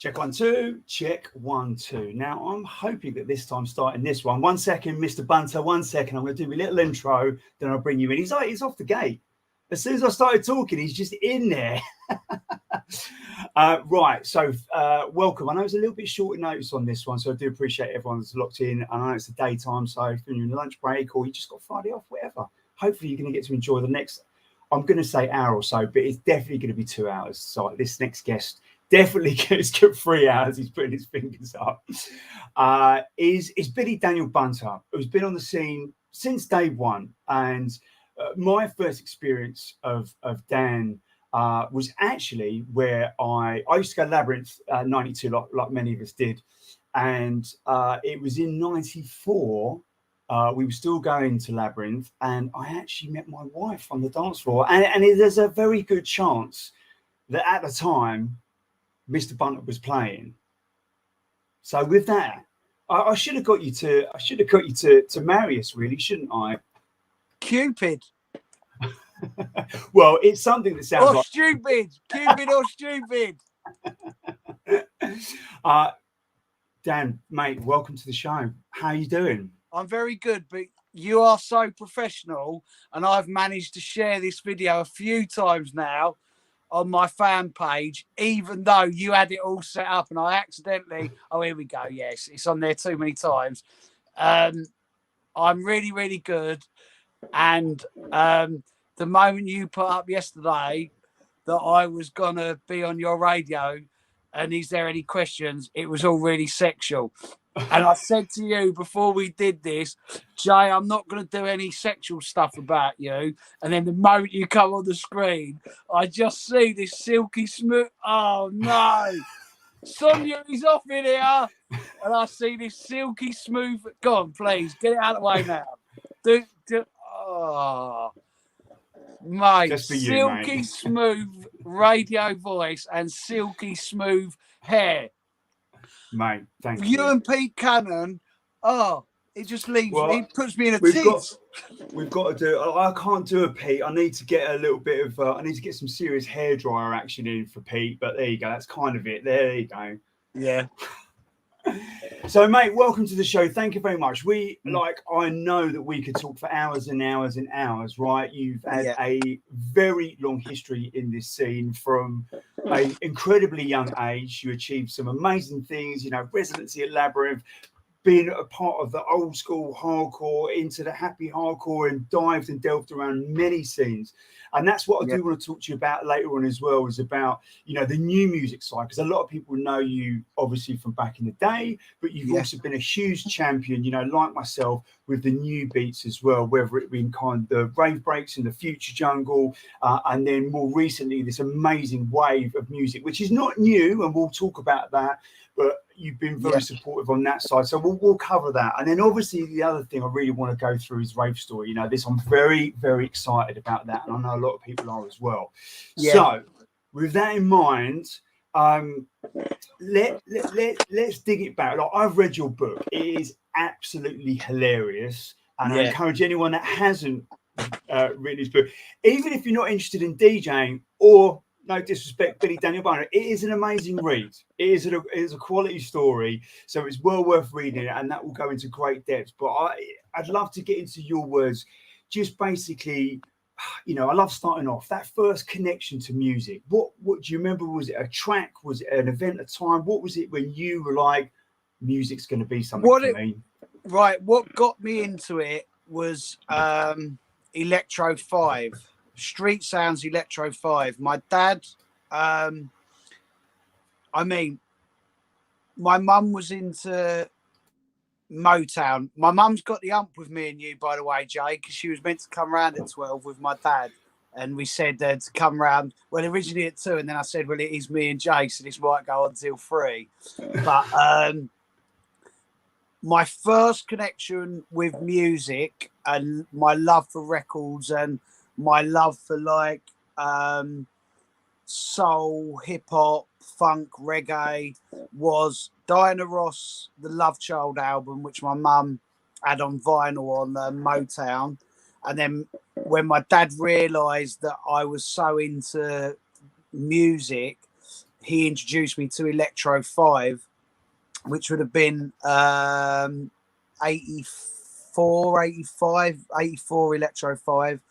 Check 1 2, check 1 2. Now I'm hoping that this time starting this one. 1 second, Mr. Bunter. 1 second. I'm going to do a little intro, then I'll bring you in. He's off the gate. As soon as I started talking, he's just in there. Right, so welcome. I know it's a little bit short notice on this one, so I do appreciate everyone that's locked in. I know it's the daytime, so if you're in your lunch break or you just got Friday off, whatever. Hopefully you're going to get to enjoy the next, I'm going to say hour or so, but it's definitely going to be 2 hours. So this next guest definitely gets 3 hours. He's putting his fingers up. Is Billy Daniel Bunter, who's been on the scene since day one. And my first experience of Dan was actually where I used to go Labyrinth 92, like many of us did. And it was in 94. We were still going to Labyrinth, and I actually met my wife on the dance floor. And there's a very good chance that at the time, Mr. Bunter was playing. So with that, I should have got you to marry us, really, shouldn't I? Cupid. Well, it's something that sounds like stupid. Cupid or stupid. Dan, mate, welcome to the show. How are you doing? I'm very good, but you are so professional, and I've managed to share this video a few times now on my fan page, even though you had it all set up and I accidentally, oh, here we go. Yes, it's on there too many times. I'm really, really good. And the moment you put up yesterday that I was going to be on your radio and is there any questions, it was all really sexual. And I said to you before we did this, Jay, I'm not going to do any sexual stuff about you. And then the moment you come on the screen, I just see this silky smooth. Oh, no. Sonia is off in here. And I see this silky smooth. Go on, please. Get it out of the way now. Oh, mate. Just for you, silky mate. smooth radio voice and silky smooth hair. Mate, thank you. You and Pete Cunning, it just leaves. Well, it puts me in a tits. We've got to do. I can't do a Pete. I need to get a little bit of. I need to get some serious hairdryer action in for Pete. But there you go. That's kind of it. There you go. Yeah. So, mate, welcome to the show. Thank you very much. I know that we could talk for hours and hours and hours, right? You've had a very long history in this scene from an incredibly young age. You achieved some amazing things, residency at Labyrinth, being a part of the old school hardcore into the happy hardcore, and dived and delved around many scenes. And that's what I do want to talk to you about later on as well, is about, the new music side, because a lot of people know you obviously from back in the day, but you've also been a huge champion, like myself, with the new beats as well, whether it be in kind of the rave breaks and the future jungle, and then more recently, this amazing wave of music, which is not new, and we'll talk about that, but you've been very supportive on that side. So we'll cover that. And then obviously the other thing I really want to go through is Rave Story. I'm very, very excited about that. And I know a lot of people are as well. Yeah. So with that in mind, let's dig it back. Like, I've read your book. It is absolutely hilarious. And I encourage anyone that hasn't written his book, even if you're not interested in DJing or, no disrespect, Billy Daniel Bunter, it is an amazing read. It is a quality story, so it's well worth reading it, and that will go into great depth. But I'd love to get into your words, just basically, I love starting off that first connection to music. What do you remember? Was it a track? Was it an event, a time? What was it when you were like, music's going to be something for me? Right, what got me into it was Electro 5. Street Sounds Electro 5. My dad, my mum was into Motown. My mum's got the ump with me and you, by the way, Jay, because she was meant to come round at 12 with my dad. And we said to come round, well, originally at 2, and then I said, well, it is me and Jay, so this might go on till 3. But my first connection with music and my love for records and my love for soul, hip hop, funk, reggae was Diana Ross, the Love Child album, which my mum had on vinyl on Motown. And then when my dad realised that I was so into music, he introduced me to Electro 5, which would have been 84, 85, 84 Electro 5.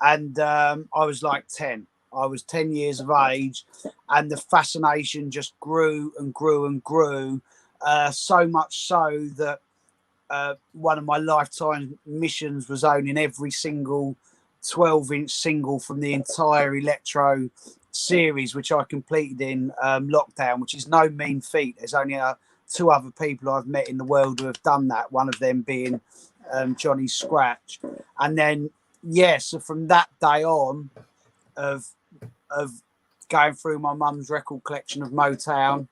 And I was like 10. I was 10 years of age, and the fascination just grew and grew and grew, so much so that one of my lifetime missions was owning every single 12-inch single from the entire Electro series, which I completed in lockdown, which is no mean feat. There's only 2 other people I've met in the world who have done that, one of them being Johnny Scratch. And then, so from that day on of going through my mum's record collection of Motown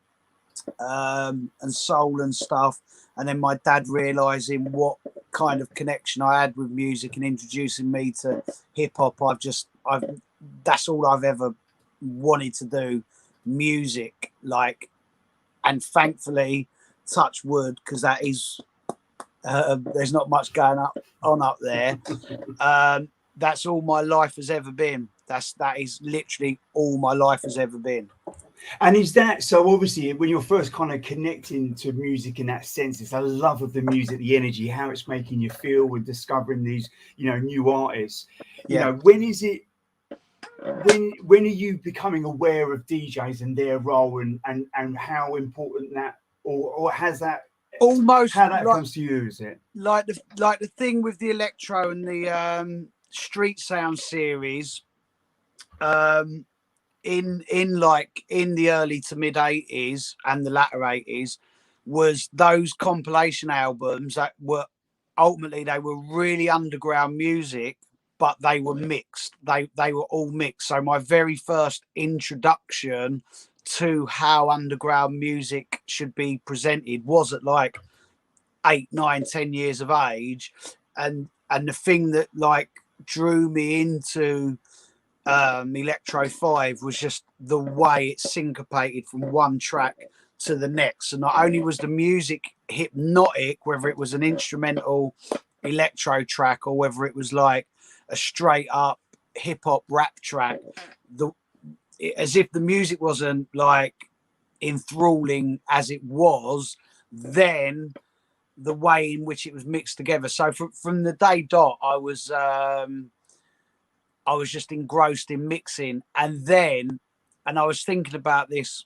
and soul and stuff, and then my dad realizing what kind of connection I had with music and introducing me to hip hop, that's all I've ever wanted to do, music, like. And thankfully, touch wood, because that is there's not much going on up there. That's all my life has ever been. That is literally all my life has ever been. And is that so? Obviously, when you're first kind of connecting to music in that sense, it's a love of the music, the energy, how it's making you feel, with discovering these, new artists. When is it? When are you becoming aware of DJs and their role and how important that, or has that almost how that comes to you? Is it like the thing with the Electro and the Street Sound series? In the early to mid 80s and the latter 80s, was those compilation albums that were ultimately, they were really underground music, but they were mixed. They were all mixed. So my very first introduction to how underground music should be presented was at like 8, 9, 10 years of age, and the thing that like drew me into Electro 5 was just the way it syncopated from one track to the next. And not only was the music hypnotic, whether it was an instrumental electro track or whether it was like a straight up hip hop rap track, as if the music wasn't like enthralling as it was, then the way in which it was mixed together. So from the day dot, I was just engrossed in mixing. And I was thinking about this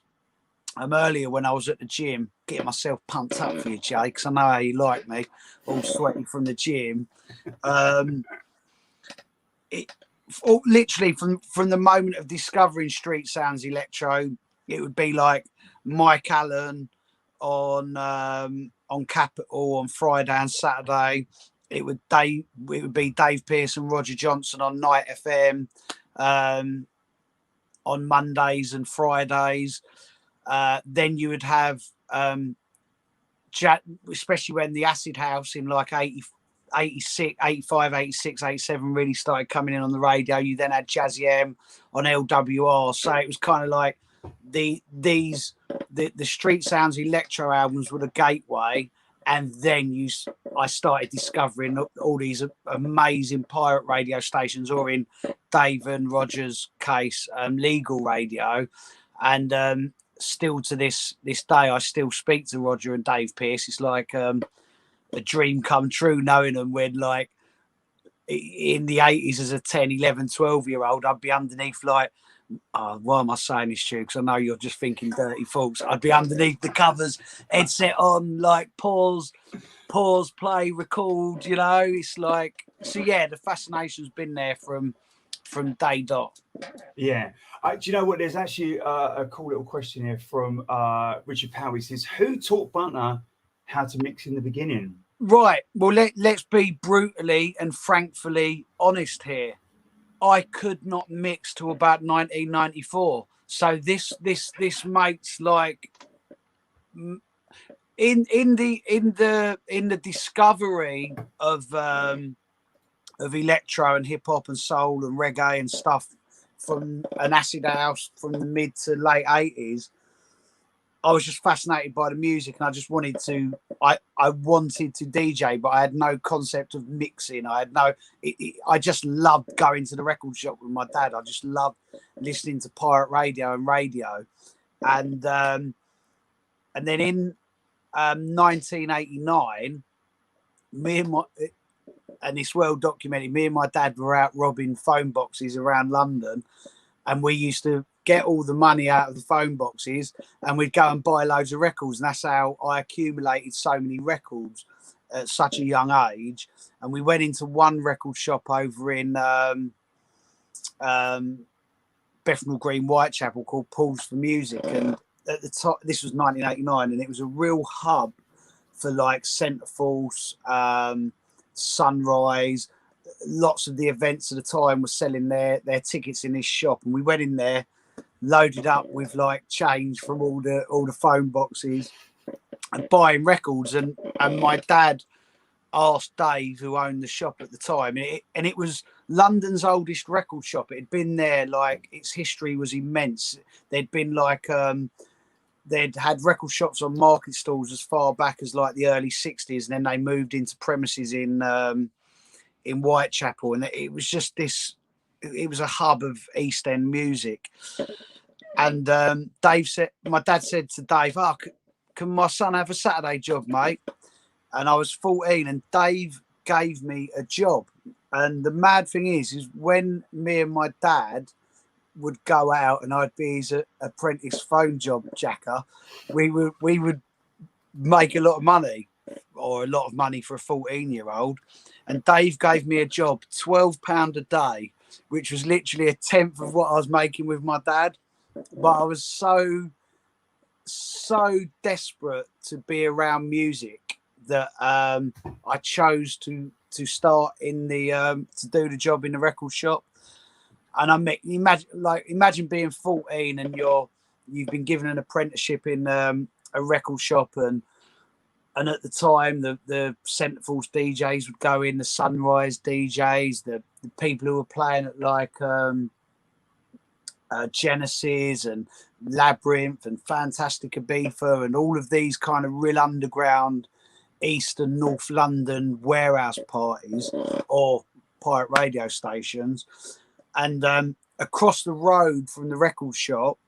earlier when I was at the gym, getting myself pumped up for you, Jay, because I know how you like me, all sweaty from the gym. Literally from the moment of discovering Street Sounds Electro, it would be like Mike Allen on Capital on Friday and Saturday. It would be Dave Pearce and Roger Johnson on Night FM on Mondays and Fridays. Then you would have, especially when the Acid House in like 86, 85, 86, 87 really started coming in on the radio. You then had Jazzy M on LWR. So it was kind of like the Street Sounds Electro albums were the gateway. And then I started discovering all these amazing pirate radio stations, or in Dave and Roger's case, legal radio. And still to this day, I still speak to Roger and Dave Pearce. It's like a dream come true knowing them, when like in the 80s as a 10, 11, 12-year-old, I'd be underneath like, why am I saying this to you? Because I know you're just thinking dirty thoughts. I'd be underneath the covers, headset on, like pause, play, record. It's like, so yeah, the fascination's been there from day dot. Yeah. Do you know what? There's actually a cool little question here from Richard Powell. He says, "Who taught Bunter how to mix in the beginning?" Right. Well, let's be brutally and frankly honest here. I could not mix till about 1994. So this makes like in the discovery of electro and hip hop and soul and reggae and stuff from an acid house from the mid to late 80s. I was just fascinated by the music, and I just wanted to. I wanted to DJ, but I had no concept of mixing. I just loved going to the record shop with my dad. I just loved listening to pirate radio and radio, and then in 1989, me and my and it's well documented. Me and my dad were out robbing phone boxes around London, and we used to get all the money out of the phone boxes, and we'd go and buy loads of records. And that's how I accumulated so many records at such a young age. And we went into one record shop over in Bethnal Green, Whitechapel, called Pools for Music. And at the top, this was 1989, and it was a real hub for like Centreforce, Sunrise. Lots of the events at the time were selling their tickets in this shop, and we went in there, loaded up with like change from all the phone boxes, and buying records. And my dad asked Dave, who owned the shop at the time, and it was London's oldest record shop. It had been there, like, its history was immense. There'd been like they'd had record shops on market stalls as far back as like the early 60s, and then they moved into premises in Whitechapel, and it was just this. It was a hub of East End music. And my dad said to Dave, "Oh, can my son have a Saturday job, mate?" And I was 14, and Dave gave me a job. And the mad thing is when me and my dad would go out and I'd be his apprentice phone job jacker, we would make a lot of money, or a lot of money for a 14-year-old. And Dave gave me a job, £12 a day, which was literally a tenth of what I was making with my dad. But I was so desperate to be around music that I chose to start in the to do the job in the record shop. And I met, imagine being 14 and you've been given an apprenticeship in a record shop, and at the time the Centreforce DJs would go in, the Sunrise DJs, the people who were playing at like Genesis and Labyrinth and Fantastic Ibiza and all of these kind of real underground East and North London warehouse parties or pirate radio stations. And across the road from the record shop,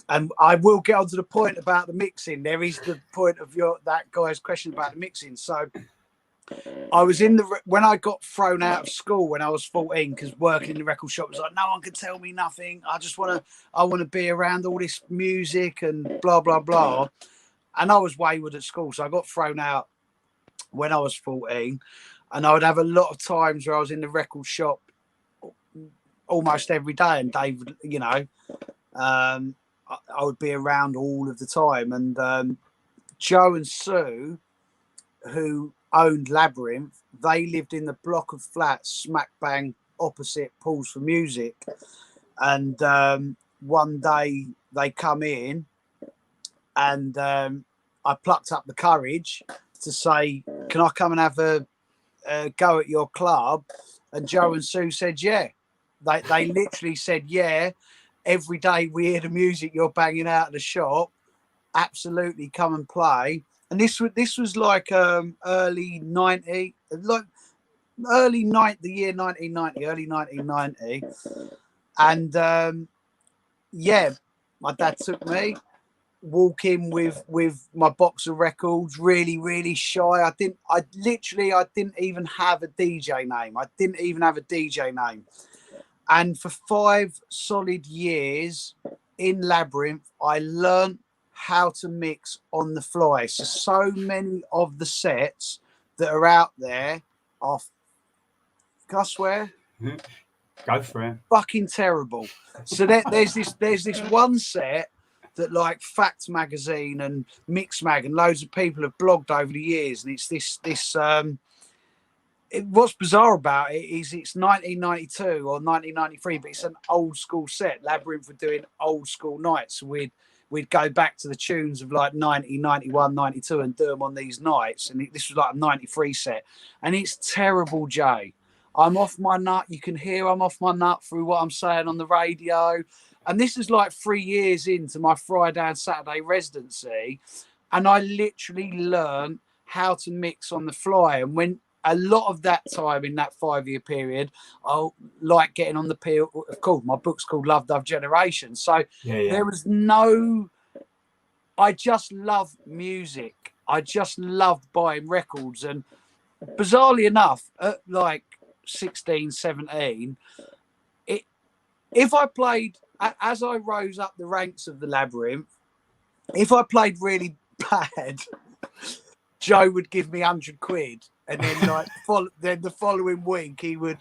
and I will get on to the point about the mixing. There is the point of that guy's question about the mixing. So I was when I got thrown out of school when I was 14, because working in the record shop was like, no one can tell me nothing. I want to be around all this music and blah, blah, blah. And I was wayward at school. So I got thrown out when I was 14, and I would have a lot of times where I was in the record shop almost every day. And Dave, I would be around all of the time. And Joe and Sue, who owned Labyrinth, they lived in the block of flats smack bang opposite Pools for Music. And one day they come in, and I plucked up the courage to say, can I come and have a go at your club? And Joe and Sue said, yeah. They literally said, yeah, every day we hear the music you're banging out of the shop, absolutely come and play. And this was like early 90, like the year 1990, early 1990. And yeah, my dad took me, walk in with my box of records, really, really shy. I didn't even have a DJ name. And for 5 solid years in Labyrinth, I learned how to mix on the fly. So many of the sets that are out there are, can I swear? Go for it. Fucking terrible. So there's this one set that like Facts Magazine and Mix Mag and loads of people have blogged over the years, and it's this what's bizarre about it is it's 1992 or 1993, but it's an old school set. Labyrinth were doing old school nights. So we'd go back to the tunes of like 90, 91, 92 and do them on these nights. And this was like a 93 set. And it's terrible, Jay. I'm off my nut. You can hear I'm off my nut through what I'm saying on the radio. And this is like 3 years into my Friday and Saturday residency. And I literally learned how to mix on the fly. And a lot of that time in that 5-year period, I like getting on the pill. Of course, my book's called Love Dove Generation. So there was no, I just love music. I just loved buying records. And bizarrely enough, at like 16, 17, if I played, as I rose up the ranks of the Labyrinth, if I played really bad, Joe would give me 100 quid, and then like then the following week he would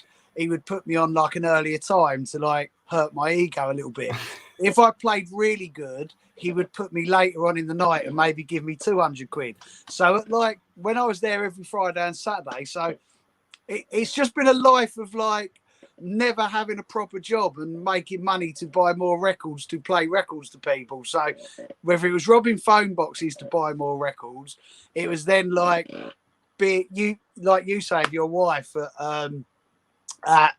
put me on like an earlier time to like hurt my ego a little bit. If I played really good, he would put me later on in the night and maybe give me 200 quid. So like when I was there every Friday and Saturday, so it's just been a life of like never having a proper job and making money to buy more records, to play records to people. So whether it was robbing phone boxes to buy more records, it was then like you said, your wife at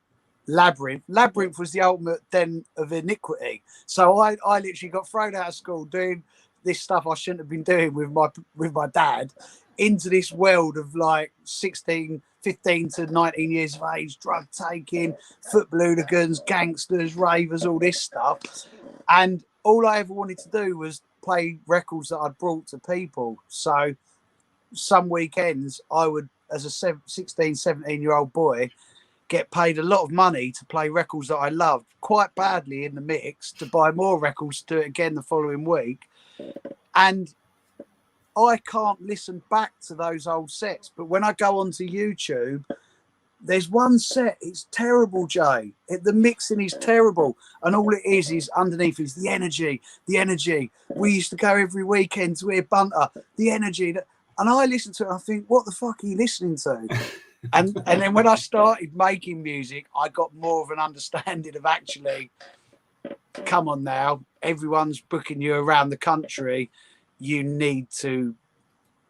Labyrinth. Labyrinth was the ultimate den of iniquity. So I literally got thrown out of school doing this stuff I shouldn't have been doing with my dad, into this world of like 15 to 19 years of age, drug taking, football hooligans, gangsters, ravers, all this stuff. And all I ever wanted to do was play records that I'd brought to people. So some weekends I would, as a 16, 17-year-old boy, get paid a lot of money to play records that I loved quite badly in the mix, to buy more records to do it again the following week. And I can't listen back to those old sets, but when I go onto YouTube, there's one set, it's terrible, Jay. The mixing is terrible, and all it is underneath is the energy. We used to go every weekend to hear Bunter, the energy. And I listen to it and I think, what the fuck are you listening to? And then when I started making music, I got more of an understanding of actually, come on now, everyone's booking you around the country. You need to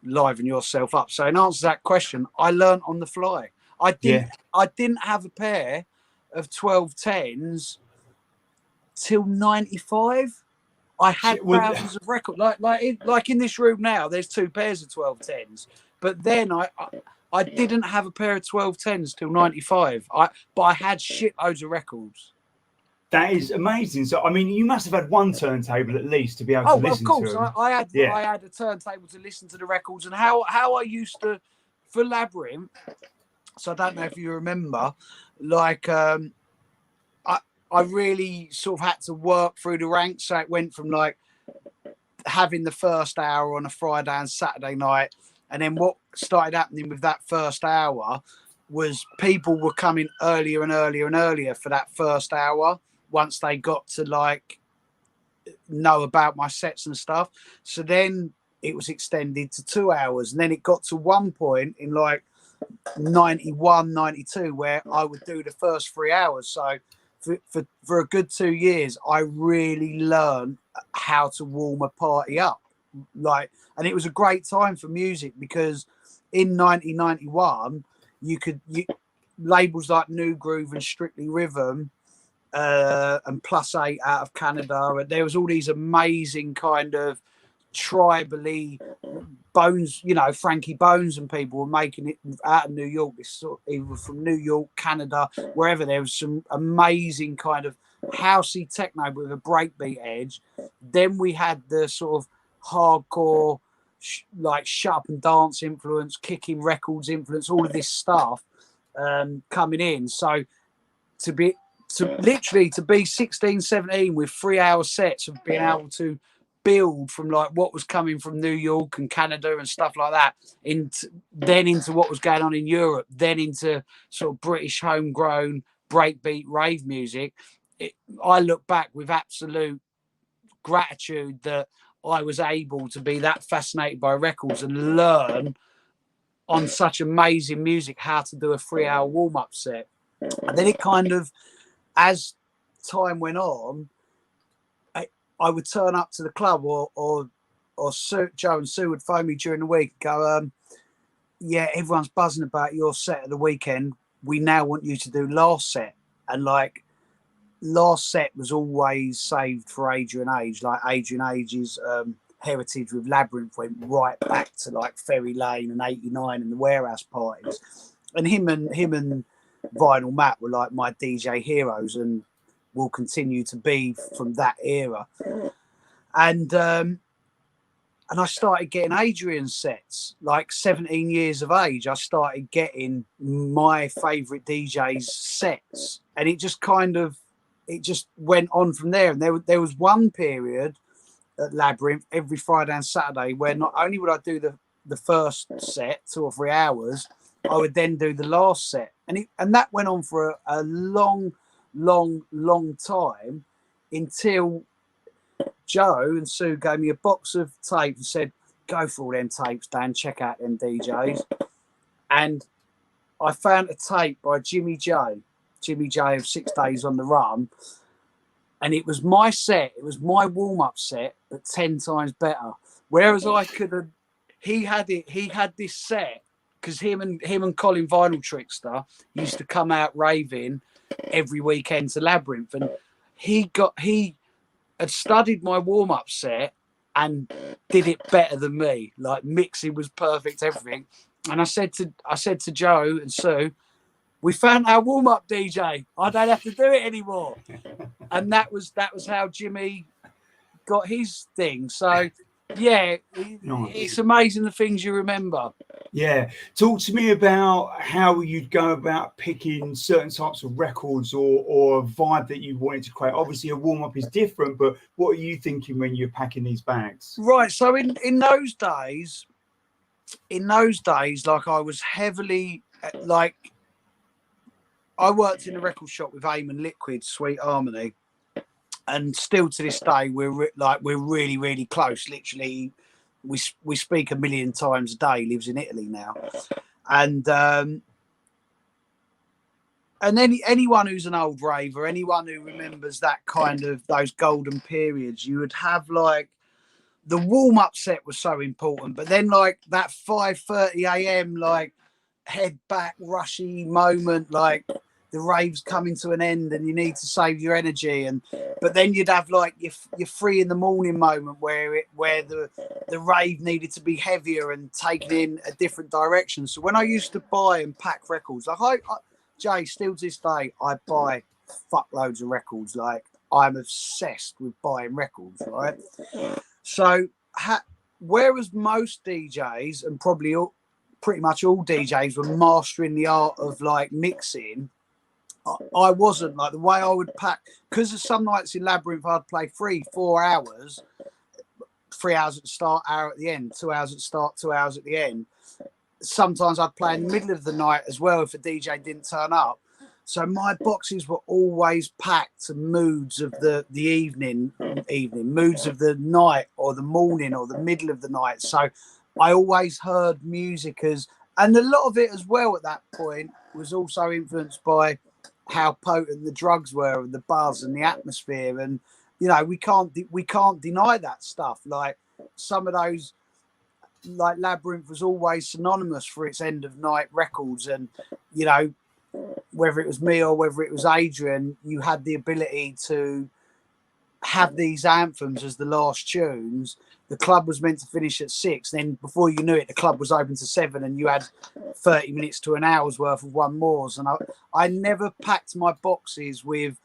liven yourself up. So in answer to that question, I learned on the fly. I didn't have a pair of 1210s till 95. I had thousands of records. Like in this room now, there's 2 pairs of 1210s. But then I didn't have a pair of 1210s till 95. But I had shitloads of records. That is amazing. So, I mean, you must have had one turntable at least to be able to listen to them. I had a turntable to listen to the records. And how I used to, for Labyrinth, so I don't know if you remember, like I really sort of had to work through the ranks. So it went from like having the first hour on a Friday and Saturday night. And then what started happening with that first hour was people were coming earlier and earlier and earlier for that first hour once they got to like know about my sets and stuff. So then it was extended to 2 hours. And then it got to one point in like 91, 92, where I would do the first 3 hours. So for a good 2 years, I really learned how to warm a party up. And it was a great time for music, because in 1991, labels like New Groove and Strictly Rhythm and Plus 8 out of Canada, and there was all these amazing kind of tribally Bones, Frankie Bones and people were making it out of New York. Either from New York, Canada, wherever. There was some amazing kind of housey techno with a breakbeat edge. Then we had the sort of hardcore, like Shut Up and Dance influence, Kicking Records influence, all of this stuff coming in. So to be 16, 17 with 3 hour sets of being able to build from like what was coming from New York and Canada and stuff like that into what was going on in Europe, then into sort of British homegrown breakbeat rave music. I look back with absolute gratitude that I was able to be that fascinated by records and learn on such amazing music how to do a 3 hour warm-up set. And then it kind of, as time went on, I would turn up to the club, or Joe and Sue would phone me during the week and go, yeah, everyone's buzzing about your set of the weekend. We now want you to do last set. And like last set was always saved for Adrian Age. Like Adrian Age's heritage with Labyrinth went right back to like Ferry Lane and 89 and the warehouse parties. and him and Vinyl Matt were like my DJ heroes, and will continue to be from that era. And I started getting Adrian's sets, like 17 years of age. I started getting my favourite DJ's sets, and it just went on from there. And there was one period at Labyrinth every Friday and Saturday where not only would I do the first set, 2 or 3 hours, I would then do the last set, and that went on for a long time until Joe and Sue gave me a box of tapes and said, "Go for all them tapes, Dan. Check out them DJs." And I found a tape by Jimmy J of 6 Days on the Run, and it was my set. It was my warm-up set, but 10 times better. Whereas I could have, he had this set because him and Colin Vinyl Trickster used to come out raving every weekend to Labyrinth, and he had studied my warm-up set and did it better than me. Like, mixing was perfect, everything. And I said to Joe and Sue, "We found our warm-up DJ. I don't have to do it anymore." And that was how Jimmy got his thing. So yeah, Nice. It's amazing the things you remember. Yeah, talk to me about how you'd go about picking certain types of records or a vibe that you wanted to create. Obviously, a warm-up is different, but what are you thinking when you're packing these bags? Right. So in those days, like, I was heavily, like, I worked in a record shop with Eamon Liquid, Sweet Harmony, and still to this day we're really, really close. Literally, we speak a million times a day. He lives in Italy now, and anyone who's an old raver, anyone who remembers that kind of those golden periods, you would have, like, the warm-up set was so important, but then, like, that 5:30 a.m. like head back rushy moment, like the rave's coming to an end and you need to save your energy, but then you'd have, like, your 3 in the morning moment where the rave needed to be heavier and taken in a different direction. So when I used to buy and pack records, like Jay, still to this day, I buy fuckloads of records. Like, I'm obsessed with buying records, right? So whereas most DJs and pretty much all DJs were mastering the art of, like, mixing, I wasn't. Like, the way I would pack, because of some nights in Labyrinth I'd play 3-4 hours, 3 hours at the start, hour at the end, 2 hours at the start, 2 hours at the end. Sometimes I'd play in the middle of the night as well if a DJ didn't turn up. So my boxes were always packed to moods of the evening, moods of the night or the morning or the middle of the night. So I always heard music and a lot of it as well at that point was also influenced by how potent the drugs were and the buzz and the atmosphere. And, you know, we can't deny that stuff. Like, some of those, like, Labyrinth was always synonymous for its end of night records, and, you know, whether it was me or whether it was Adrian, you had the ability to have these anthems as the last tunes. The club was meant to finish at 6. Then before you knew it, the club was open to 7, and you had 30 minutes to an hour's worth of one more's. And I never packed my boxes with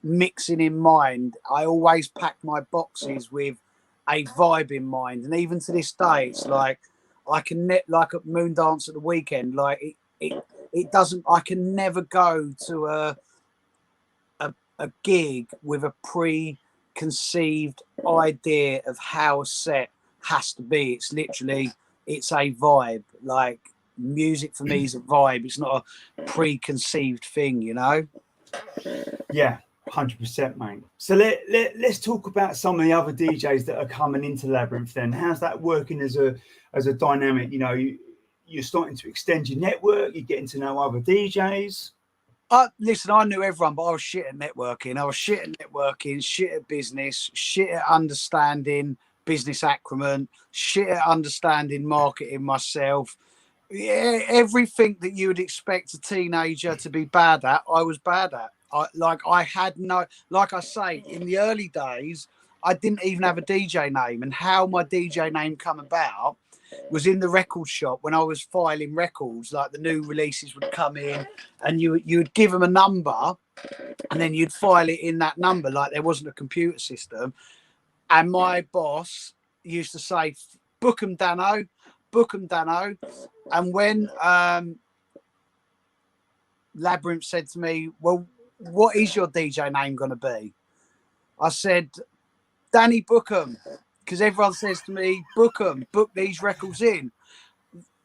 mixing in mind. I always packed my boxes with a vibe in mind. And even to this day, it's like, I can like at Moondance at the weekend, like it doesn't, I can never go to a gig with a preconceived idea of how a set has to be. It's literally, it's a vibe. Like, music for me is a vibe. It's not a preconceived thing, you know? Yeah, 100%, mate. So let's talk about some of the other DJs that are coming into Labyrinth then. How's that working as a dynamic? You know, you're starting to extend your network, you're getting to know other DJs. Listen, I knew everyone, but I was shit at networking. I was shit at networking, shit at business, shit at understanding business acumen, shit at understanding marketing myself. Yeah, everything that you would expect a teenager to be bad at, I was bad at. Like I say, in the early days, I didn't even have a DJ name, and how my DJ name come about was in the record shop when I was filing records. Like the new releases would come in, and you would give them a number, and then you'd file it in that number. Like there wasn't a computer system, and my boss used to say, "Book 'em, Dano, book 'em, Dano," and when Labyrinth said to me, "Well, what is your DJ name going to be?" I said, "Danny Bookham," because everyone says to me, "Bookham, book these records in."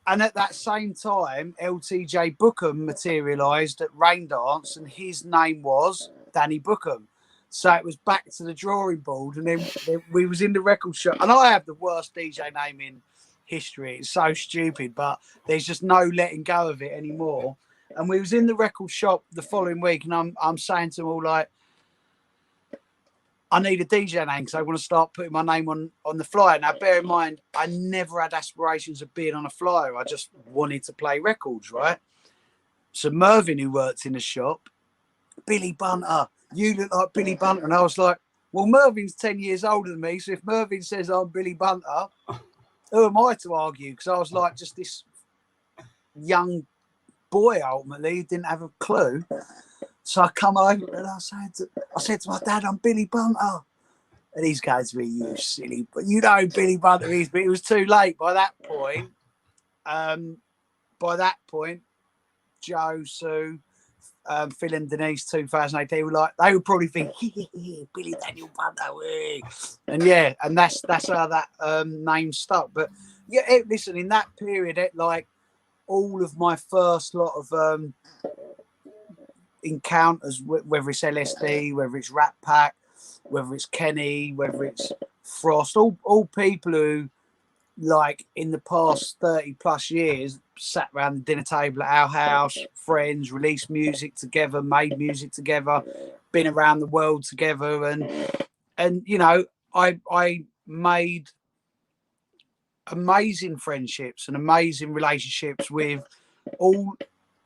And at that same time, LTJ Bookham materialised at Rain Dance, and his name was Danny Bookham. So it was back to the drawing board, and then we was in the record shop. And I have the worst DJ name in history. It's so stupid, but there's just no letting go of it anymore. And we was in the record shop the following week, and I'm saying to them all, like, I need a DJ name because I want to start putting my name on the flyer. Now, bear in mind, I never had aspirations of being on a flyer. I just wanted to play records, right? So Mervyn, who worked in the shop, "Billy Bunter, you look like Billy Bunter." And I was like, well, Mervyn's 10 years older than me. So if Mervyn says I'm Billy Bunter, who am I to argue? Because I was like just this young boy, ultimately, who didn't have a clue. So I come over and I said to my dad, "I'm Billy Bunter." And he's going to me, "You silly," but you know who Billy Bunter is. But it was too late by that point. Joe, Sue, Phil and Denise, 2008, they would probably think, Billy Daniel Bunter. And yeah, and that's how that name stuck. But yeah, listen, in that period, like all of my first lot of encounters, whether it's LSD, whether it's Rat Pack, whether it's Kenny, whether it's Frost, all people who, like, in the past 30 plus years sat around the dinner table at our house, friends, released music together, made music together, been around the world together, and you know, I made amazing friendships and amazing relationships with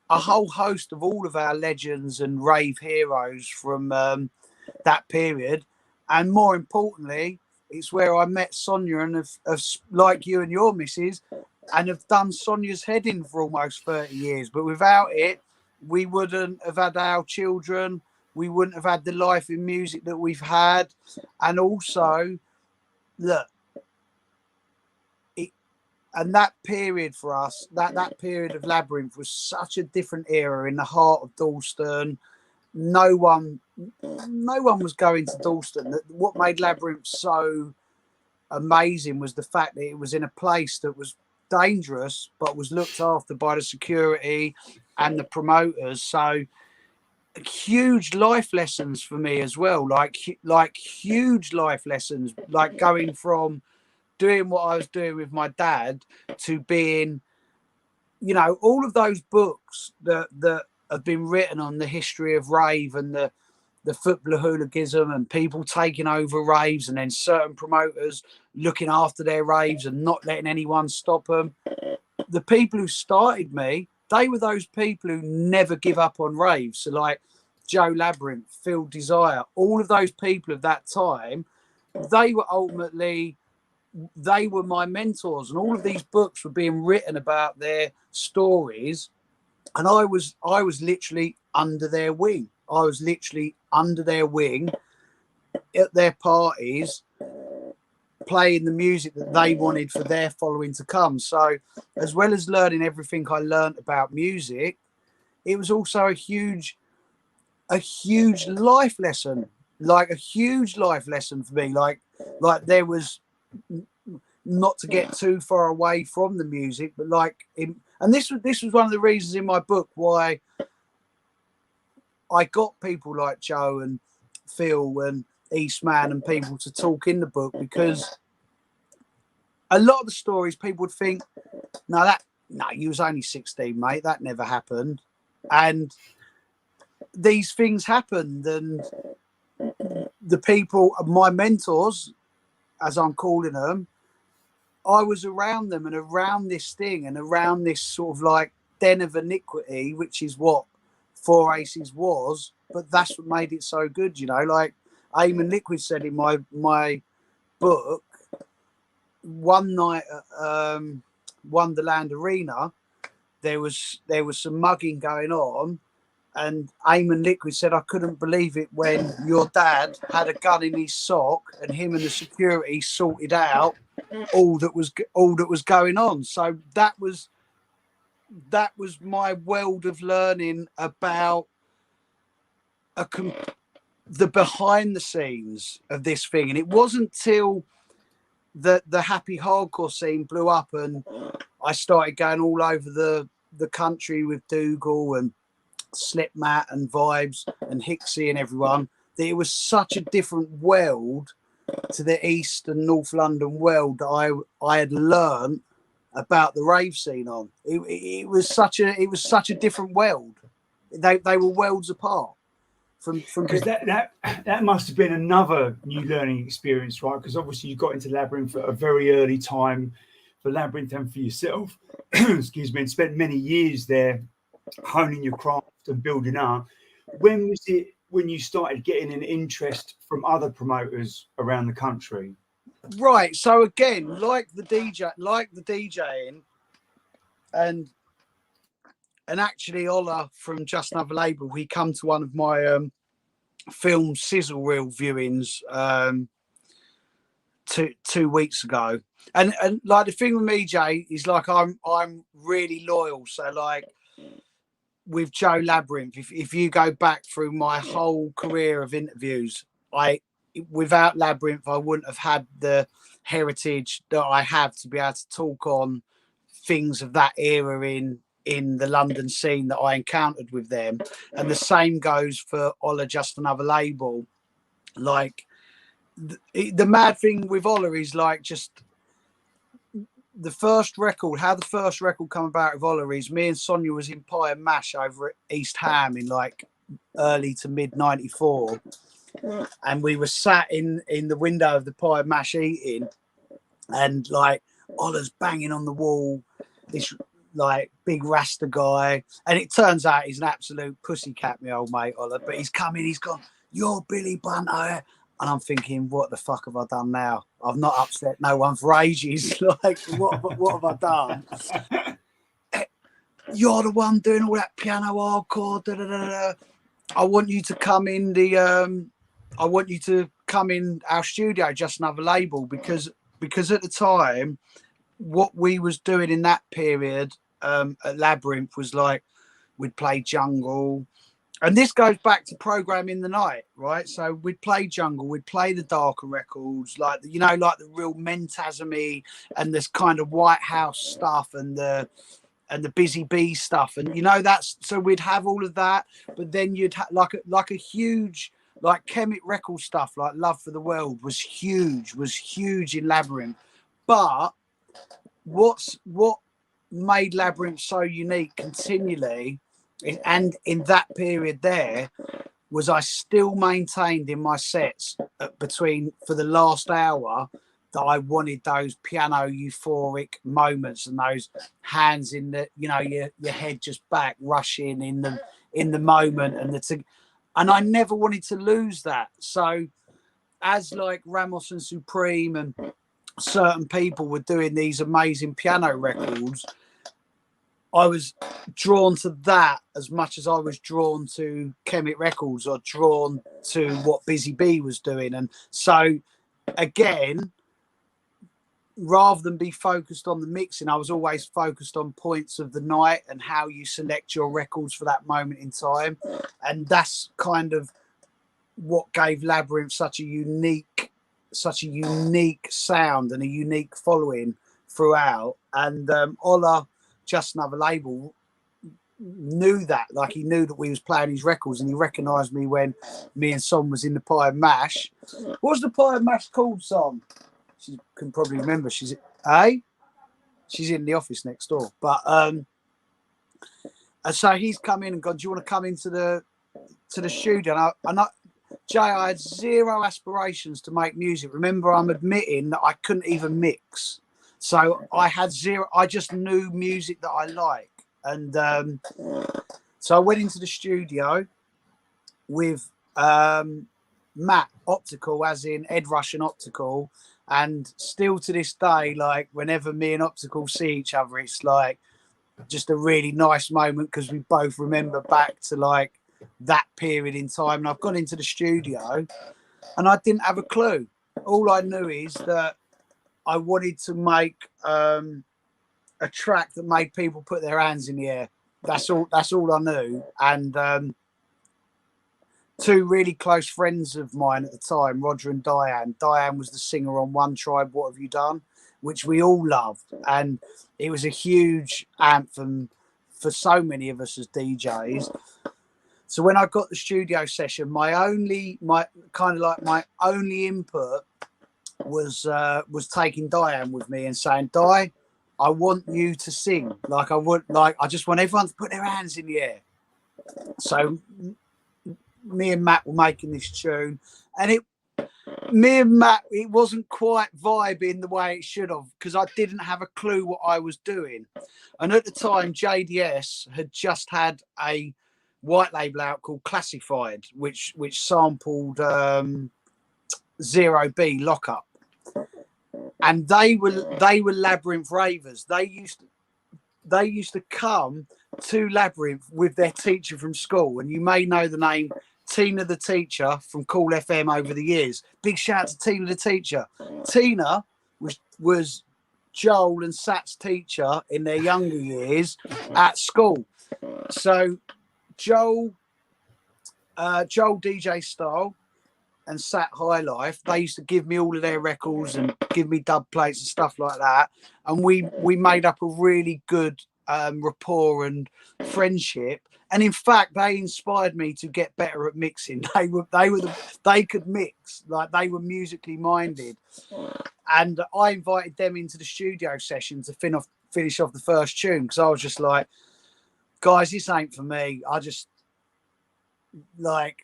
a whole host of all of our legends and rave heroes from that period. And more importantly, it's where I met Sonia and have like you and your missus, and have done Sonia's heading for almost 30 years. But without it, we wouldn't have had our children. We wouldn't have had the life in music that we've had. And also, look, and that period for us, that period of Labyrinth was such a different era in the heart of Dalston. No one was going to Dalston. What made Labyrinth so amazing was the fact that it was in a place that was dangerous, but was looked after by the security and the promoters. So huge life lessons for me as well, like huge life lessons, like going from doing what I was doing with my dad to being, you know, all of those books that have been written on the history of rave and the football hooliganism and people taking over raves, and then certain promoters looking after their raves and not letting anyone stop them. The people who started me, they were those people who never give up on raves. So like Joe Labyrinth, Phil Desire, all of those people of that time, they were my mentors, and all of these books were being written about their stories, and I was literally under their wing. I was literally under their wing at their parties, playing the music that they wanted for their following to come. So as well as learning everything I learned about music, it was also a huge life lesson, like a huge life lesson for me. Like there was, not to get too far away from the music, but and this was one of the reasons in my book why I got people like Joe and Phil and Eastman and people to talk in the book, because a lot of the stories people would think, no, you was only 16, mate, that never happened. And these things happened, and the people, my mentors, as I'm calling them, I was around them and around this thing and around this sort of like den of iniquity, which is what Four Aces was. But that's what made it so good, you know. Like, Eamon Liquid said in my book, one night at Wonderland Arena, there was some mugging going on, and Eamon Liquid said, I couldn't believe it when your dad had a gun in his sock and him and the security sorted out all that was going on. So that was my world of learning about the behind the scenes of this thing. And it wasn't till the happy hardcore scene blew up and I started going all over the country with Dougal and Slipmat and Vibes and Hixie and everyone, that it was such a different world to the East and North London world that I had learned about the rave scene on. It was such a different world. They were worlds apart. Because that must have been another new learning experience, right? Because obviously you got into Labyrinth at a very early time for Labyrinth and for yourself, excuse me, and spent many years there honing your craft and building up. When was it when you started getting an interest from other promoters around the country? Right. So again, like the DJing, and actually Ola from Just Another Label, he come to one of my film sizzle reel viewings 2 weeks ago, and like the thing with me, Jay, is like I'm really loyal. So like with Joe Labyrinth, if you go back through my whole career of interviews, without Labyrinth I wouldn't have had the heritage that I have to be able to talk on things of that era in the London scene that I encountered with them. And the same goes for Ola Just Another Label. Like the mad thing with Ola is like just the first record, how the first record come about with Ola is me and Sonia was in Pie and Mash over at East Ham in like early to mid 94. And we were sat in the window of the Pie and Mash eating, and like Ola's banging on the wall, this like big Rasta guy, and it turns out he's an absolute pussycat, my old mate Ola. But he's come in, he's gone, "You're Billy Bunter," and I'm thinking, what the fuck have I done now? I've not upset no one for ages. Like, what have I done? You're the one doing all that piano hardcore. Da, da, da, da. I want you to come in our studio, Just Another Label, because at the time, what we was doing in that period at Labyrinth was like we'd play jungle, and this goes back to programming the night, right? So we'd play jungle, we'd play the darker records, like like the real Mentasm-y and this kind of White House stuff and the Busy Bee stuff, and that's, so we'd have all of that, but then you'd have like a huge like Kemet record stuff, like Love for the World was huge in Labyrinth. But what made Labyrinth so unique continually, and in that period there, was I still maintained in my sets for the last hour that I wanted those piano euphoric moments and those hands in the, your head just back rushing in the moment, and I never wanted to lose that. So as like Ramos and Supreme and certain people were doing these amazing piano records, I was drawn to that as much as I was drawn to Kemet Records or drawn to what Busy Bee was doing. And so again, rather than be focused on the mixing, I was always focused on points of the night and how you select your records for that moment in time. And that's kind of what gave Labyrinth such a unique sound and a unique following throughout. And Ola, Just Another Label, knew that. Like, he knew that we was playing his records, and he recognised me when me and Son was in the Pie and Mash. What was the Pie and Mash called, Son? She can probably remember. She's in the office next door. But and so he's come in and gone, "Do you want to come into the studio?" And Jay, I had zero aspirations to make music. Remember, I'm admitting that I couldn't even mix. So I had zero. I just knew music that I like, and so I went into the studio with Matt Optical, as in Ed Russian Optical, and still to this day, like whenever me and Optical see each other, it's like just a really nice moment because we both remember back to like that period in time. And I've gone into the studio and I didn't have a clue. All I knew is that I wanted to make a track that made people put their hands in the air. That's all I knew. And two really close friends of mine at the time, Roger and Diane. Diane was the singer on One Tribe, What Have You Done, which we all loved. And it was a huge anthem for so many of us as DJs. So when I got the studio session, my only input was taking Diane with me and saying, Di, I want you to sing. I just want everyone to put their hands in the air. So me and Matt were making this tune, and it wasn't quite vibing the way it should have because I didn't have a clue what I was doing. And at the time, JDS had just had a white label out called Classified, which sampled Zero B Lockup, and they were Labyrinth ravers. They used to come to Labyrinth with their teacher from school, and you may know the name Tina the teacher from Cool FM over the years. Big shout out to Tina the teacher. Tina was Joel and Sat's teacher in their younger years at school. So Joel DJ Style and Sat High Life, they used to give me all of their records and give me dub plates and stuff like that. And we made up a really good rapport and friendship. And in fact, they inspired me to get better at mixing. They could mix, like they were musically minded. And I invited them into the studio session to finish off the first tune because I was just like, guys, this ain't for me. I just want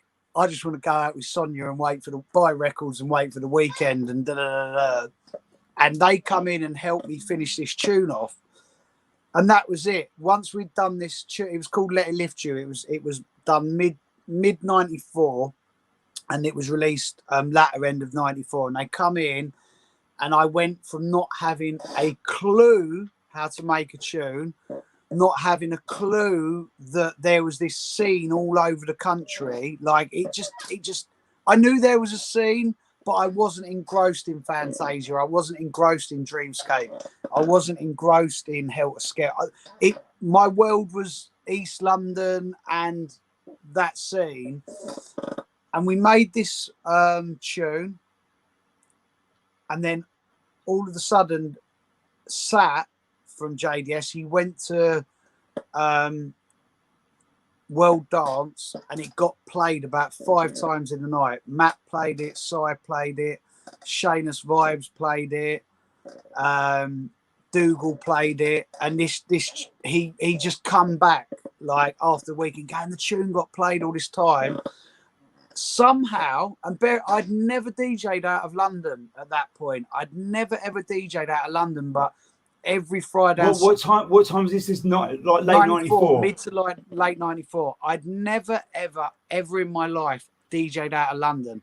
to go out with Sonia and buy records and wait for the weekend and da da da. And they come in and help me finish this tune off. And that was it. Once we'd done this tune, it was called Let It Lift You. It was done mid 94, and it was released latter end of 94. And they come in, and I went from not having a clue how to make a tune, not having a clue that there was this scene all over the country. Like it just I knew there was a scene, but I wasn't engrossed in Fantasia. I wasn't engrossed in Dreamscape. I wasn't engrossed in Helter Skelter. My world was East London and that scene. And we made this tune, and then all of a sudden, Sat from JDS, he went to World Dance, and it got played about 5 times in the night. Matt played it, Cy played it, Shanus Vibes played it, Dougal played it, and he just come back like after the week and going, the tune got played all this time. Somehow, I'd never DJ'd out of London at that point. I'd never ever DJ'd out of London, but every Friday. What time is this? Not like late 94, mid to late 94. I'd never ever in my life DJ'd out of London.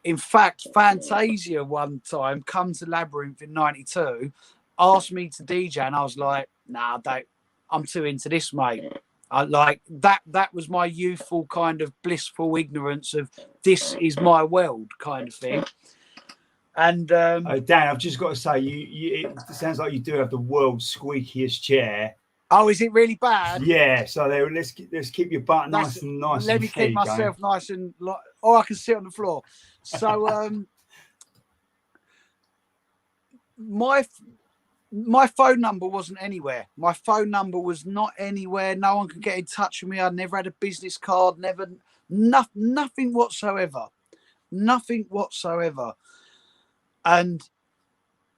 In fact, Fantasia one time come to Labyrinth in 92, asked me to DJ, and I was like, nah, I'm too into this, mate. I like that was my youthful kind of blissful ignorance of this is my world kind of thing. And Dan, I've just got to say, it sounds like you do have the world's squeakiest chair. Oh, is it really bad? Yeah. So let's keep your butt nice and nice. Let me keep myself nice and or I can sit on the floor. So my phone number wasn't anywhere. My phone number was not anywhere. No one could get in touch with me. I never had a business card. Nothing whatsoever. Nothing whatsoever. And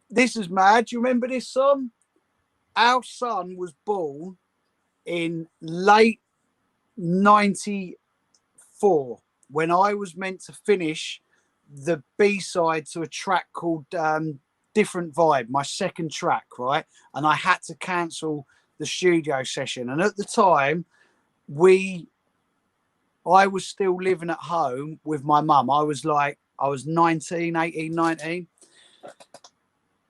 this is mad. Do you remember this song? Our son was born in late 94 when I was meant to finish the B-side to a track called Different Vibe, my second track, right? And I had to cancel the studio session. And at the time, we I was still living at home with my mum. I was 19, 18, 19.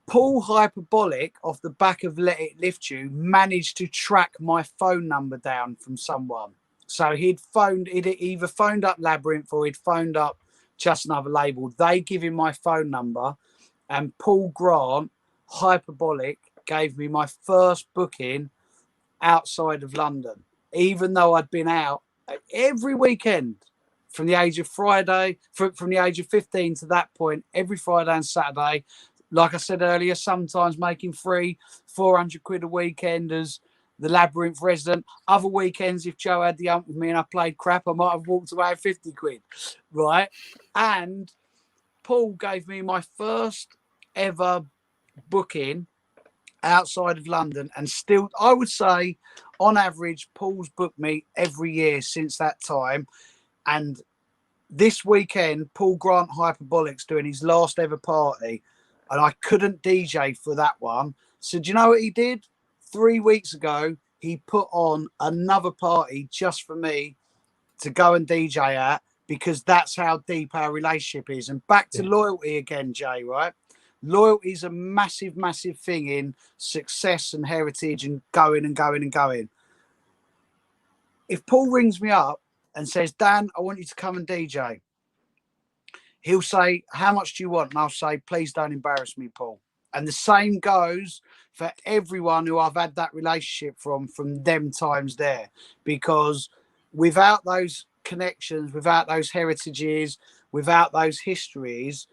Paul Hyperbolic, off the back of Let It Lift You, managed to track my phone number down from someone. So he'd either phoned up Labyrinth or he'd phoned up Just Another Label. They give him my phone number, and Paul Grant, Hyperbolic, gave me my first booking outside of London, even though I'd been out every weekend from the age of 15 to that point, every Friday and Saturday. Like I said earlier, sometimes making 400 quid a weekend as the Labyrinth resident. Other weekends, if Joe had the hump with me and I played crap, I might have walked away with 50 quid, right? And Paul gave me my first ever booking outside of London, and still, I would say, on average, Paul's booked me every year since that time. And this weekend, Paul Grant Hyperbolic's doing his last ever party, and I couldn't DJ for that one. So do you know what he did? 3 weeks ago, he put on another party just for me to go and DJ at, because that's how deep our relationship is. And back to loyalty again, Jay, right? Loyalty is a massive, massive thing in success and heritage and going and going and going. If Paul rings me up and says, Dan, I want you to come and DJ, he'll say, how much do you want? And I'll say, please don't embarrass me, Paul. And the same goes for everyone who I've had that relationship from them times there. Because without those connections, without those heritages, without those histories,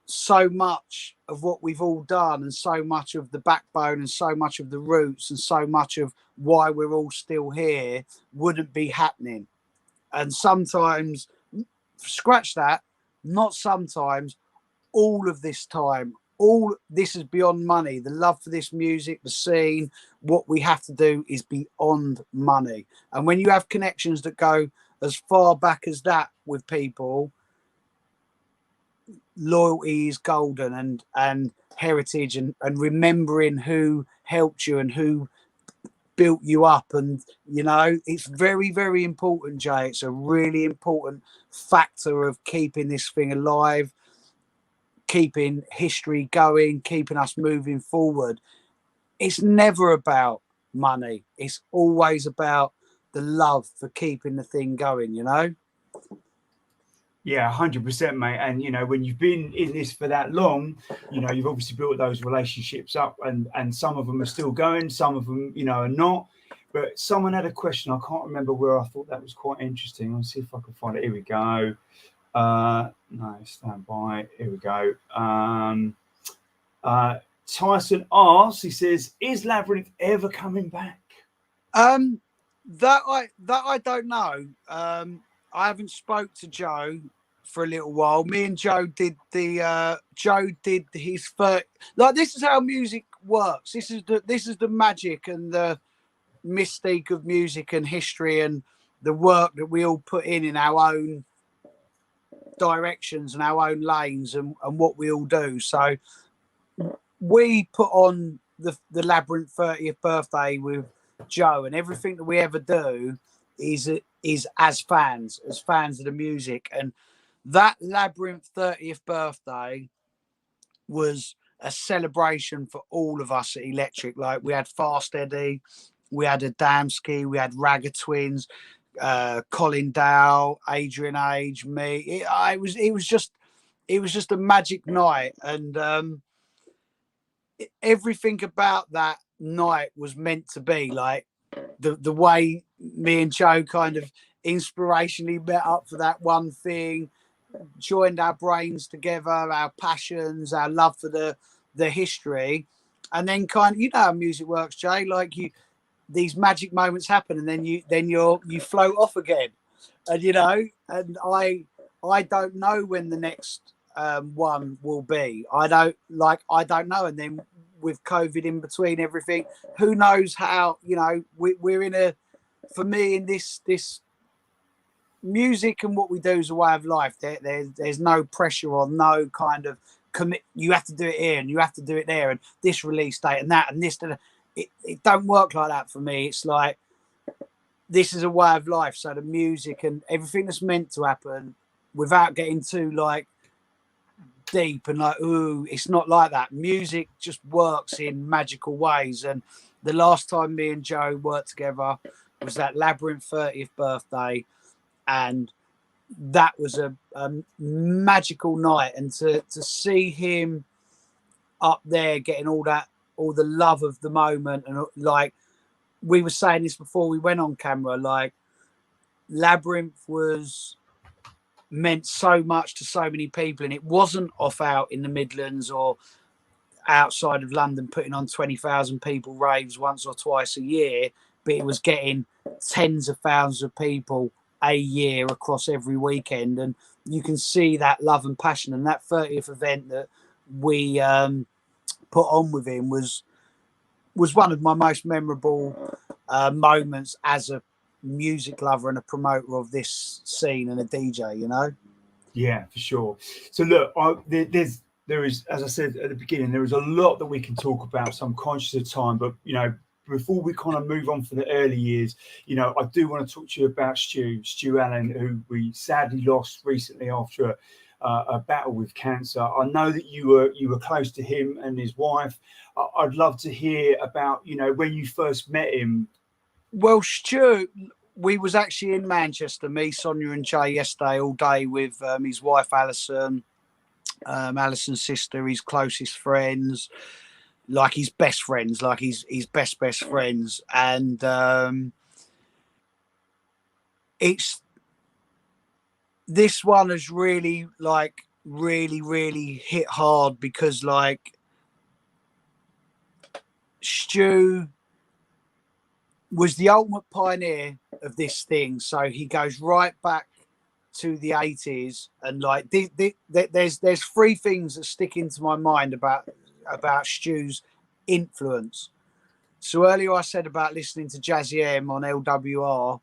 so much of what we've all done, and so much of the backbone, and so much of the roots, and so much of why we're all still here wouldn't be happening. And sometimes, scratch that, not sometimes, all of this time, all this is beyond money. The love for this music, the scene, what we have to do is beyond money. And when you have connections that go as far back as that with people, loyalty is golden, and heritage, and remembering who helped you and who built you up. And you know, it's very, very important, Jay. It's a really important factor of keeping this thing alive, keeping history going, keeping us moving forward. It's never about money. It's always about the love for keeping the thing going, you know? Yeah, 100%, mate. And you know, when you've been in this for that long, you know, you've obviously built those relationships up, and some of them are still going, some of them, you know, are not. But someone had a question, I can't remember where. I thought that was quite interesting. I'll see if I can find it. Here we go. No, stand by. Here we go. Tyson asks, he says, is Labyrinth ever coming back? That I don't know. I haven't spoke to Joe for a little while. Me and Joe did his first. Like, this is how music works. This is the magic and the mystique of music and history, and the work that we all put in our own directions and our own lanes, and what we all do. So we put on the Labyrinth 30th birthday with Joe, and everything that we ever do is as fans of the music. And that Labyrinth 30th birthday was a celebration for all of us at Electric. Like, we had Fast Eddie, we had Adamski, we had Ragga Twins, Colin Dow, Adrian Age, me. It was just a magic night, and everything about that night was meant to be. Like, the way me and Joe kind of inspirationally met up for that one thing, joined our brains together, our passions, our love for the history, and then kind of, you know how music works, Jay. Like, these magic moments happen, and then you float off again, and you know. And I don't know when the next one will be. I don't know. And then with COVID in between everything, who knows how, you know, we're in a, for me, in this music and what we do is a way of life. There's no pressure or no kind of commit. You have to do it here and you have to do it there, and this release date and that and this. It don't work like that for me. It's like this is a way of life. So the music and everything that's meant to happen, without getting too like deep and like, ooh, it's not like that. Music just works in magical ways. And the last time me and Joe worked together was that Labyrinth 30th birthday, and that was a magical night. And to see him up there getting all the love of the moment, and like we were saying this before we went on camera, like Labyrinth was meant so much to so many people, and it wasn't off out in the Midlands or outside of London putting on 20,000 people raves once or twice a year, but it was getting tens of thousands of people a year across every weekend. And you can see that love and passion. And that 30th event that we put on with him was one of my most memorable moments as a music lover and a promoter of this scene and a DJ, you know? Yeah, for sure. So look, there is, as I said at the beginning, there is a lot that we can talk about. So I'm conscious of time, but you know, before we kind of move on from the early years, you know, I do want to talk to you about Stu Allen, who we sadly lost recently after a battle with cancer. I know that you were close to him and his wife. I'd love to hear about, you know, when you first met him. Well, Stu, we was actually in Manchester, me, Sonia and Jay, yesterday all day with his wife Alison, Alison's sister, his closest friends, like his best friends, like his best friends. And it's this one has really hit hard, because like Stu was the ultimate pioneer of this thing. So he goes right back to the 80s, and like there's three things that stick into my mind about Stu's influence. So earlier I said about listening to Jazzy M on LWR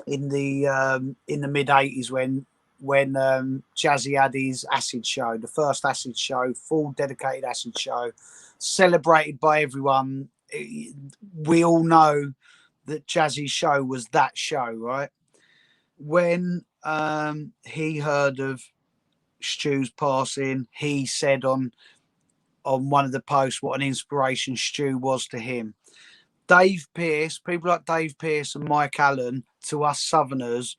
in the mid 80s when Jazzy had his acid show, the first acid show, full dedicated acid show, celebrated by everyone. We all know that Jazzy's show was that show, right? When he heard of Stu's passing, he said on one of the posts what an inspiration Stu was to him. Dave Pearce, people like Dave Pearce and Mike Allen, to us Southerners,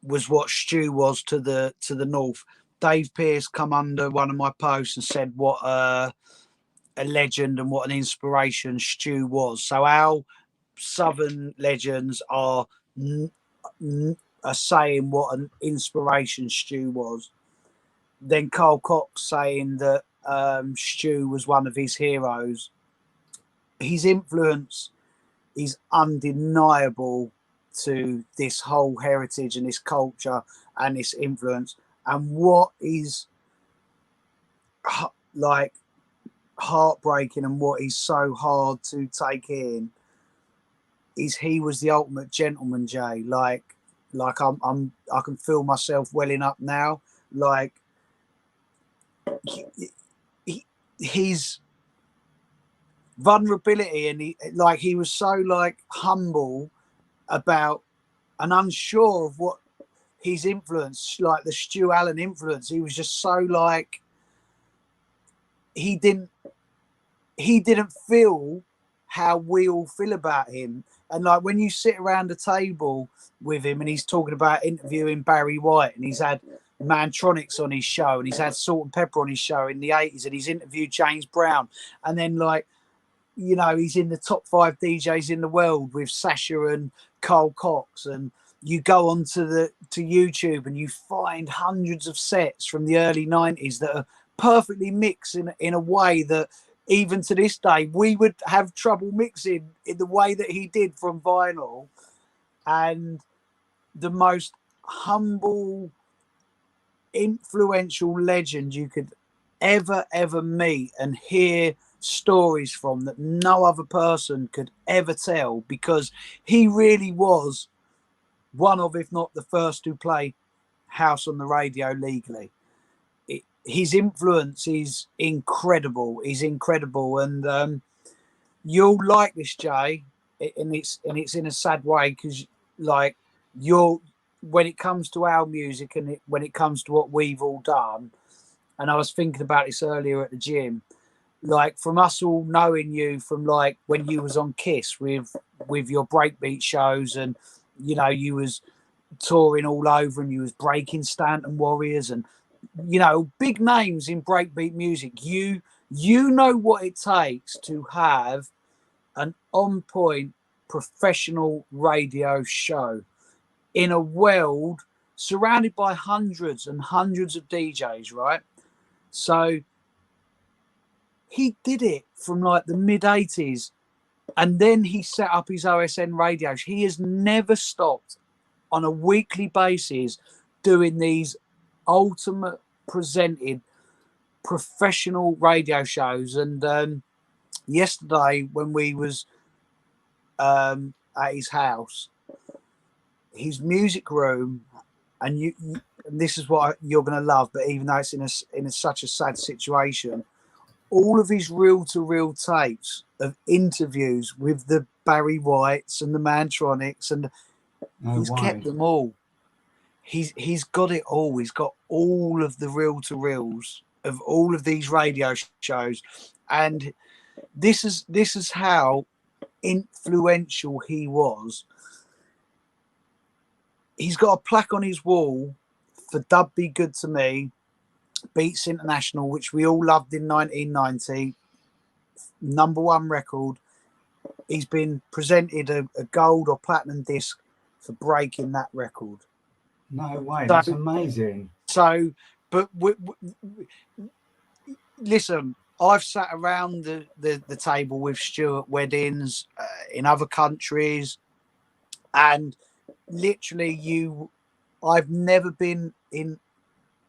was what Stu was to the North. Dave Pearce come under one of my posts and said what a legend and what an inspiration Stu was. So our Southern legends are saying what an inspiration Stu was. Then Carl Cox saying that Stu was one of his heroes. His influence is undeniable to this whole heritage and this culture and this influence. And what is like heartbreaking and what is so hard to take in is he was the ultimate gentleman, Jay. Like I can feel myself welling up now. Like his vulnerability, and he was so like humble about and unsure of what his influence, like the Stu Allen influence. He was just so like he didn't feel how we all feel about him. And like when you sit around a table with him and he's talking about interviewing Barry White, and he's had Mantronics on his show, and he's had Salt and Pepper on his show in the 80s, and he's interviewed James Brown, and then like, you know, he's in the top 5 DJs in the world with Sasha and Carl Cox, and you go onto to YouTube and you find hundreds of sets from the early 90s that are perfectly mixed in a way that even to this day we would have trouble mixing in the way that he did from vinyl. And the most humble, influential legend you could ever meet and hear stories from that no other person could ever tell, because he really was one of, if not the first, to play house on the radio legally. His influence is incredible. He's incredible. And you'll like this, Jay, and it's in a sad way, because like you're, when it comes to our music and when it comes to what we've all done, and I was thinking about this earlier at the gym, like from us all knowing you from like when you was on Kiss with your breakbeat shows, and you know you was touring all over and you was breaking Stanton Warriors and you know big names in breakbeat music. You know what it takes to have an on point professional radio show in a world surrounded by hundreds and hundreds of DJs, right? So he did it from like the mid 80s, and then he set up his OSN radio. He has never stopped on a weekly basis doing these ultimate presented professional radio shows. And yesterday when we was at his house, his music room, and and this is what you're going to love, but even though it's in such a sad situation, all of his reel-to-reel tapes of interviews with the Barry Whites and the Mantronics, and he's kept them all. He's got it all. He's got all of the reel-to-reels of all of these radio shows, and this is how influential he was. He's got a plaque on his wall for Dub Be Good to Me, Beats International, which we all loved in 1990, #1 record. He's been presented a gold or platinum disc for breaking that record. No way, that's amazing. So, but listen, I've sat around the table with Stuart weddings in other countries, and literally I've never been in,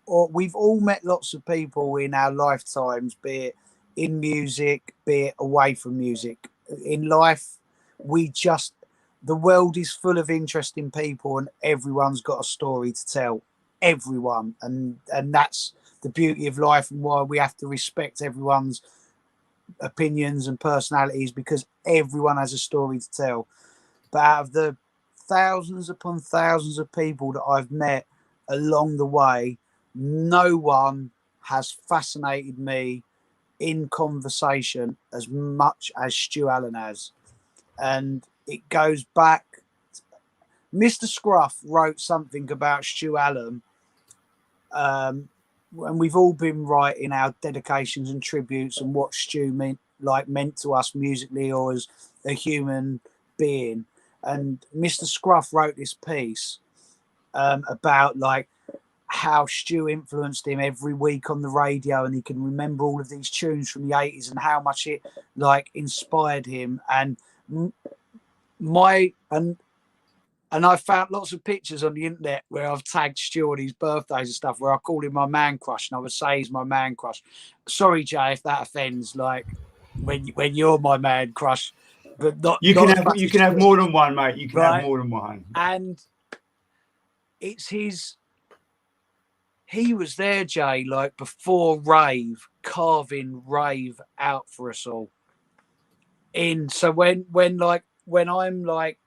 or we've all met lots of people in our lifetimes, be it in music, be it away from music. In life, the world is full of interesting people, and everyone's got a story to tell. Everyone, and that's the beauty of life, and why we have to respect everyone's opinions and personalities, because everyone has a story to tell. But out of the thousands upon thousands of people that I've met along the way, no one has fascinated me in conversation as much as Stu Allen has. And it goes back. Mr. Scruff wrote something about Stu Allen, and we've all been writing our dedications and tributes and what Stu meant to us musically or as a human being. And Mr. Scruff wrote this piece about like how Stu influenced him every week on the radio, and he can remember all of these tunes from the 80s and how much it like inspired him. And I found lots of pictures on the internet where I've tagged Stu on his birthdays and stuff, where I call him my man crush, and I would say he's my man crush. Sorry, Jay, if that offends, like when you're my man crush, but not. You can have more than one, mate. You can have more than one. And it's he was there, Jay, like before rave, carving rave out for us all. So when I'm like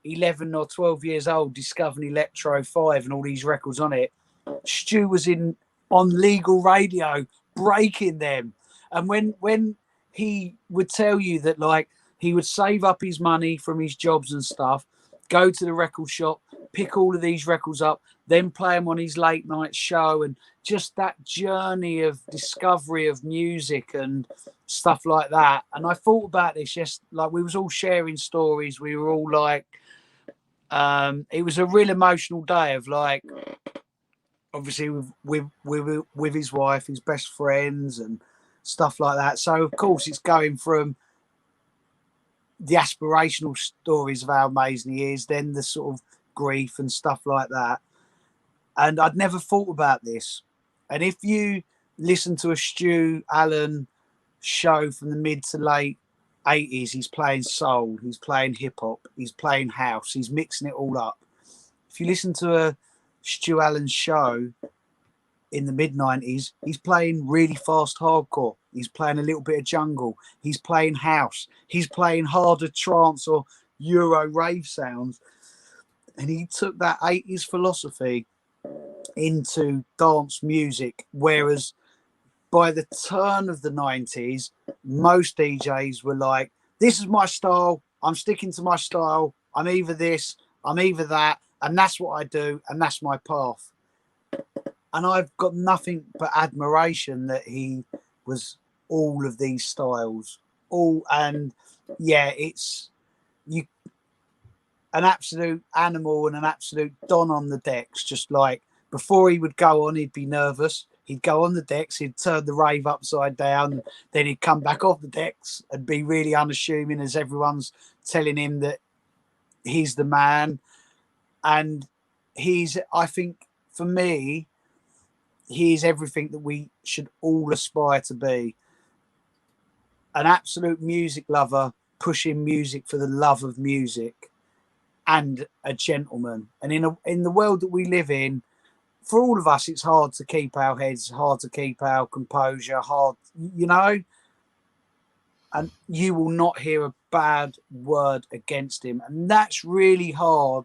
11 or 12 years old, discovering Electro 5 and all these records on it, Stu was on legal radio breaking them. And when he would tell you that like he would save up his money from his jobs and stuff, go to the record shop, pick all of these records up, then play them on his late night show, and just that journey of discovery of music and stuff like that. And I thought about this, yes, like we was all sharing stories. We were all like, it was a real emotional day of like, obviously with his wife, his best friends and stuff like that. So of course it's going from the aspirational stories of how amazing he is, then the sort of grief and stuff like that. And I'd never thought about this. And if you listen to a Stu Allen show from the mid to late 80s, he's playing soul, he's playing hip hop, he's playing house, he's mixing it all up. If you listen to a Stu Allen show in the mid 90s, he's playing really fast hardcore, he's playing a little bit of jungle, he's playing house, he's playing harder trance or Euro rave sounds, and he took that 80s philosophy into dance music, whereas by the turn of the 90s, most DJs were like, this is my style, I'm sticking to my style, I'm either this, I'm either that, and that's what I do, and that's my path. And I've got nothing but admiration that he was all of these styles, and yeah, it's you, an absolute animal and an absolute don on the decks. Just like before he would go on, he'd be nervous. He'd go on the decks, he'd turn the rave upside down, then he'd come back off the decks and be really unassuming as everyone's telling him that he's the man. And I think for me, he's everything that we should all aspire to be. An absolute music lover, pushing music for the love of music, and a gentleman. And in the world that we live in, for all of us, it's hard to keep our heads, hard to keep our composure, and you will not hear a bad word against him. And that's really hard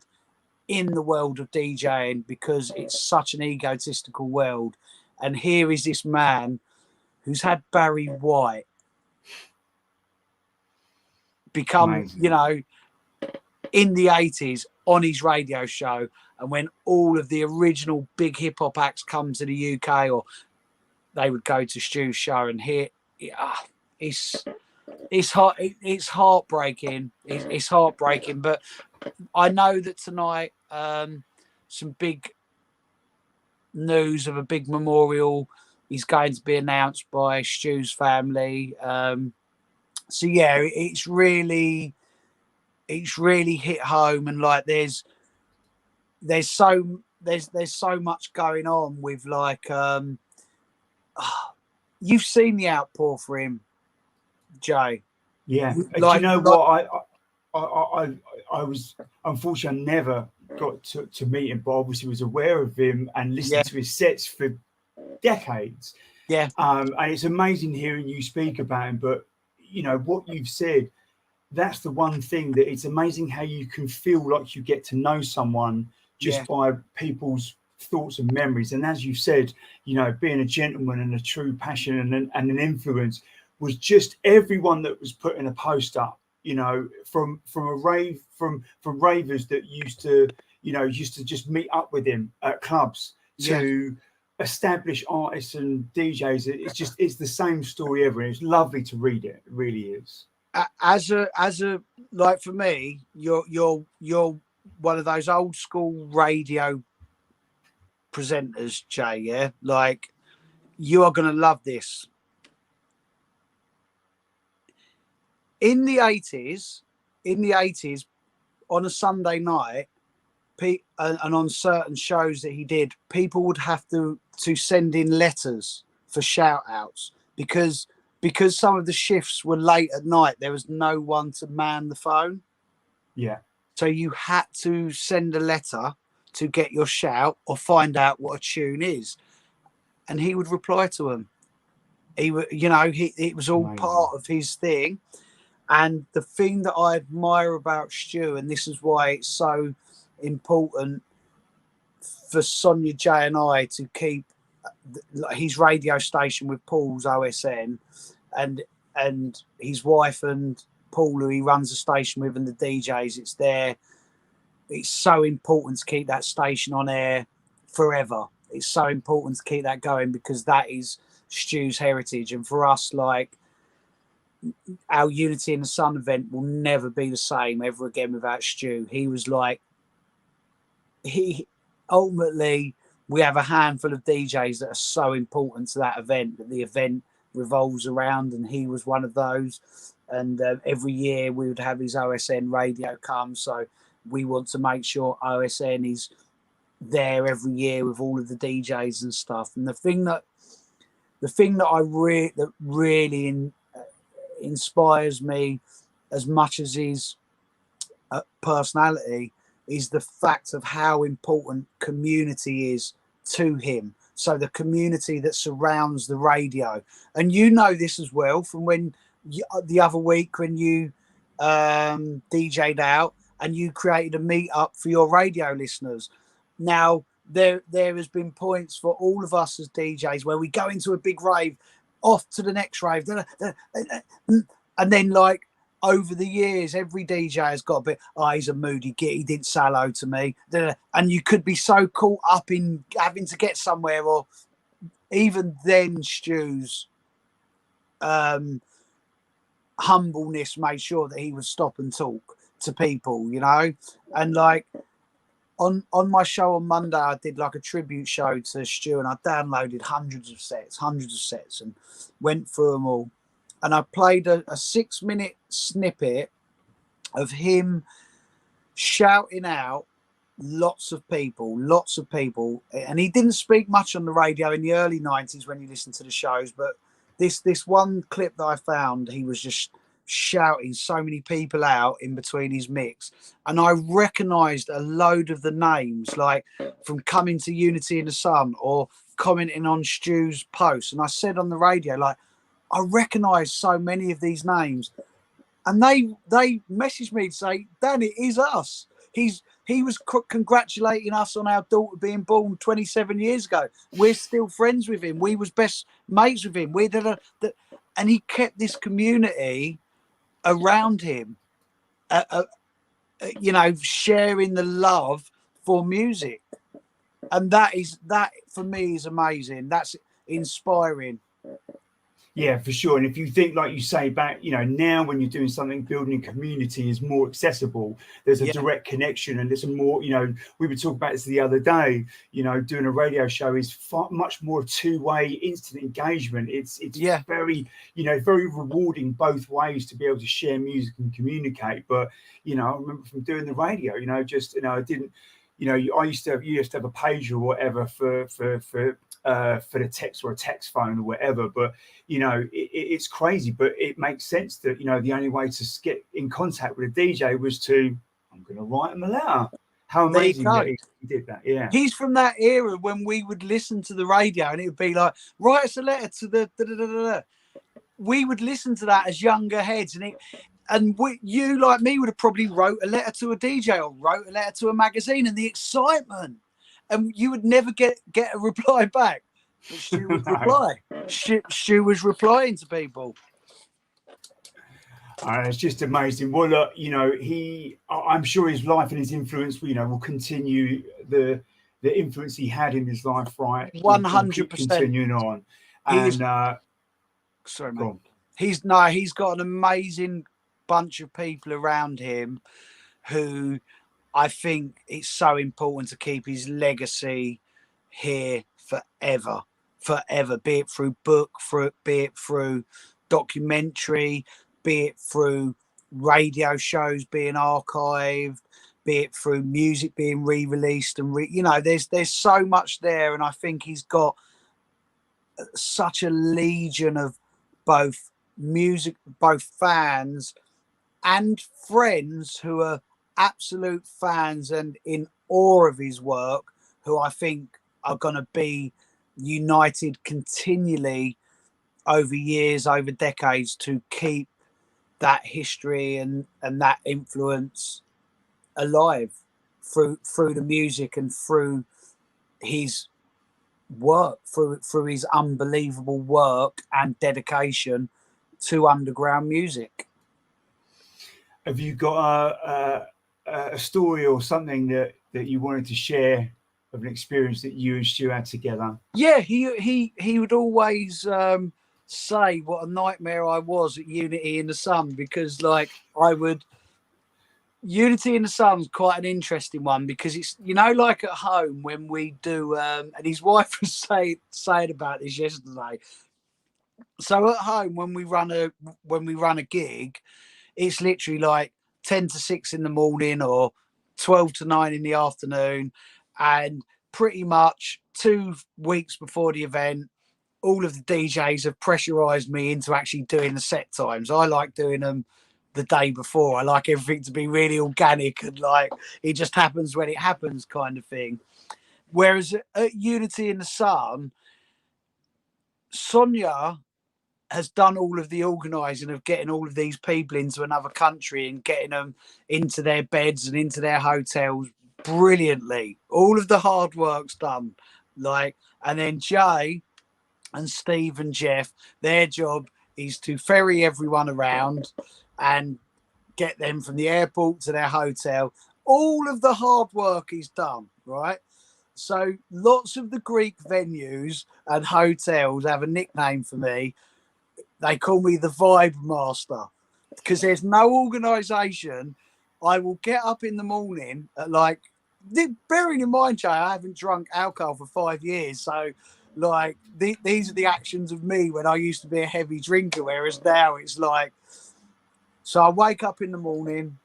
in the world of DJing because it's such an egotistical world. And here is this man who's had Barry White become, Amazing. In the 80s on his radio show. And when all of the original big hip hop acts come to the UK, or they would go to Stu's show and hear, it's heartbreaking. It's heartbreaking. But I know that tonight, some big news of a big memorial is going to be announced by Stu's family. So yeah, it's really hit home, and like there's so much going on with like you've seen the outpour for him, Jay. Yeah. Do you know what? I was unfortunately I never got to meet him, but obviously was aware of him and listened to his sets for decades. Yeah. And it's amazing hearing you speak about him. But what you've said, that's the one thing that it's amazing how you can feel like you get to know someone just by people's thoughts and memories. And as you said, being a gentleman and a true passion and an influence was just everyone that was putting a post up, from a rave, from ravers that used to just meet up with him at clubs to established artists and DJs. It's the same story ever. And it's lovely to read it. It really is. As a like for me, you're one of those old school radio presenters, Jay. Yeah, like you are going to love this. In the 80s, on a Sunday night, and on certain shows that he did, people would have to send in letters for shout outs because some of the shifts were late at night. There was no one to man the phone. Yeah. So you had to send a letter to get your shout or find out what a tune is. And he would reply to them. It was all Amazing. part of his thing. And the thing that I admire about Stu, and this is why it's so important for Sonia J and I to keep his radio station with Paul's OSN, and his wife and Paul, who he runs the station with, and the DJs, it's there. It's so important to keep that station on air forever. It's so important to keep that going because that is Stu's heritage. And for us, like, our Unity in the Sun event will never be the same ever again without Stu. He was like, ultimately, we have a handful of DJs that are so important to that event that the event revolves around, and he was one of those. And every year we would have his OSN radio come, so we want to make sure OSN is there every year with all of the DJs and stuff. And the thing that really inspires me as much as his personality is the fact of how important community is to him. So the community that surrounds the radio, and this as well from when the other week when you DJ'd out, and you created a meet-up for your radio listeners. Now, there has been points for all of us as DJs where we go into a big rave, off to the next rave, and then like over the years, every DJ has got a bit, oh, he's a moody git, he didn't say hello to me. And you could be so caught up in having to get somewhere, or even then Stu's humbleness made sure that he would stop and talk to people, you know. And like on my show on Monday, I did like a tribute show to Stu, and I downloaded hundreds of sets and went through them all. And I played a 6-minute snippet of him shouting out lots of people. And he didn't speak much on the radio in the early 90s when you listen to the shows. But this one clip that I found, he was just shouting so many people out in between his mix. And I recognised a load of the names, like from Coming to Unity in the Sun or commenting on Stu's posts. And I said on the radio, like, I recognise so many of these names, and they messaged me to say, Dan, it is us. He was congratulating us on our daughter being born 27 years ago. We're still friends with him. We was best mates with him. And he kept this community around him, you know, sharing the love for music, and that for me is amazing. That's inspiring. Yeah, for sure. And if you think, like you say, back, you know, now when you're doing something, building a community is more accessible. There's a direct connection, and there's a more, you know, we were talking about this the other day, you know, doing a radio show is much more two-way instant engagement. It's very, you know, very rewarding both ways to be able to share music and communicate. But, you know, I remember from doing the radio, you know, just, you know, I didn't, you know, you used to have a pager or whatever for the text or a text phone or whatever. But, you know, it's crazy, but it makes sense that, you know, the only way to get in contact with a DJ was to, I'm going to write him a letter. How amazing that he did that. Yeah. He's from that era when we would listen to the radio and it would be like, write us a letter to the we would listen to that as younger heads, and you, like me, would have probably wrote a letter to a DJ or wrote a letter to a magazine, and the excitement, and you would never get a reply back. But Stu would reply. Stu was replying to people. It's just amazing. Well, look, you know, I'm sure his life and his influence, you know, will continue the influence he had in his life, right? 100%. Continuing on. And sorry, mate. He's got an amazing bunch of people around him who I think it's so important to keep his legacy here forever, be it through book, be it through documentary, be it through radio shows being archived, be it through music being re-released, and you know, there's so much there. And I think he's got such a legion of both fans and friends who are absolute fans and in awe of his work, who I think are going to be united continually over years, over decades, to keep that history and that influence alive through the music and through his work, through his unbelievable work and dedication to underground music. Have you got a story or something that you wanted to share of an experience that you and Stu had together? Yeah, he would always say what a nightmare I was at Unity in the Sun, because like Unity in the Sun's quite an interesting one, because it's, you know, like at home when we do and his wife was saying about this yesterday. So at home when we run a gig, it's literally like 10 to 6 in the morning or 12 to 9 in the afternoon, and pretty much 2 weeks before the event, all of the DJs have pressurized me into actually doing the set times. I like doing them the day before. I like everything to be really organic and like it just happens when it happens kind of thing. Whereas at Unity in the Sun, Sonia has done all of the organising of getting all of these people into another country and getting them into their beds and into their hotels brilliantly. All of the hard work's done. And then Jay and Steve and Jeff, their job is to ferry everyone around and get them from the airport to their hotel. All of the hard work is done, right? So lots of the Greek venues and hotels have a nickname for me. They call me the Vibe Master because there's no organisation. I will get up in the morning at bearing in mind, Jay, I haven't drunk alcohol for 5 years. So these are the actions of me when I used to be a heavy drinker, whereas now it's so I wake up in the morning,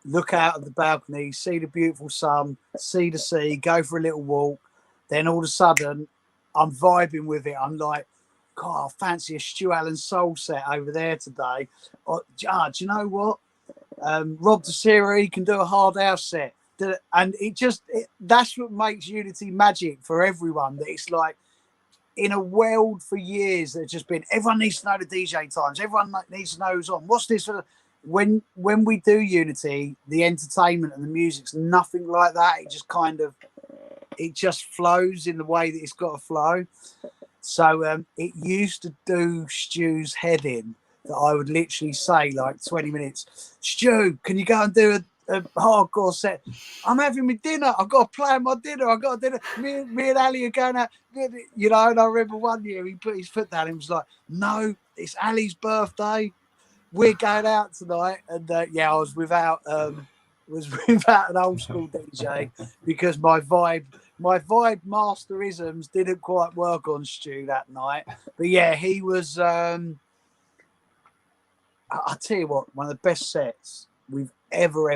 look out of the balcony, see the beautiful sun, see the sea, go for a little walk. Then all of a sudden, I'm vibing with it. I'm like, God, I fancy a Stu Allen soul set over there today. Do you know what? Rob DeSera, he can do a hard house set. And that's what makes Unity magic for everyone. That it's in a world for years that's just been, everyone needs to know the DJ times. Everyone needs to know who's on. What's this? When we do Unity, the entertainment and the music's nothing like that. It just flows in the way that it's got to flow. So it used to do Stu's head in that I would literally say 20 minutes, Stu, can you go and do a hardcore set? I'm having my dinner. I've got to plan my dinner. I've got dinner. Me and Ali are going out, and I remember one year he put his foot down and was like, no, it's Ali's birthday. We're going out tonight. And I was without an old school DJ because my vibe masterisms didn't quite work on Stu that night. But yeah, he was I'll tell you what, one of the best sets we've ever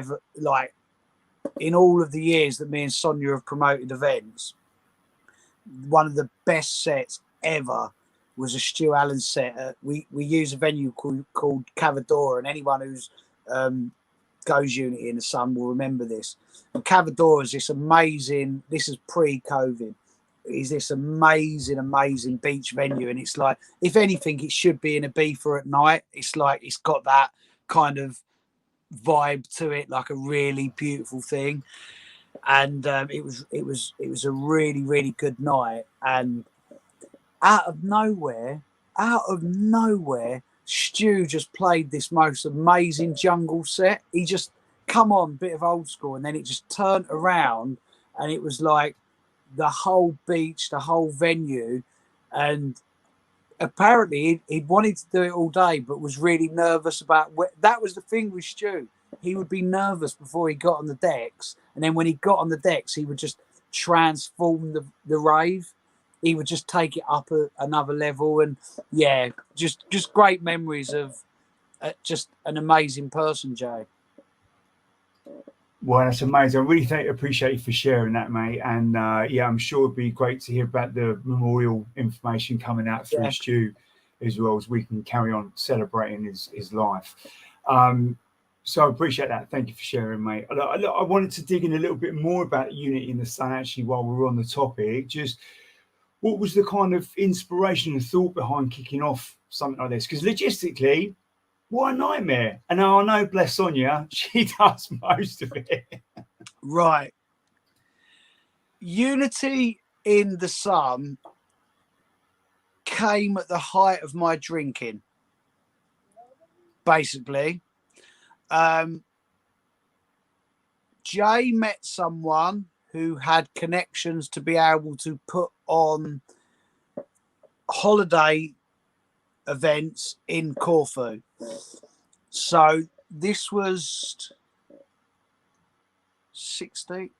in all of the years that me and Sonia have promoted events. One of the best sets ever was a Stu Allen set. We use a venue called Cavadora, and anyone who's goes Unity in the sun will remember this. And Cavadora is this amazing, this is pre-COVID, is this amazing beach venue. And it's if anything, it should be in Ibiza at night. It's it's got that kind of vibe to it, like a really beautiful thing. And it was a really, really good night. And out of nowhere, Stu just played this most amazing jungle set. He just come on, bit of old school, and then it just turned around, and it was the whole beach, the whole venue. And apparently he'd wanted to do it all day, but was really nervous about that was the thing with Stu. He would be nervous before he got on the decks, and then when he got on the decks, he would just transform the rave. He would just take it up another level. And yeah, just great memories of just an amazing person, Jay. Well, that's amazing. I really appreciate you for sharing that, mate. And I'm sure it'd be great to hear about the memorial information coming out through Stu as well, as we can carry on celebrating his life. So I appreciate that. Thank you for sharing, mate. I wanted to dig in a little bit more about Unity in the Sun, actually, while we're on the topic. Just what was the kind of inspiration and thought behind kicking off something like this? Because logistically, what a nightmare. And I know, bless Sonia, she does most of it. Right. Unity in the Sun came at the height of my drinking, basically. Jay met someone who had connections to be able to put on holiday events in Corfu. So this was 60.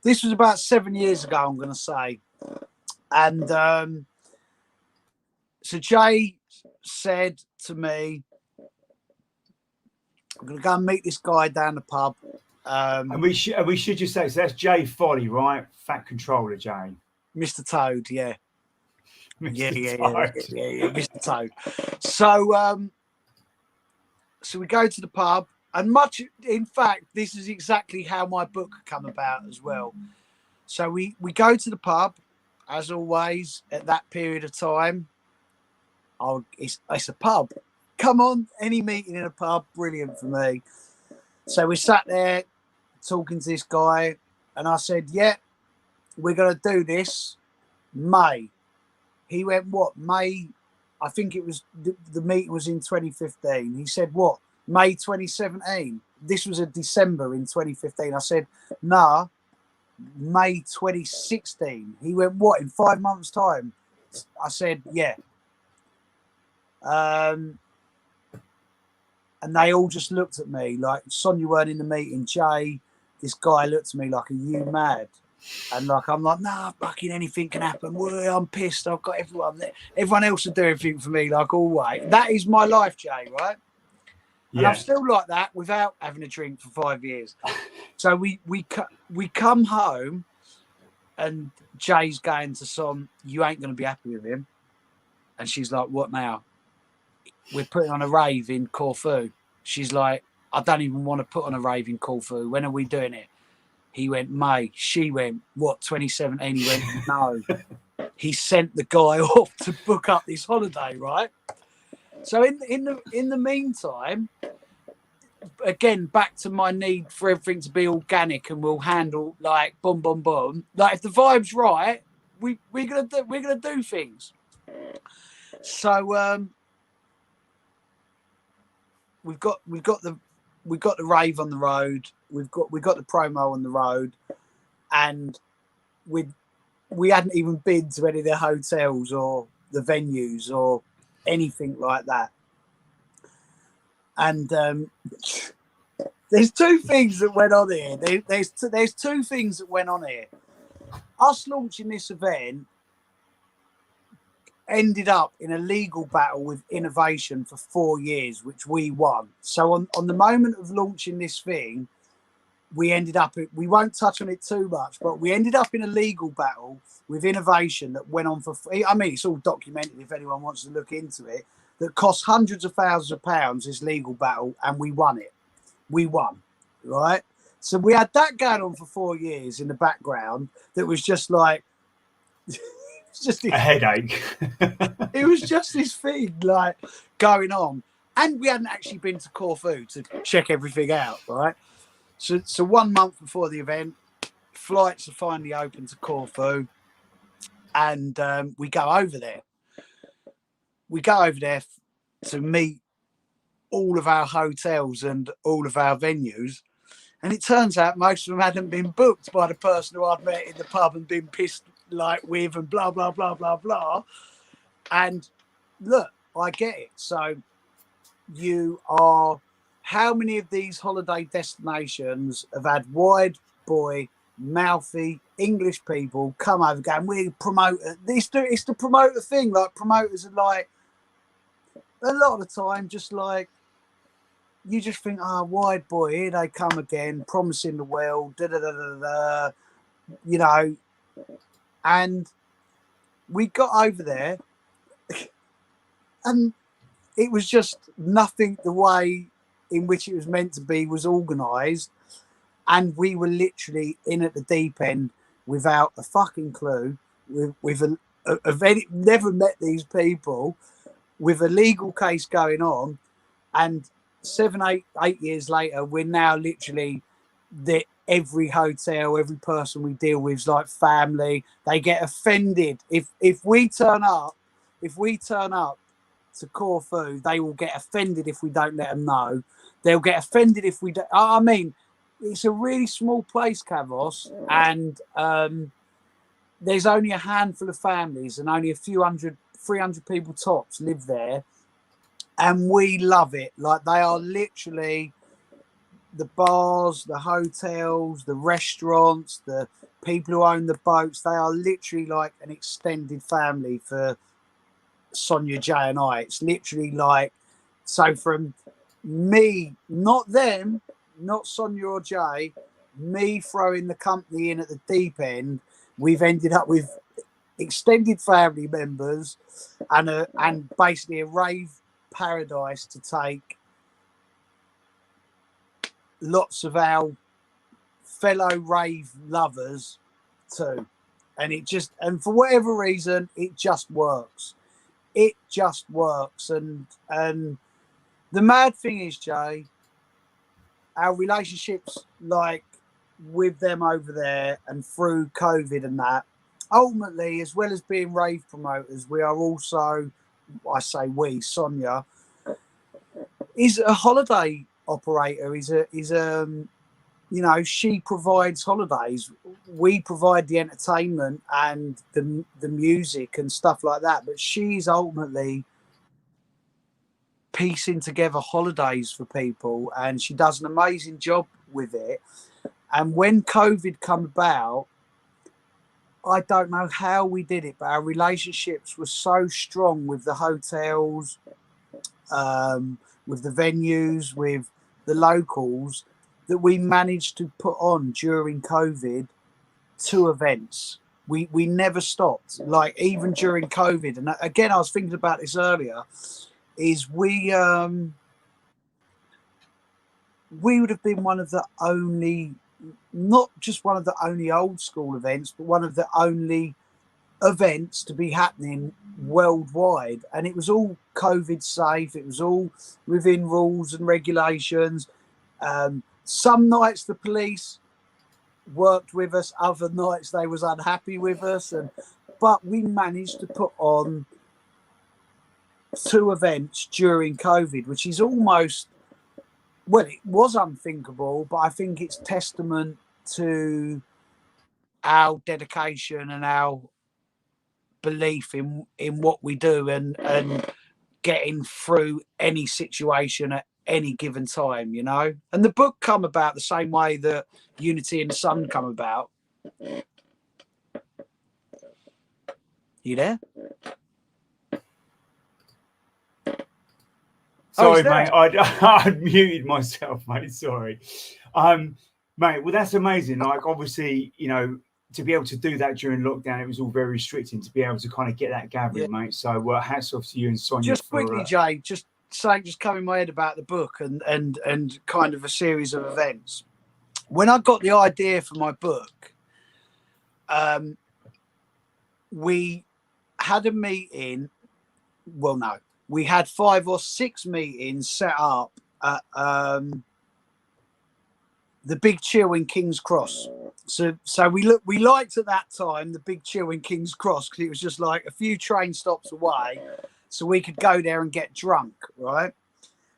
This was about 7 years ago, I'm going to say. And so Jay said to me, I'm going to go and meet this guy down the pub. And we should just say, so that's Jay Foley, right? Fat Controller Jay. Mr. Toad, yeah. Yeah, Mr. Toad. So we go to the pub, and in fact, this is exactly how my book come about as well. So we go to the pub, as always, at that period of time, it's a pub. Come on, any meeting in a pub, brilliant for me. So we sat there talking to this guy, and I said, yeah, we're going to do this May. He went, what, May? I think it was, the meeting was in 2015. He said, what, May 2017? This was a December in 2015. I said, nah, May 2016. He went, what, in 5 months' time? I said, yeah. And they all just looked at me like, Sonia weren't in the meeting. Jay, this guy looked at me like, are you mad? And like, I'm like, nah, fucking anything can happen. Well, I'm pissed. I've got everyone there. Everyone else will do everything for me, like, always. That is my life, Jay, right? And Yeah. I'm still like that without having a drink for 5 years. So we come home, and Jay's going to Son, you ain't going to be happy with him. And she's like, what now? We're putting on a rave in Corfu. She's like, I don't even want to put on a rave in Corfu. When are we doing it? He went, May. She went, what, 2017? He went, no. He sent the guy off to book up this holiday, right? So in the meantime, again, back to my need for everything to be organic, and we'll handle like boom, boom, boom. Like if the vibe's right, we're gonna do things. So we've got the rave on the road. We've got the promo on the road, and we hadn't even been to any of the hotels or the venues or anything like that. And there's two things that went on here. There's two things that went on here. Us launching this event ended up in a legal battle with Innovation for 4 years, which we won. So on the moment of launching this thing, we ended up, we won't touch on it too much, but we ended up in a legal battle with Innovation that went on for, I mean, it's all documented if anyone wants to look into it, that cost hundreds of thousands of pounds, this legal battle, and we won it. We won, right? So we had that going on for 4 years in the background that was just like, just a headache. It was just this thing like going on, and we hadn't actually been to Corfu to check everything out, right? So 1 month before the event, flights are finally open to Corfu, and we go over there. We go over there to meet all of our hotels and all of our venues, and it turns out most of them hadn't been booked by the person who I'd met in the pub and been pissed like with and blah blah blah blah blah. And look, I get it. So you are, how many of these holiday destinations have had wide boy, mouthy English people come over going, we're promoter. It's the promoter thing. Like promoters are like, a lot of the time, just like, you just think, oh, wide boy, here they come again, promising the world, da da da da da, you know. And we got over there, and it was just nothing the way in which it was meant to be was organised. And we were literally in at the deep end without a fucking clue, with never met these people, with a legal case going on. And 8 years later, we're now literally every hotel, every person we deal with is like family. They get offended if we turn up to Corfu. They will get offended if we don't let them know. They'll get offended if we don't. I mean, it's a really small place, Kavos, and there's only a handful of families, and only 300 people tops live there. And we love it. Like, they are literally the bars, the hotels, the restaurants, the people who own the boats. They are literally like an extended family for Sonia, Jay and I. It's literally like, so from me, not them, not Sonia or Jay, me throwing the company in at the deep end, we've ended up with extended family members and basically a rave paradise to take lots of our fellow rave lovers to. and and for whatever reason, it just works. It just works. And the mad thing is, Jay, our relationships, like with them over there and through COVID and that, ultimately, as well as being rave promoters, we are also, I say we, Sonia, is a holiday operator. You know, she provides holidays. We provide the entertainment and the music and stuff like that. But she's ultimately piecing together holidays for people, and she does an amazing job with it. And when COVID come about, I don't know how we did it, but our relationships were so strong with the hotels, with the venues, with the locals, that we managed to put on during COVID 2 events. We never stopped, like even during COVID. And again, I was thinking about this earlier, is we would have been one of the only, not just one of the only old school events, but one of the only events to be happening worldwide. And it was all COVID safe. It was all within rules and regulations. Some nights the police worked with us, other nights they was unhappy with us, but we managed to put on 2 events during COVID, which is almost, well, it was unthinkable, but I think it's testament to our dedication and our belief in what we do and getting through any situation at any given time, you know. And the book come about the same way that Unity and the Sun come about. You there? Sorry, mate. I muted myself, mate. Sorry. Mate, well, that's amazing. Like, obviously, you know, to be able to do that during lockdown, it was all very restricting to be able to kind of get that gathering, mate. So hats off to you and Sonia. Just quickly, Jay, just come in my head about the book and kind of a series of events. When I got the idea for my book, we had a meeting. Well, no, we had 5 or 6 meetings set up at the Big Chill in King's Cross. So we liked at that time the Big Chill in King's Cross because it was just like a few train stops away, so we could go there and get drunk, right?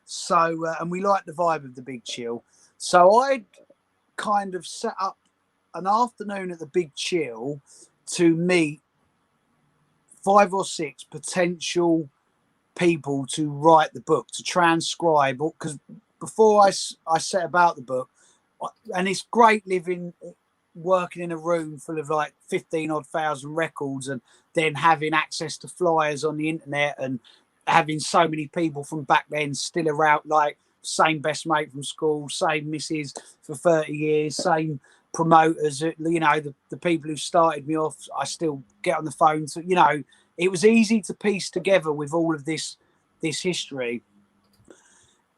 So and we liked the vibe of the Big Chill. So I kind of set up an afternoon at the Big Chill to meet 5 or 6 potential people to write the book, to transcribe, because before I set about the book, and it's great working in a room full of like 15,000 records and then having access to flyers on the internet and having so many people from back then still around, like same best mate from school, same missus for 30 years, same promoters, you know, the people who started me off, I still get on the phone. So, you know, it was easy to piece together with all of this history.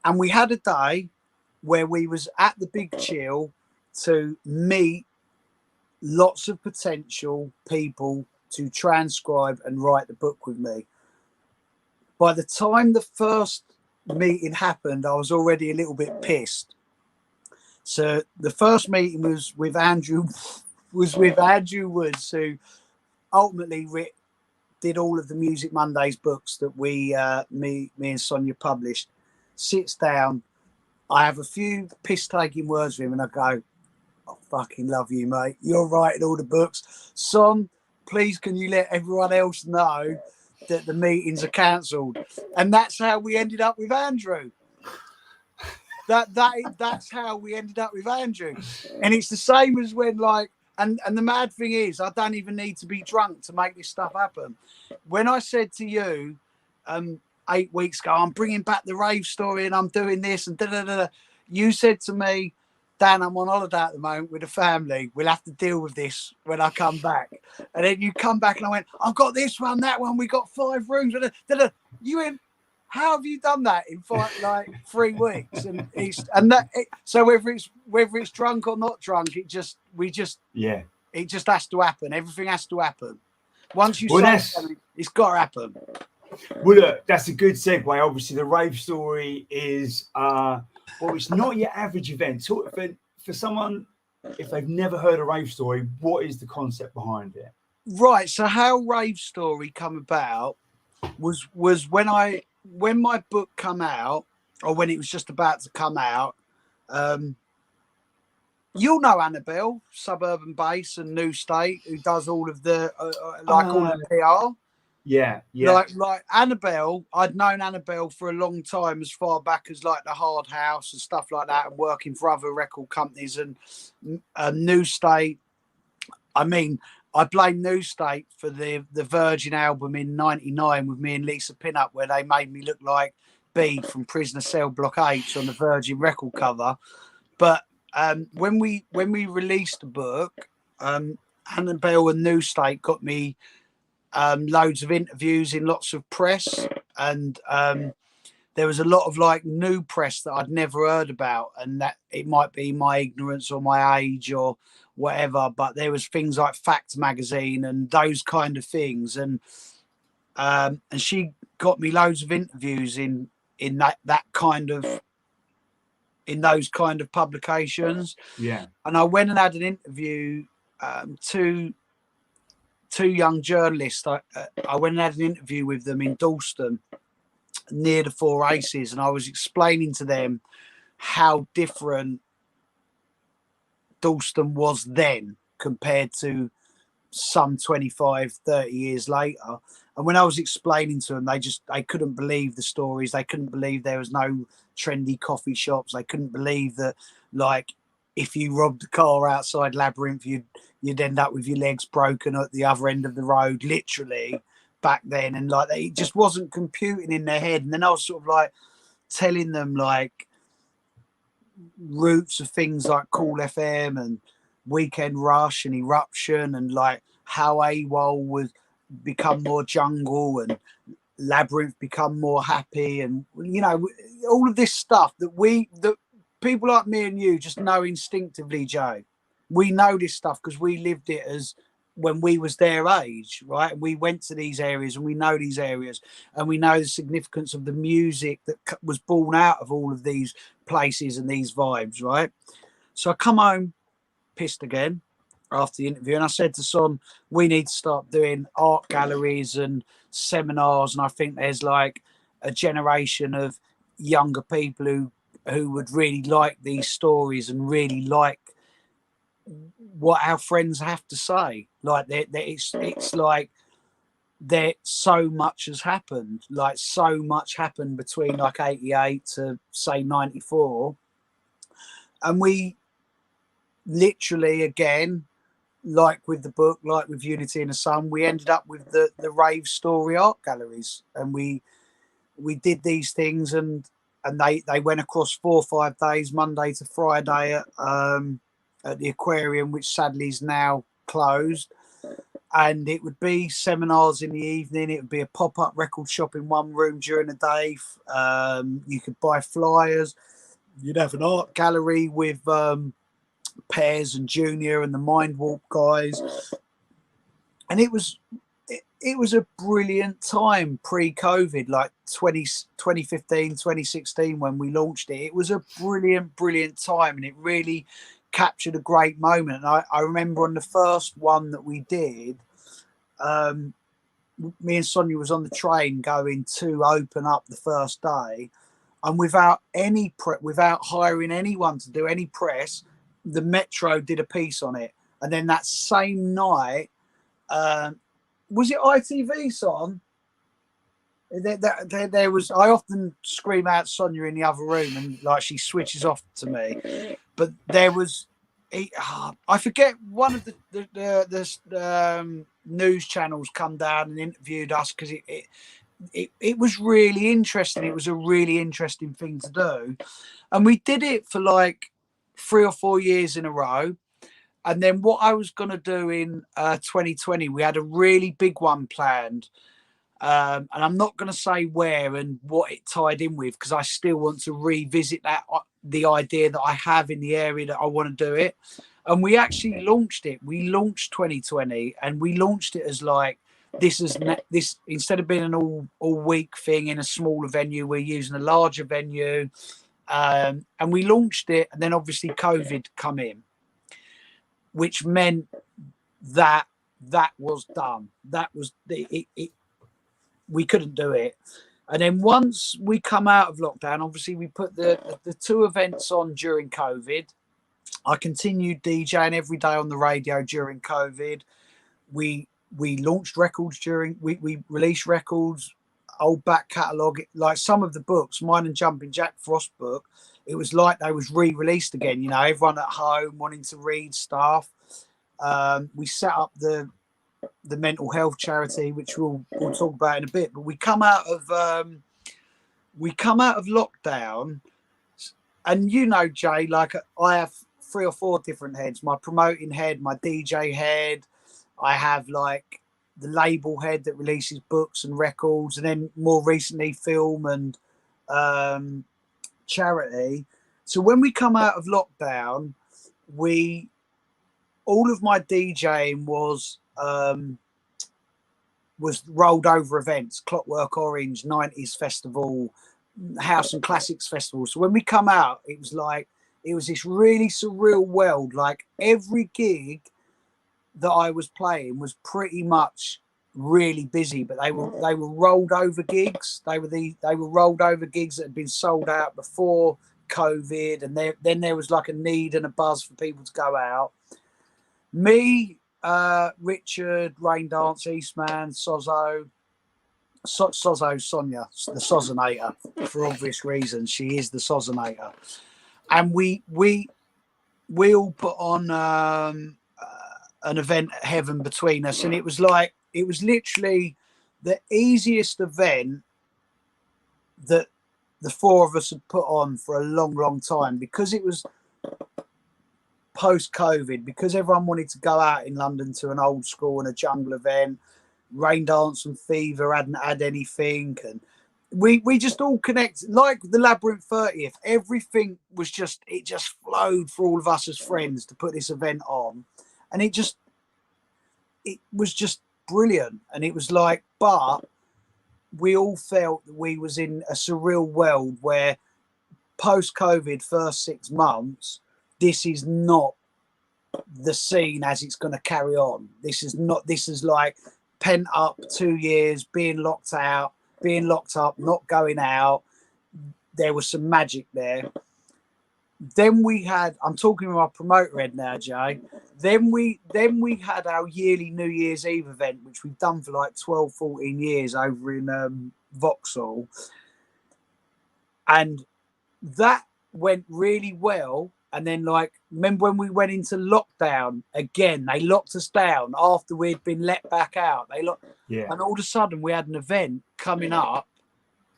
And we had a day where we was at the Big Chill to meet lots of potential people to transcribe and write the book with me. By the time the first meeting happened, I was already a little bit pissed. So the first meeting was with Andrew Woods, who ultimately did all of the Music Mondays books that me and Sonia published. Sits down, I have a few piss-taking words with him, and I go, I fucking love you, mate. You're writing all the books. Son, please can you let everyone else know that the meetings are cancelled? And that's how we ended up with Andrew. That's how we ended up with Andrew. And it's the same as when, like, and the mad thing is, I don't even need to be drunk to make this stuff happen. When I said to you 8 weeks ago, I'm bringing back the rave story and I'm doing this and da-da-da-da, you said to me, Dan, I'm on holiday at the moment with the family. We'll have to deal with this when I come back. And then you come back and I went, I've got this one, that one. We got 5 rooms. You went, how have you done that in 3 weeks? So whether it's drunk or not drunk, we just yeah. It just has to happen. Everything has to happen. Once you Well, say something, it's got to happen. Well, look, that's a good segue. Obviously, the rave story is, well, it's not your average event. So for someone, if they've never heard a rave story, what is the concept behind it? Right. So how Rave Story come about was when my book come out, or when it was just about to come out. You'll know Annabelle, Suburban Bass and New State, who does all of the all the PR. Yeah. Like Annabelle, I'd known Annabelle for a long time, as far back as like the Hard House and stuff like that, and working for other record companies. And New State, I mean, I blame New State for the Virgin album in '99 with me and Lisa Pinup, where they made me look like B from Prisoner Cell Block H on the Virgin record cover. But when we released the book, Annabelle and New State got me loads of interviews in lots of press, and there was a lot of like new press that I'd never heard about, and that it might be my ignorance or my age or whatever, but there was things like Fact magazine and those kind of things, and she got me loads of interviews in that kind of, in those kind of publications. Yeah. And I went and had an interview, two young journalists. I went and had an interview with them in Dalston near the Four Aces, and I was explaining to them how different Dalston was then compared to some 25, 30 years later. And when I was explaining to them, they couldn't believe the stories. They couldn't believe there was no trendy coffee shops. They couldn't believe that, like, if you robbed a car outside Labyrinth, you'd end up with your legs broken at the other end of the road, literally, back then. And like, it just wasn't computing in their head. And then I was sort of like telling them like roots of things like Cool FM and Weekend Rush and Eruption, and like how AWOL would become more jungle and Labyrinth become more happy, and you know, all of this stuff that people like me and you just know instinctively, Joe. We know this stuff because we lived it as when we was their age, right? And we went to these areas, and we know these areas, and we know the significance of the music that was born out of all of these places and these vibes, right? So I come home pissed again after the interview, and I said to Son, we need to start doing art galleries and seminars, and I think there's like a generation of younger people who would really like these stories and really like what our friends have to say. Like it's like there so much has happened, like so much happened between like 88 to say 94, and we literally, again, like with the book, like with Unity in the Sun, we ended up with the Rave Story art galleries, and we did these things, and they went across 4 or 5 days, Monday to Friday, at the aquarium, which sadly is now closed. And it would be seminars in the evening. It would be a pop-up record shop in one room during the day. You could buy flyers. You'd have an art gallery with Pears and Junior and the Mind Warp guys. And it was a brilliant time pre-COVID, like 2015, 2016, when we launched it. It was a brilliant time, and it really captured a great moment. And I remember on the first one that we did, me and Sonia was on the train going to open up the first day, and without hiring anyone to do any press, the Metro did a piece on it. And then that same night, was it ITV, Son? There was. I often scream out Sonia in the other room, and like she switches off to me. But there was, I forget, one of the news channels come down and interviewed us because it was really interesting. It was a really interesting thing to do, and we did it for like 3 or 4 years in a row. And then what I was going to do in 2020, we had a really big one planned. And I'm not going to say where and what it tied in with, because I still want to revisit the idea that I have in the area that I want to do it. And we actually launched it. We launched 2020, and we launched it as like, this instead of being an all week thing in a smaller venue, we're using a larger venue. And we launched it, and then obviously COVID come in, which meant that was done. That was we couldn't do it. And then once we come out of lockdown, obviously we put the 2 events on during COVID. I continued DJing every day on the radio during COVID. We launched records we released records, old back catalogue, like some of the books, mine and Jumping Jack Frost book. It was like they was re-released again. You know, everyone at home wanting to read stuff. We set up the mental health charity, which we'll talk about in a bit. But we come out of lockdown, and you know, Jay, like I have 3 or 4 different heads: my promoting head, my DJ head. I have like the label head that releases books and records, and then more recently film and charity. So when we come out of lockdown, all of my DJing was rolled over events: Clockwork Orange, 90s Festival, House and Classics Festival. So when we come out, it was this really surreal world. Like every gig that I was playing was pretty much really busy, but they were rolled over gigs. They were rolled over gigs that had been sold out before COVID, and then there was like a need and a buzz for people to go out. Me, Richard, Rain Dance, Eastman, Sonia, the Sozinator, for obvious reasons. She is the Sozinator, and we all put on an event at Heaven between us, and it was literally the easiest event that the 4 of us had put on for a long time, because it was post-COVID, because everyone wanted to go out in London to an old school and a jungle event. Rain Dance and Fever hadn't had anything, and we just all connected like the Labyrinth 30th. Everything was just flowed for all of us as friends to put this event on, and it was just brilliant. And it was like, but we all felt that we was in a surreal world where post-COVID first 6 months, this is not the scene as it's going to carry on. This is like pent up 2 years, being locked up, not going out. There was some magic there. Then we had, I'm talking with my promoter head now, Jay. Then we had our yearly New Year's Eve event, which we've done for like 12, 14 years over in Vauxhall. And that went really well. And then, like, remember when we went into lockdown again? They locked us down after we'd been let back out. And all of a sudden we had an event coming up,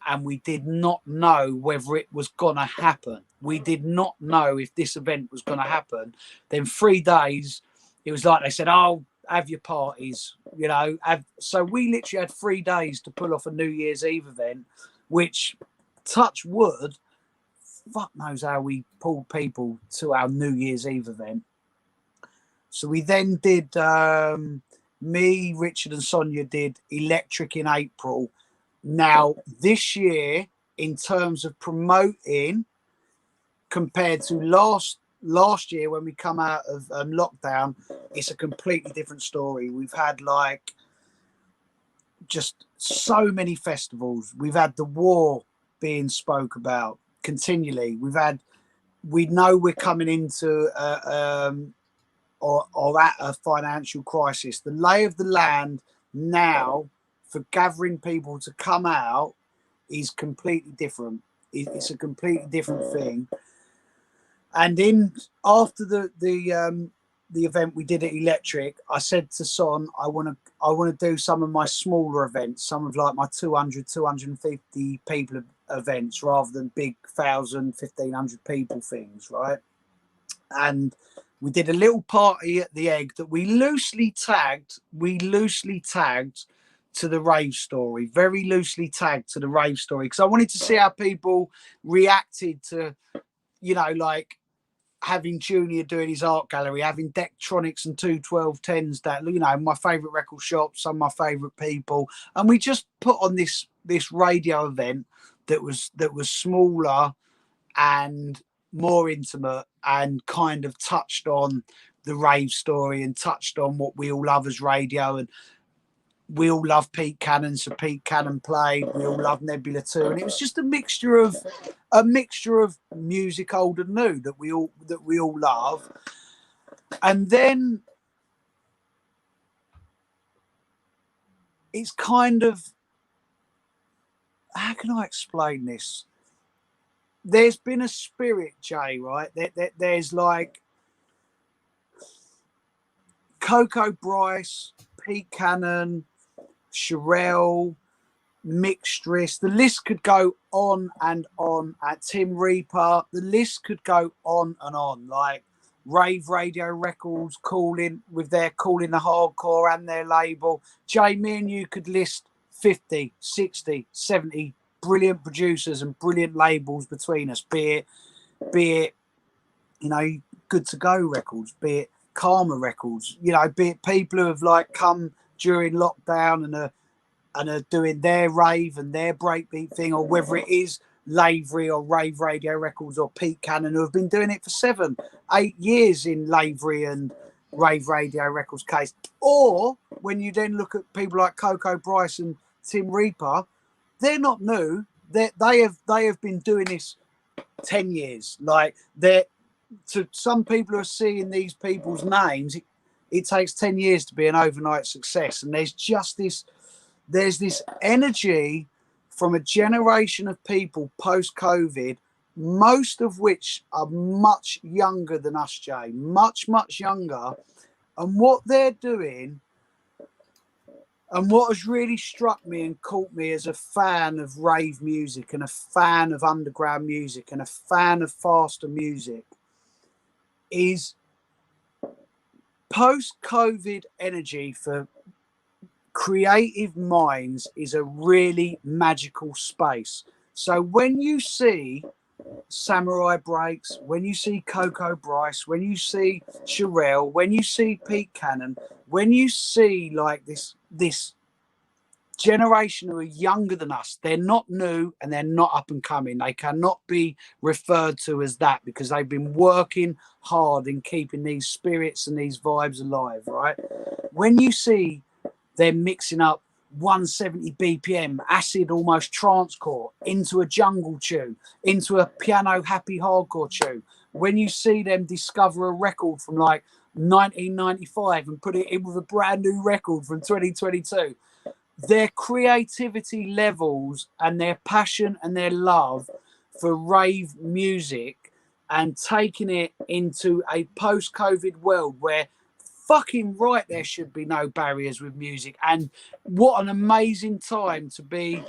and we did not know whether it was going to happen. We did not know if this event was going to happen. Then 3 days, it was like they said, "Oh, have your parties," you know. So we literally had 3 days to pull off a New Year's Eve event, which, touch wood, fuck knows how we pulled people to our New Year's Eve event. So we then did, me, Richard and Sonia did Electric in April. Now, this year, in terms of promoting, compared to last year when we come out of lockdown, it's a completely different story. We've had like just so many festivals. We've had the war being spoke about continually. We know we're coming into or at a financial crisis. The lay of the land now for gathering people to come out is completely different. It's a completely different thing. And after the event we did at Electric, I said to Son, I want to do some of my smaller events, some of like my 200, 250 people events, rather than big 1,000, 1,500 people things, right? And we did a little party at the Egg that we loosely tagged to the rave story, very loosely tagged to the rave story, because I wanted to see how people reacted to, you know, like having Junior doing his art gallery, having Dectronics and 21210s, that, you know, my favourite record shops, some of my favourite people, and we just put on this radio event that was smaller and more intimate, and kind of touched on the rave story and touched on what we all love as radio. And we all love Pete Cannon, so Pete Cannon played. We all love Nebula too, and it was just a mixture of music, old and new, that we all love. And then it's kind of, how can I explain this? There's been a spirit, Jay, right? There's like Coco Bryce, Pete Cannon, Sherelle, Mixtress, the list could go on and on. At Tim Reaper, the list could go on and on. Like Rave Radio Records, Calling, with their Calling the Hardcore and their label. Jay, me and you could list 50, 60, 70 brilliant producers and brilliant labels between us, be it, you know, Good to Go Records, be it Karma Records, you know, be it people who have like come during lockdown and are doing their rave and their breakbeat thing, or whether it is Lavery or Rave Radio Records or Pete Cannon, who have been doing it for 7, 8 years in Lavery and Rave Radio Records case. Or when you then look at people like Coco Bryce and Tim Reaper, they're not new. They have been doing this 10 years. Like, they're, to some people who are seeing these people's names, it takes 10 years to be an overnight success. And there's just this energy from a generation of people post-COVID, most of which are much younger than us, Jay, much younger. And what they're doing, and what has really struck me and caught me as a fan of rave music and a fan of underground music and a fan of faster music, is post-COVID energy for creative minds is a really magical space. So when you see Samurai Breaks, when you see Coco Bryce, when you see Sherelle, when you see Pete Cannon, when you see like this generation who are younger than us, they're not new and they're not up and coming. They cannot be referred to as that because they've been working hard in keeping these spirits and these vibes alive, right? When you see they're mixing up 170 BPM, acid almost trancecore, into a jungle tune, into a piano happy hardcore tune. When you see them discover a record from like 1995 and put it in with a brand new record from 2022, their creativity levels and their passion and their love for rave music and taking it into a post-COVID world where fucking right there should be no barriers with music. And what an amazing time to be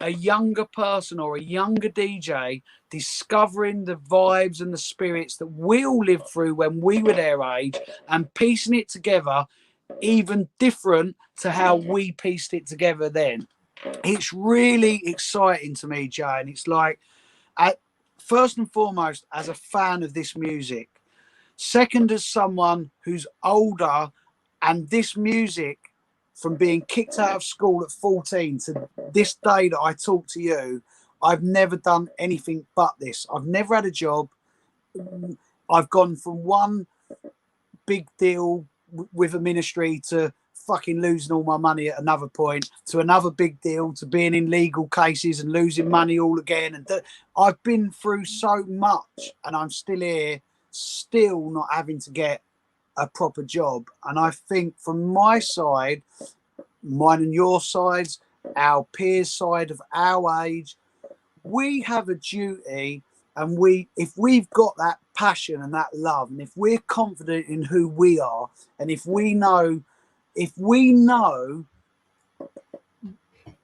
a younger person or a younger DJ discovering the vibes and the spirits that we all lived through when we were their age and piecing it together even different to how we pieced it together then. It's really exciting to me, Jay, and it's like, first and foremost, as a fan of this music, second, as someone who's older, and this music, from being kicked out of school at 14 to this day that I talk to you, I've never done anything but this. I've never had a job. I've gone from one big deal with a ministry to fucking losing all my money at another point, to another big deal, to being in legal cases and losing money all again. And I've been through so much, and I'm still here, still not having to get a proper job. And I think from my side, mine and your sides, our peers' side of our age, we have a duty. And if we've got that passion and that love, and if we're confident in who we are, and if we know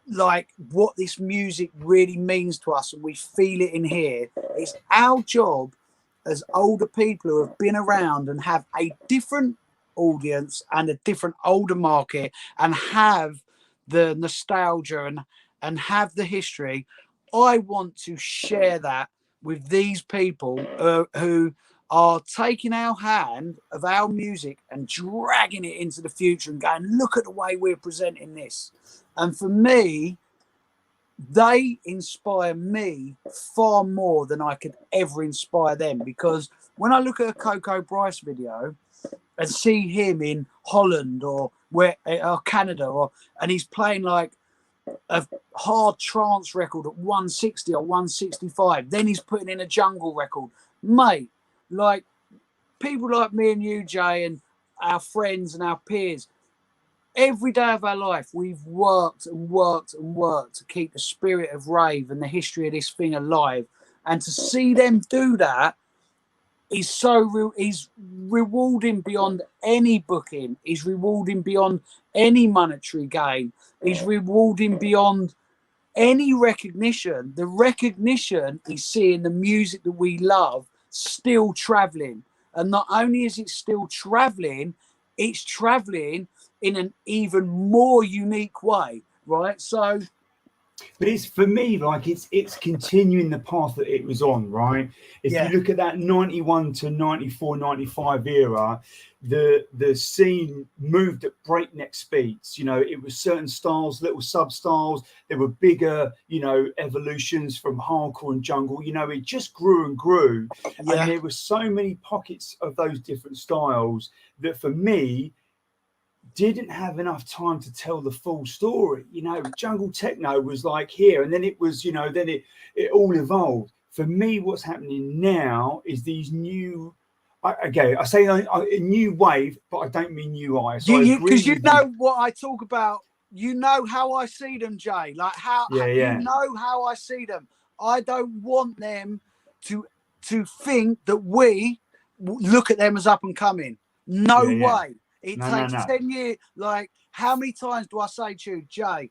like what this music really means to us, and we feel it in here, it's our job as older people who have been around and have a different audience and a different older market and have the nostalgia and have the history. I want to share that with these people who are taking our hand of our music and dragging it into the future and going, look at the way we're presenting this. And for me, they inspire me far more than I could ever inspire them, because when I look at a Coco Bryce video and see him in Holland or Canada, and he's playing like a hard trance record at 160 or 165, then he's putting in a jungle record, mate. Like people like me and you, Jay, and our friends and our peers, every day of our life, we've worked and worked and worked to keep the spirit of rave and the history of this thing alive. And to see them do that is is rewarding beyond any booking. Is rewarding beyond any monetary gain. Is rewarding beyond any recognition. The recognition is seeing the music that we love still traveling. And not only is it still traveling, it's traveling in an even more unique way, right? So, but it's, for me, like it's continuing the path that it was on, right? If you look at that 91 to 94, 95 era, the scene moved at breakneck speeds. You know, it was certain styles, little sub styles. There were bigger, you know, evolutions from hardcore and jungle. You know, it just grew and grew, and there were so many pockets of those different styles that, for me, didn't have enough time to tell the full story. You know, jungle techno was like here, and then it was, you know, then it all evolved. For me, what's happening now is these new, I say a new wave, but I don't mean new eyes. So because you know what I talk about. You know how I see them, Jay. Like you know how I see them. I don't want them to think that we look at them as up and coming. No way. It takes 10 years. Like, how many times do I say to you, Jay,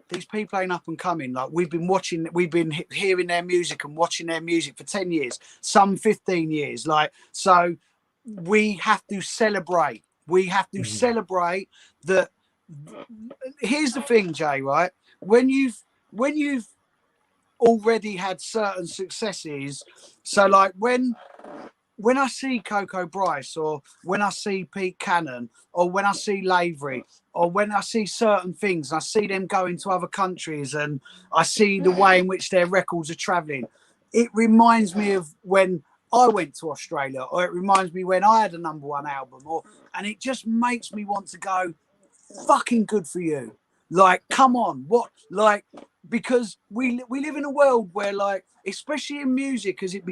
these people ain't up and coming? Like, we've been hearing their music and watching their music for 10 years, some 15 years. Like, so we have to celebrate. We have to celebrate that. Here's the thing, Jay, right? When you've already had certain successes, so like when I see Coco Bryce, or when I see Pete Cannon, or when I see Lavery, or when I see certain things, I see them going to other countries and I see the way in which their records are traveling, it reminds me of when I went to Australia, or it reminds me when I had a #1 album, and it just makes me want to go, fucking good for you. Like, come on, what, like, because we live in a world where, like, especially in music, as it's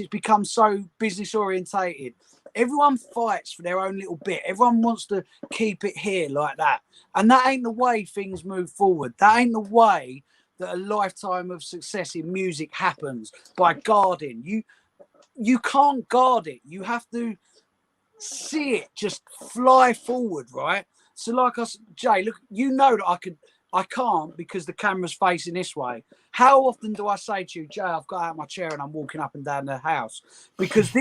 become so business orientated, everyone fights for their own little bit. Everyone wants to keep it here like that, and that ain't the way things move forward. That ain't the way that a lifetime of success in music happens, by guarding. You can't guard it. You have to see it just fly forward, right? So, like us, Jay, look, you know that I can't, because the camera's facing this way. How often do I say to you, Jay, I've got out of my chair and I'm walking up and down the house? Because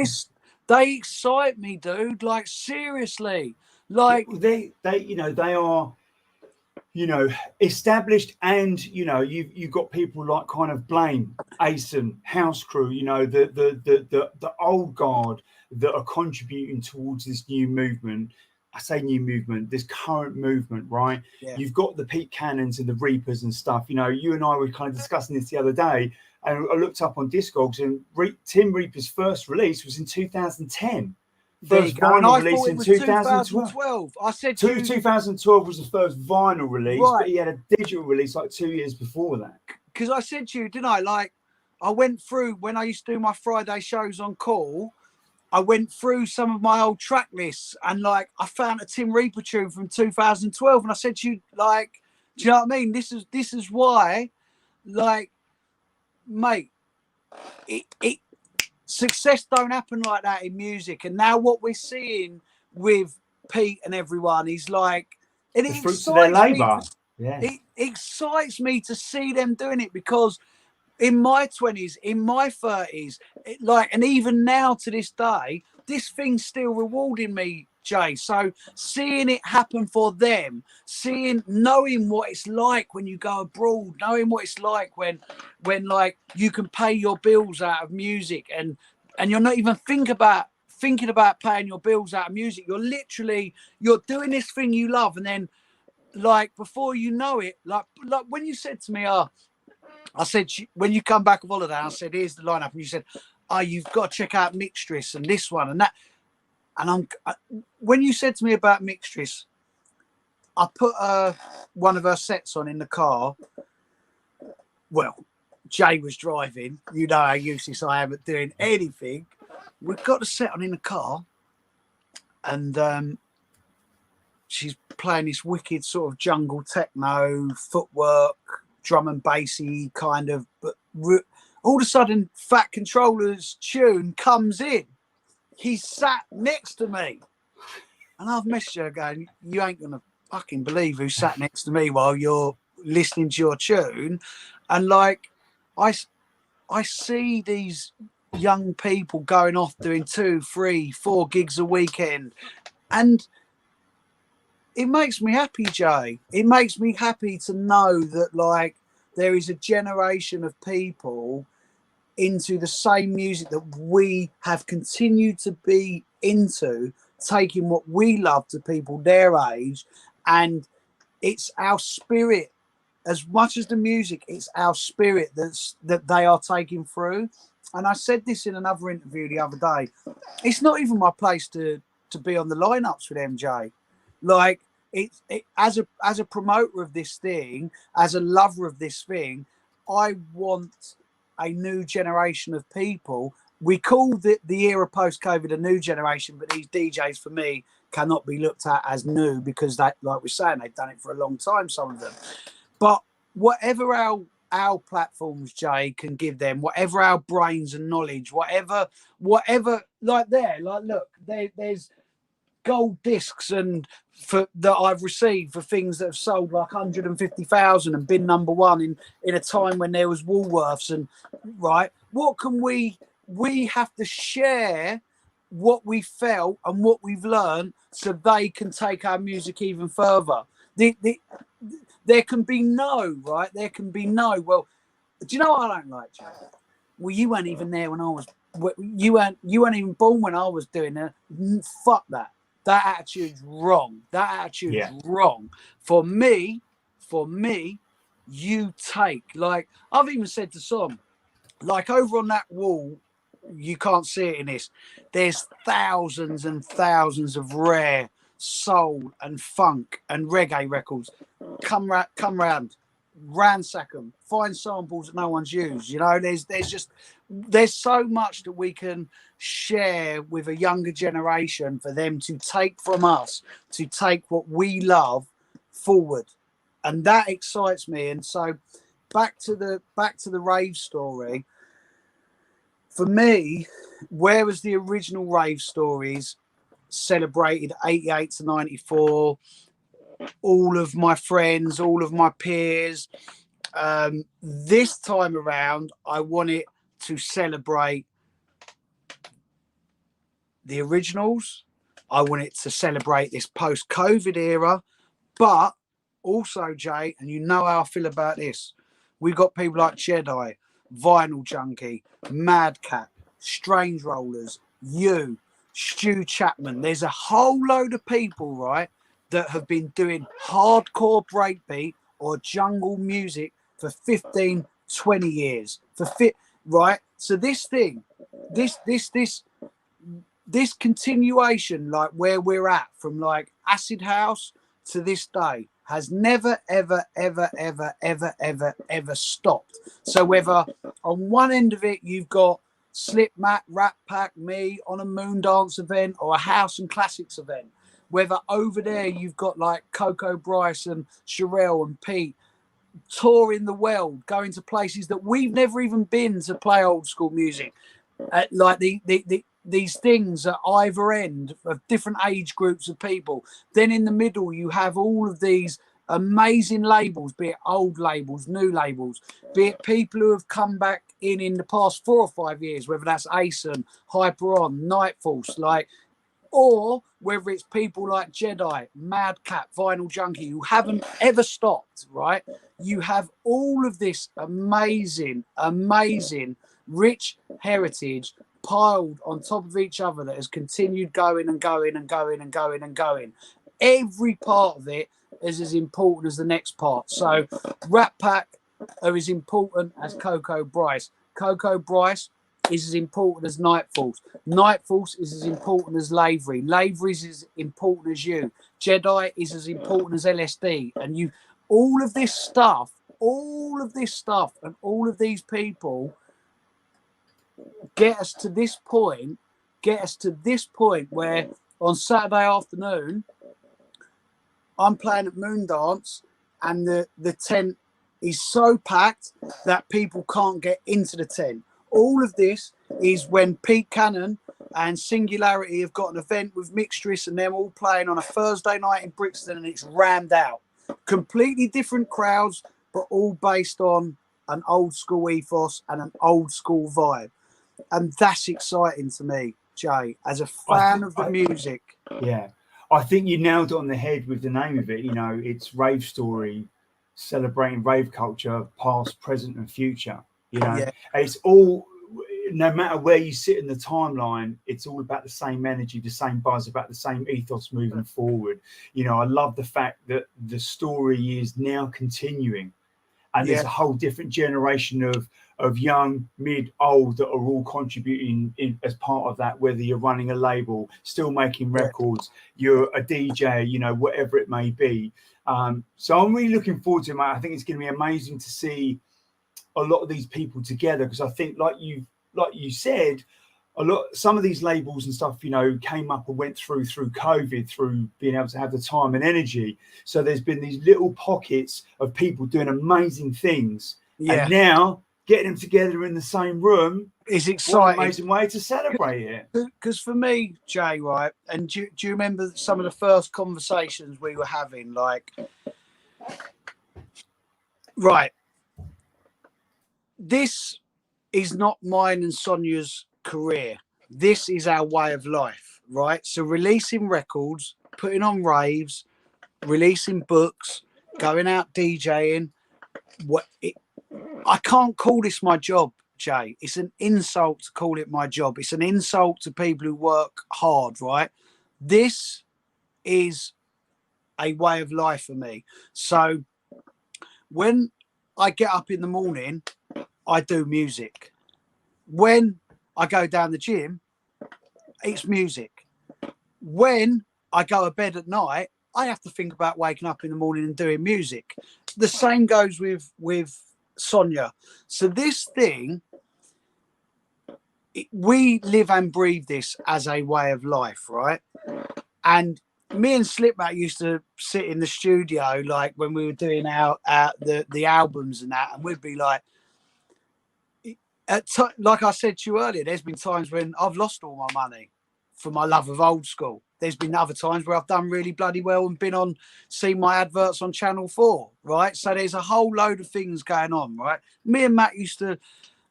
they excite me, dude. Like, seriously. Like, they you know, they are, you know, established, and, you know, you've got people like kind of Blame, Asen, House Crew, you know, the old guard that are contributing towards this new movement. I say new movement, this current movement, right? Yeah. You've got the Pete Cannons and the Reapers and stuff. You know, you and I were kind of discussing this the other day, and I looked up on Discogs, and Tim Reaper's first release was in 2010. First vinyl release in 2012. I said 2012 was the first vinyl release, right, but he had a digital release like 2 years before that. Because I said to you, didn't I? Like, I went through, when I used to do my Friday shows on Call, I went through some of my old track lists, and, like, I found a Tim Reaper tune from 2012, and I said to you, like, do you know what I mean? This is why, like, mate, it success don't happen like that in music. And now what we're seeing with Pete and everyone is like, and it excites me to see them doing it, because in my 20s, in my 30s, and even now to this day, this thing's still rewarding me, Jay. So seeing it happen for them, knowing what it's like when you go abroad, knowing what it's like when like you can pay your bills out of music, and and you're not even thinking about paying your bills out of music. You're doing this thing you love, and then like before you know it, like when you said to me, I said, when you come back of holiday, I said, here's the lineup. And you said, you've got to check out Mixtress and this one and that. And when you said to me about Mixtress, I put one of her sets on in the car. Well, Jay was driving. You know how useless I am at doing anything. We've got the set on in the car. And she's playing this wicked sort of jungle techno, footwork, drum and bassy kind of, but all of a sudden Fat Controller's tune comes in. He sat next to me, and I've messaged her going, you ain't gonna fucking believe who sat next to me while you're listening to your tune. And like I see these young people going off doing 2, 3, 4 gigs a weekend, and it makes me happy, Jay. It makes me happy to know that like there is a generation of people into the same music that we have continued to be into, taking what we love to people their age. And it's our spirit, as much as the music, it's our spirit that they are taking through. And I said this in another interview the other day. It's not even my place to be on the lineups with MJ. Like it as a promoter of this thing, as a lover of this thing, I want a new generation of people. We call the era post-COVID a new generation, but these DJs for me cannot be looked at as new because they, like we're saying, they've done it for a long time, some of them. But whatever our platforms, Jay, can give them, whatever our brains and knowledge, whatever, like look, there's gold discs and that I've received for things that have sold like 150,000 and been #1 in a time when there was Woolworths. And right, what can we have to share what we felt and what we've learned so they can take our music even further. There can be no, there can be no, well, do you know what I don't like, Jay? Well, you weren't even there when I was, you weren't even born when I was doing it. Fuck that. That attitude's wrong. That attitude's wrong. For me, you take, like, I've even said to some, like over on that wall, you can't see it in this, there's thousands and thousands of rare soul and funk and reggae records. Come round, ransack them, find samples that no one's used. You know, there's so much that we can share with a younger generation for them to take from us, to take what we love forward, and that excites me. And so back to the rave story. For me, whereas the original rave stories celebrated 88 to 94, all of my friends, all of my peers, this time around, I want it to celebrate the originals. I want it to celebrate this post-COVID era, but also, Jay, and you know how I feel about this, we've got people like Jedi, Vinyl Junkie, Madcat, Strange Rollers, you, Stu Chapman. There's a whole load of people, right, that have been doing hardcore breakbeat or jungle music for 15, 20 years. Right? So this thing, this continuation, like where we're at from like acid house to this day, has never, ever, ever, ever, ever, ever, ever stopped. So whether on one end of it you've got Slipmat, Rat Pack, me on a Moondance event or a House and Classics event, whether over there you've got like Coco Bryce and Sherelle and Pete touring the world, going to places that we've never even been to play old school music, like these things at either end of different age groups of people. Then in the middle, you have all of these amazing labels, be it old labels, new labels, be it people who have come back in the past 4 or 5 years, whether that's Asen, Hyper On, Night Force, like, or whether it's people like Jedi, Madcat, Vinyl Junkie, who haven't ever stopped, right? You have all of this amazing, amazing, rich heritage piled on top of each other that has continued going and going and going and going and going. Every part of it is as important as the next part. So Rat Pack are as important as Coco Bryce. Coco Bryce is as important as Nightfalls. Nightfalls is as important as Lavery. Lavery is as important as you. Jedi is as important as LSD. And you, all of this stuff, and all of these people get us to this point where on Saturday afternoon, I'm playing at Moondance and the tent is so packed that people can't get into the tent. All of this is when Pete Cannon and Singularity have got an event with Mixtress and them all playing on a Thursday night in Brixton, and it's rammed out. Completely different crowds, but all based on an old school ethos and an old school vibe. And that's exciting to me, Jay, as a fan of the music. Yeah. I think you nailed it on the head with the name of it. You know, it's Rave Story, celebrating rave culture, past, present, and future. You know, Yeah. It's all, no matter where you sit in the timeline, it's all about the same energy, the same buzz, about the same ethos moving forward. You know, I love the fact that the story is now continuing, and there's a whole different generation of young, mid, old that are all contributing as part of that, whether you're running a label, still making records, you're a DJ, you know, whatever it may be. So I'm really looking forward to it, mate. I think it's going to be amazing to see a lot of these people together, because I think, like you said, some of these labels and stuff, you know, came up and went through COVID, through being able to have the time and energy. So there's been these little pockets of people doing amazing things. And now getting them together in the same room is exciting. What an amazing way to celebrate it. Because for me, Jay, right, and do you remember some of the first conversations we were having? Like, right, this is not mine and Sonia's career. This is our way of life, right? So releasing records, putting on raves, releasing books, going out DJing. I can't call this my job, Jay. It's an insult to call it my job. It's an insult to people who work hard, right? This is a way of life for me. So when I get up in the morning, I do music. When I go down the gym, it's music. When I go to bed at night, I have to think about waking up in the morning and doing music. The same goes with Sonia. So this thing, we live and breathe this as a way of life, right? And me and Slipback used to sit in the studio, like when we were doing the albums and that, and we'd be like, like I said to you earlier, there's been times when I've lost all my money for my love of old school. There's been other times where I've done really bloody well and seen my adverts on Channel 4, right? So there's a whole load of things going on, right? Me and Matt used to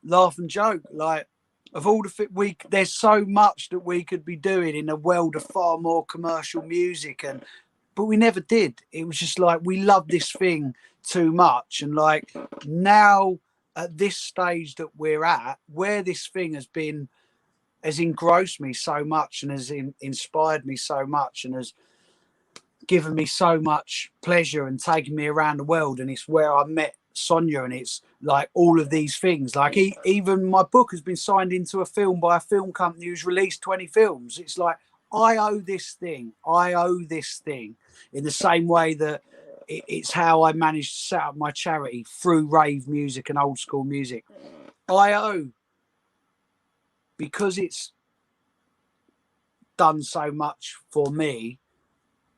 laugh and joke, like, of all the there's so much that we could be doing in a world of far more commercial music, but we never did. It was just like, we love this thing too much. And like, now at this stage that we're at, where this thing has engrossed me so much and has inspired me so much and has given me so much pleasure and taken me around the world, and it's where I met Sonia, and it's like all of these things, like even my book has been signed into a film by a film company who's released 20 films. It's like, I owe this thing in the same way that it's how I managed to set up my charity through rave music and old school music. I owe, because it's done so much for me,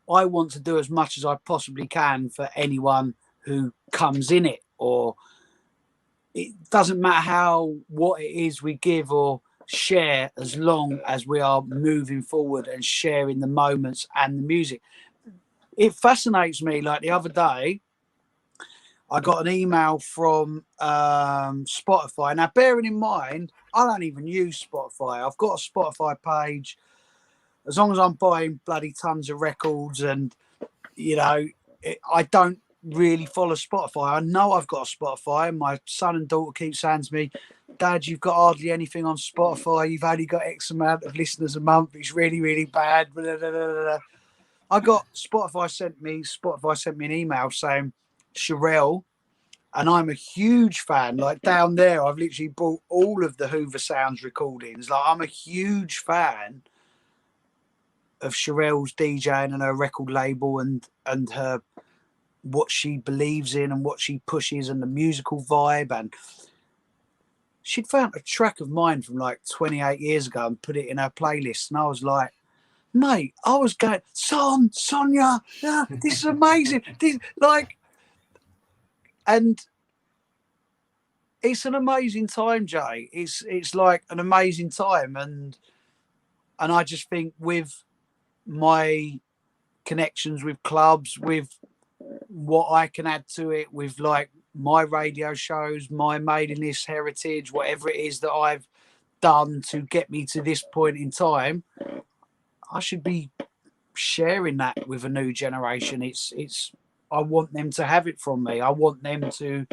I want to do as much as I possibly can for anyone who comes in it. Or it doesn't matter what it is we give or share, as long as we are moving forward and sharing the moments and the music. It fascinates me. Like the other day, I got an email from Spotify. Now, bearing in mind, I don't even use Spotify. I've got a Spotify page. As long as I'm buying bloody tons of records, and, you know, I don't really follow Spotify. I know I've got a Spotify. My son and daughter keep saying to me, Dad, you've got hardly anything on Spotify. You've only got X amount of listeners a month. It's really, really bad. Blah, blah, blah, blah. I got Spotify sent me an email saying, Sherelle, and I'm a huge fan. Like down there, I've literally bought all of the Hoover Sounds recordings. Like I'm a huge fan of Sherelle's DJing and her record label and her what she believes in and what she pushes and the musical vibe. And she'd found a track of mine from like 28 years ago and put it in her playlist. And I was like, mate, I was going, Sonia, yeah, this is amazing. And it's an amazing time, Jay. It's like an amazing time. And I just think with my connections with clubs, with what I can add to it, with like my radio shows, my mailing list heritage, whatever it is that I've done to get me to this point in time, I should be sharing that with a new generation. I want them to have it from me. I want them to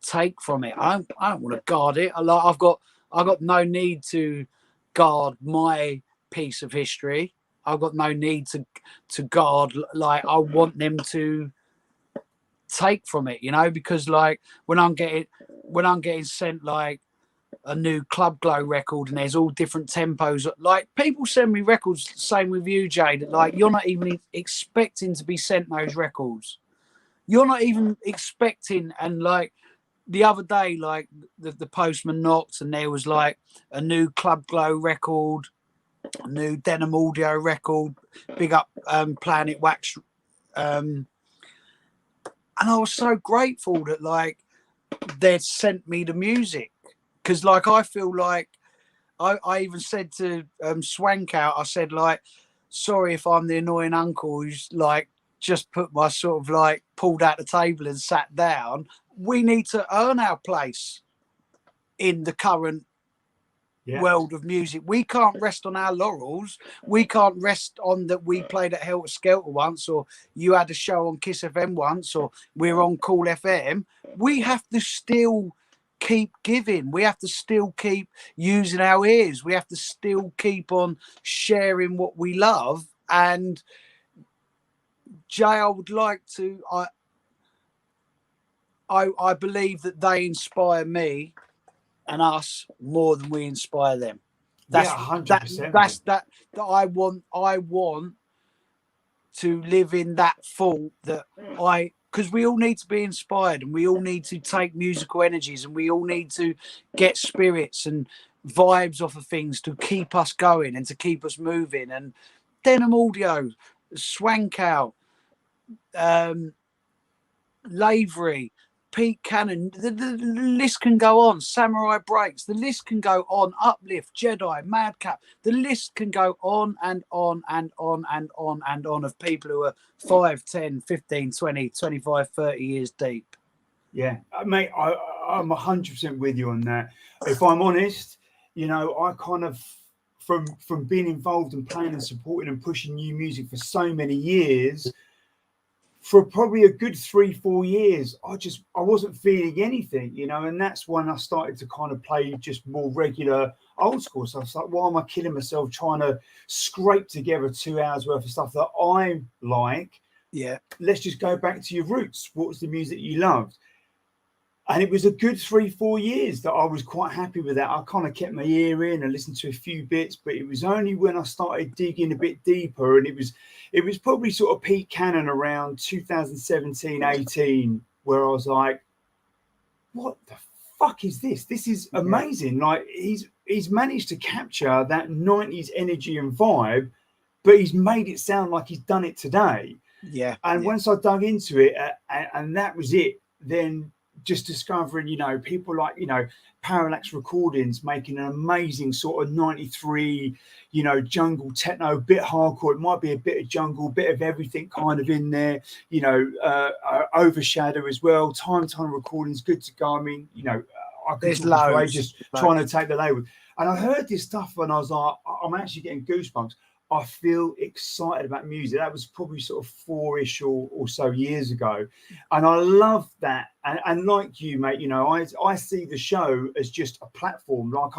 take from it. I don't want to guard it. I've got no need to guard my piece of history. I've got no need to guard. Like I want them to take from it, you know, because like when I'm getting sent like a new Club Glow record and there's all different tempos, like people send me records, same with you, Jay, that like you're not even expecting to be sent those records. You're not even expecting. And like the other day, like the postman knocked and there was like a new Club Glow record, a new Denim Audio record, big up Planet Wax, and I was so grateful that like they'd sent me the music, because like I feel like I even said to Swank Out, I said like, sorry if I'm the annoying uncle who's like just put my sort of like pulled out the table and sat down. We need to earn our place in the current world of music. We can't rest on our laurels. We can't rest on that we played at Helter Skelter once, or you had a show on Kiss FM once, or we're on Cool FM. We have to still keep giving. We have to still keep using our ears. We have to still keep on sharing what we love. And Jay, I would like to, I believe that they inspire me and us more than we inspire them. That's 100%. That's that I want to live in that thought that because we all need to be inspired and we all need to take musical energies and we all need to get spirits and vibes off of things to keep us going and to keep us moving. And Denim Audio, Swank Out, Lavery, Pete Cannon, the list can go on. Samurai Breaks, the list can go on. Uplift, Jedi, Madcap, the list can go on and on and on and on and on of people who are 5, 10, 15, 20, 25, 30 years deep. Yeah, mate, I'm 100% with you on that. If I'm honest, you know, I kind of, from being involved and playing and supporting and pushing new music for so many years, for probably a good 3-4 years, I wasn't feeling anything, you know, and that's when I started to kind of play just more regular old school stuff. So why am I killing myself trying to scrape together 2 hours worth of stuff that I like? Yeah. Let's just go back to your roots. What was the music you loved? And it was a good 3-4 years that I was quite happy with that. I kind of kept my ear in and listened to a few bits, but it was only when I started digging a bit deeper, and it was probably sort of Pete Cannon around 2017, 18, where I was like, what the fuck is this? This is amazing. Like he's managed to capture that 90s energy and vibe, but he's made it sound like he's done it today. Yeah. And once I dug into it, and that was it, then just discovering, you know, people like, you know, Parallax Recordings making an amazing sort of 93, you know, jungle techno, bit hardcore. It might be a bit of jungle, bit of everything kind of in there, you know, Overshadow as well. Time Recordings, good to go. I mean, you know, I could talk for ages trying to take the label. And I heard this stuff and I was like, I'm actually getting goosebumps. I feel excited about music. That was probably sort of 4-ish or so years ago. And I love that. And like you, mate, you know, I see the show as just a platform. Like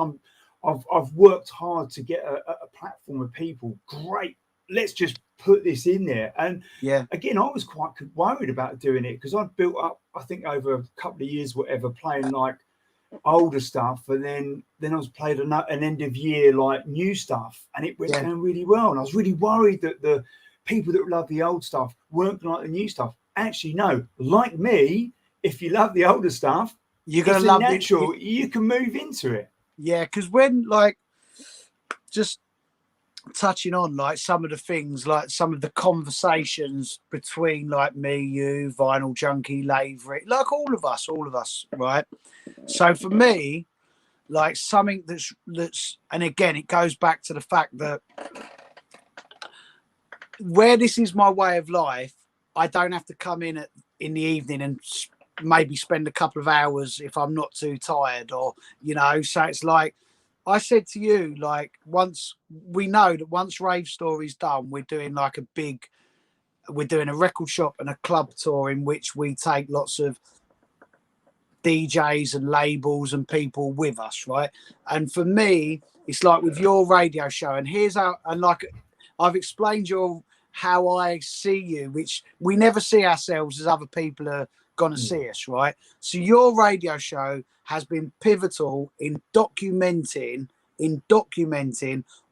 I've worked hard to get a platform of people. Great. Let's just put this in there. And Yeah. again, I was quite worried about doing it because I'd built up, I think over a couple of years, whatever, playing like older stuff, and then I was played an end of year like new stuff, and it went down really well. And I was really worried that the people that love the old stuff weren't gonna like the new stuff. Actually, no, like me, if you love the older stuff, you're gonna it's love natural. You can move into it. Yeah, because when like just touching on like some of the things, like some of the conversations between like me, you, Vinyl Junkie, Lavery, like all of us, right? So for me, like something that's and again it goes back to the fact that where this is my way of life, I don't have to come in the evening and maybe spend a couple of hours if I'm not too tired, or you know. So it's like I said to you, like once we know that once Rave Story's done, we're doing a record shop and a club tour in which we take lots of DJs and labels and people with us, right? And for me, it's like with your radio show, and here's how, and like I've explained how I see you, which we never see ourselves as other people are gonna see us, right? So your radio show has been pivotal in documenting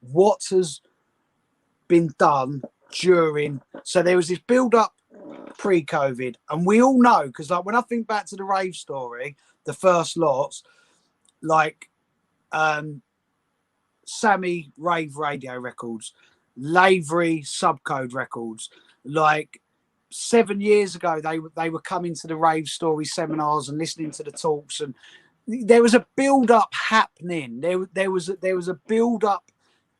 what has been done during. So there was this build up pre-COVID, and we all know, because like when I think back to the Rave Story, the first lots, like Sammy Rave Radio Records, Lavery Subcode Records, like 7 years ago they were coming to the Rave Story seminars and listening to the talks, and there was a build up happening. There was a build up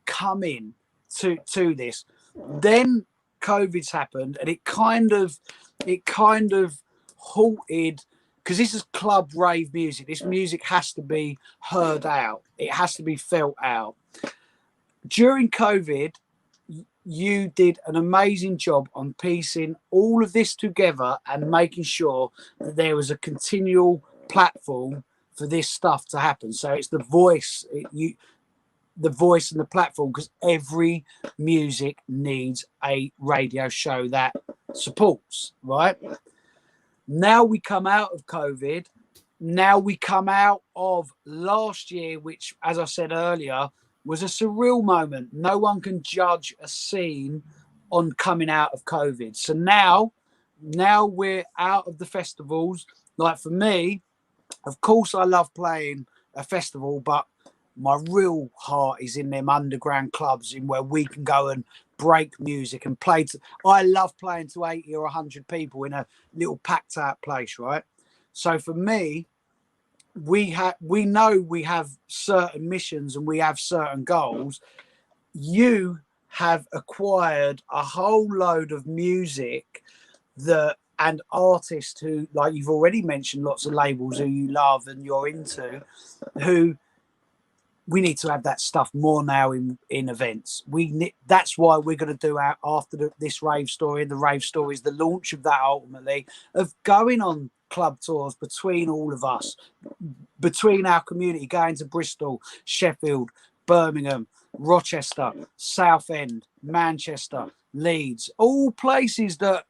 coming to this. Then COVID's happened, and it kind of halted, because this is club rave music. This music has to be heard out. It has to be felt out. During COVID, you did an amazing job on piecing all of this together and making sure that there was a continual platform for this stuff to happen. So it's the voice, the voice and the platform, because every music needs a radio show that supports, right? Now we come out of COVID. Now we come out of last year, which, as I said earlier, was a surreal moment. No one can judge a scene on coming out of COVID. So now we're out of the festivals. Like for me, of course, I love playing a festival, but my real heart is in them underground clubs in where we can go and break music and play. I love playing to 80 or 100 people in a little packed out place, right? So for me, we know we have certain missions and we have certain goals. You have acquired a whole load of music and artists who, like you've already mentioned, lots of labels who you love and you're into, who we need to have that stuff more now in events. That's why we're going to do after this Rave Story. The Rave Story is the launch of that, ultimately, of going on club tours between all of us, between our community, going to Bristol, Sheffield, Birmingham, Rochester, Southend, Manchester, Leeds, all places that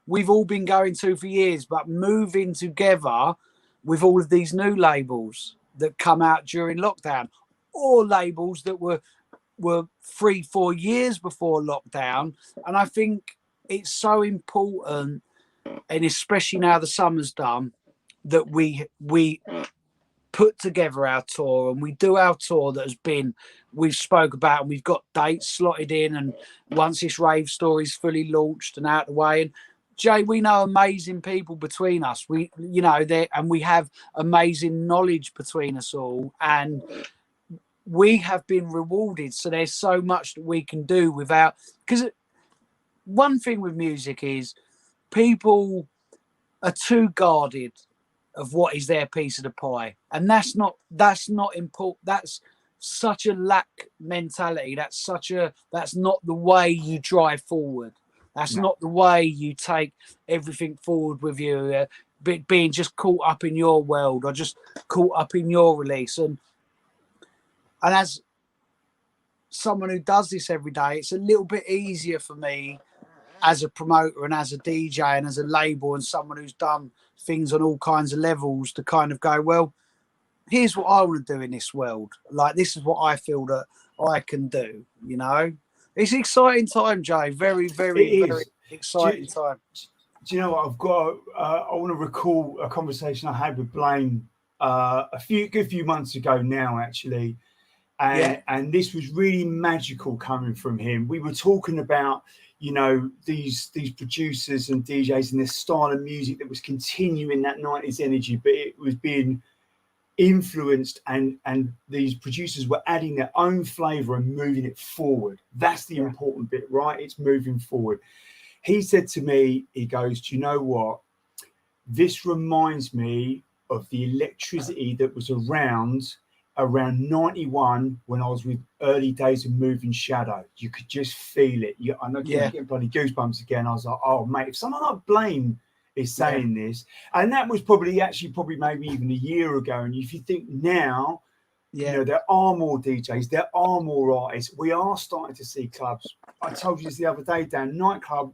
we've all been going to for years, but moving together with all of these new labels that come out during lockdown, or labels that were 3-4 years before lockdown. And I think it's so important, and especially now the summer's done, that we put together our tour, and we do our tour that has been, we've spoke about, and we've got dates slotted in, and once this Rave Story is fully launched and out of the way, and Jay, we know amazing people between us. We have amazing knowledge between us all, and we have been rewarded. So there's so much that we can do without, because one thing with music is people are too guarded of what is their piece of the pie, and that's not important. That's such a lack mentality. That's not the way you drive forward. That's not the way you take everything forward with you. Being just caught up in your world or just caught up in your release. And as someone who does this every day, it's a little bit easier for me as a promoter and as a DJ and as a label and someone who's done things on all kinds of levels to kind of go, well, here's what I want to do in this world. Like, this is what I feel that I can do, you know? It's an exciting time, Jay. Very, very, very exciting time. Do you know what I've got? I want to recall a conversation I had with Blaine a good few months ago now, actually. And this was really magical coming from him. We were talking about, you know, these producers and DJs and this style of music that was continuing that 90s energy, but it was being influenced and these producers were adding their own flavor and moving it forward. That's the important bit, right? It's moving forward. He said to me, he goes, do you know what? This reminds me of the electricity that was around 91 when I was with early days of Moving Shadow. You could just feel it. I know you're getting bloody goosebumps again. I was like, oh, mate, if someone like Blaine is saying this, and that was probably maybe even a year ago. And if you think now, you know, there are more DJs, there are more artists. We are starting to see clubs. I told you this the other day, Dan, nightclub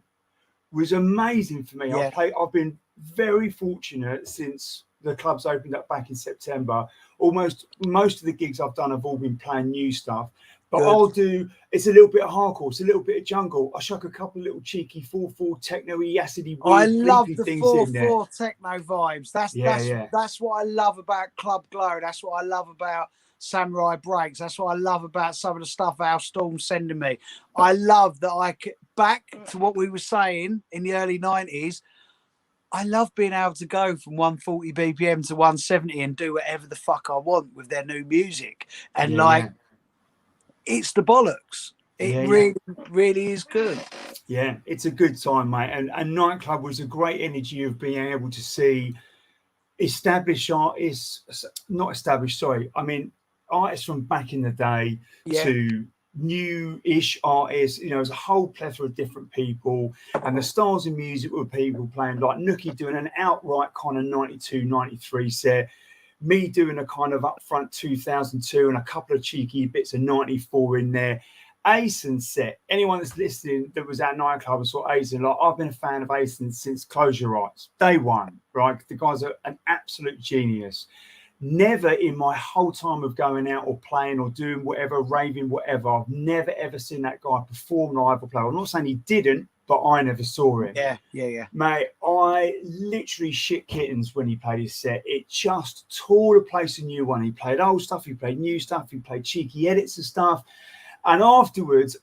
was amazing for me. I've been very fortunate since the clubs opened up back in September. Almost most of the gigs I've done have all been playing new stuff. But it's a little bit of hardcore, it's a little bit of jungle. I chuck a couple of little cheeky 4/4 techno-y, acidy, I love the things in there. 4/4 techno vibes. That's what I love about Club Glow. That's what I love about Samurai Breaks. That's what I love about some of the stuff Al Storm's sending me. I love that back to what we were saying in the early 90s. I love being able to go from 140 BPM to 170 and do whatever the fuck I want with their new music. And it's the bollocks. It really is good. Yeah, it's a good time, mate. And nightclub was a great energy of being able to see artists from back in the day to new-ish artists. You know, there's a whole plethora of different people, and the styles of music were people playing like Nookie doing an outright kind of 92, 93 set, me doing a kind of upfront 2002 and a couple of cheeky bits of 94 in there. Asen set. Anyone that's listening that was at nightclub and saw Asen, like, I've been a fan of Asen since Close Your Eyes, day one, right? The guys are an absolute genius. Never in my whole time of going out or playing or doing whatever, raving, whatever, I've never ever seen that guy perform live or play. I'm not saying he didn't, but I never saw him. Yeah. Mate, I literally shit kittens when he played his set. It just tore the place a new one. He played old stuff, he played new stuff, he played cheeky edits and stuff. And afterwards,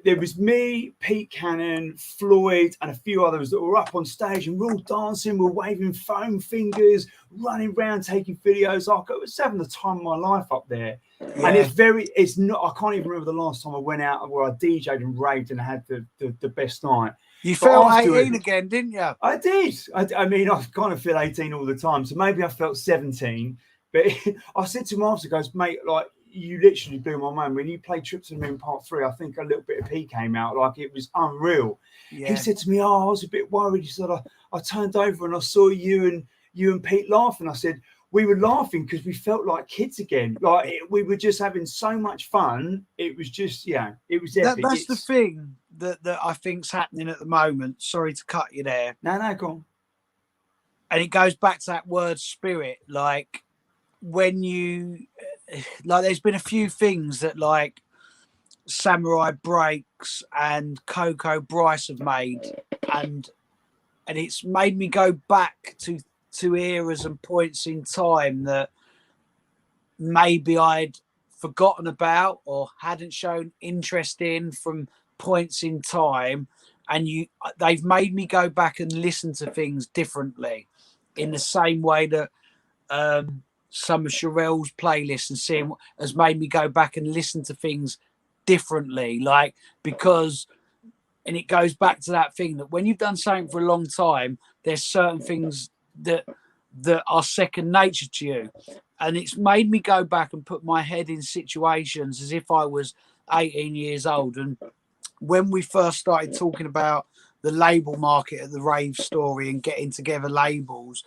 there was me, Pete Cannon, Floyd, and a few others that were up on stage, and we're all dancing, we're waving foam fingers, running around, taking videos. I was having the time of my life up there. Yeah. And I can't even remember the last time I went out where I DJ'd and raved and had the best night. You felt 18 again, didn't you? I did. I mean, I kind of feel 18 all the time. So maybe I felt 17. But I said to him afterwards, mate, like, you literally blew my mind. When you played Trip to the Moon Part 3, I think a little bit of P came out. Like, it was unreal. Yeah. He said to me, I was a bit worried. He said, I turned over and I saw you and Pete laughing. I said, we were laughing because we felt like kids again. Like, we were just having so much fun. It was just, it was epic. That's the thing that I think's happening at the moment. Sorry to cut you there. No, go on. And it goes back to that word spirit. Like, when you... Like, there's been a few things that, like, Samurai Breaks and Coco Bryce have made, and it's made me go back to eras and points in time that maybe I'd forgotten about or hadn't shown interest in from points in time, and they've made me go back and listen to things differently, in the same way that some of Sherelle's playlists and seeing has made me go back and listen to things differently. Like, because, and it goes back to that thing that when you've done something for a long time, there's certain things that that are second nature to you. And it's made me go back and put my head in situations as if I was 18 years old. And when we first started talking about the label market at the Rave Story and getting together labels,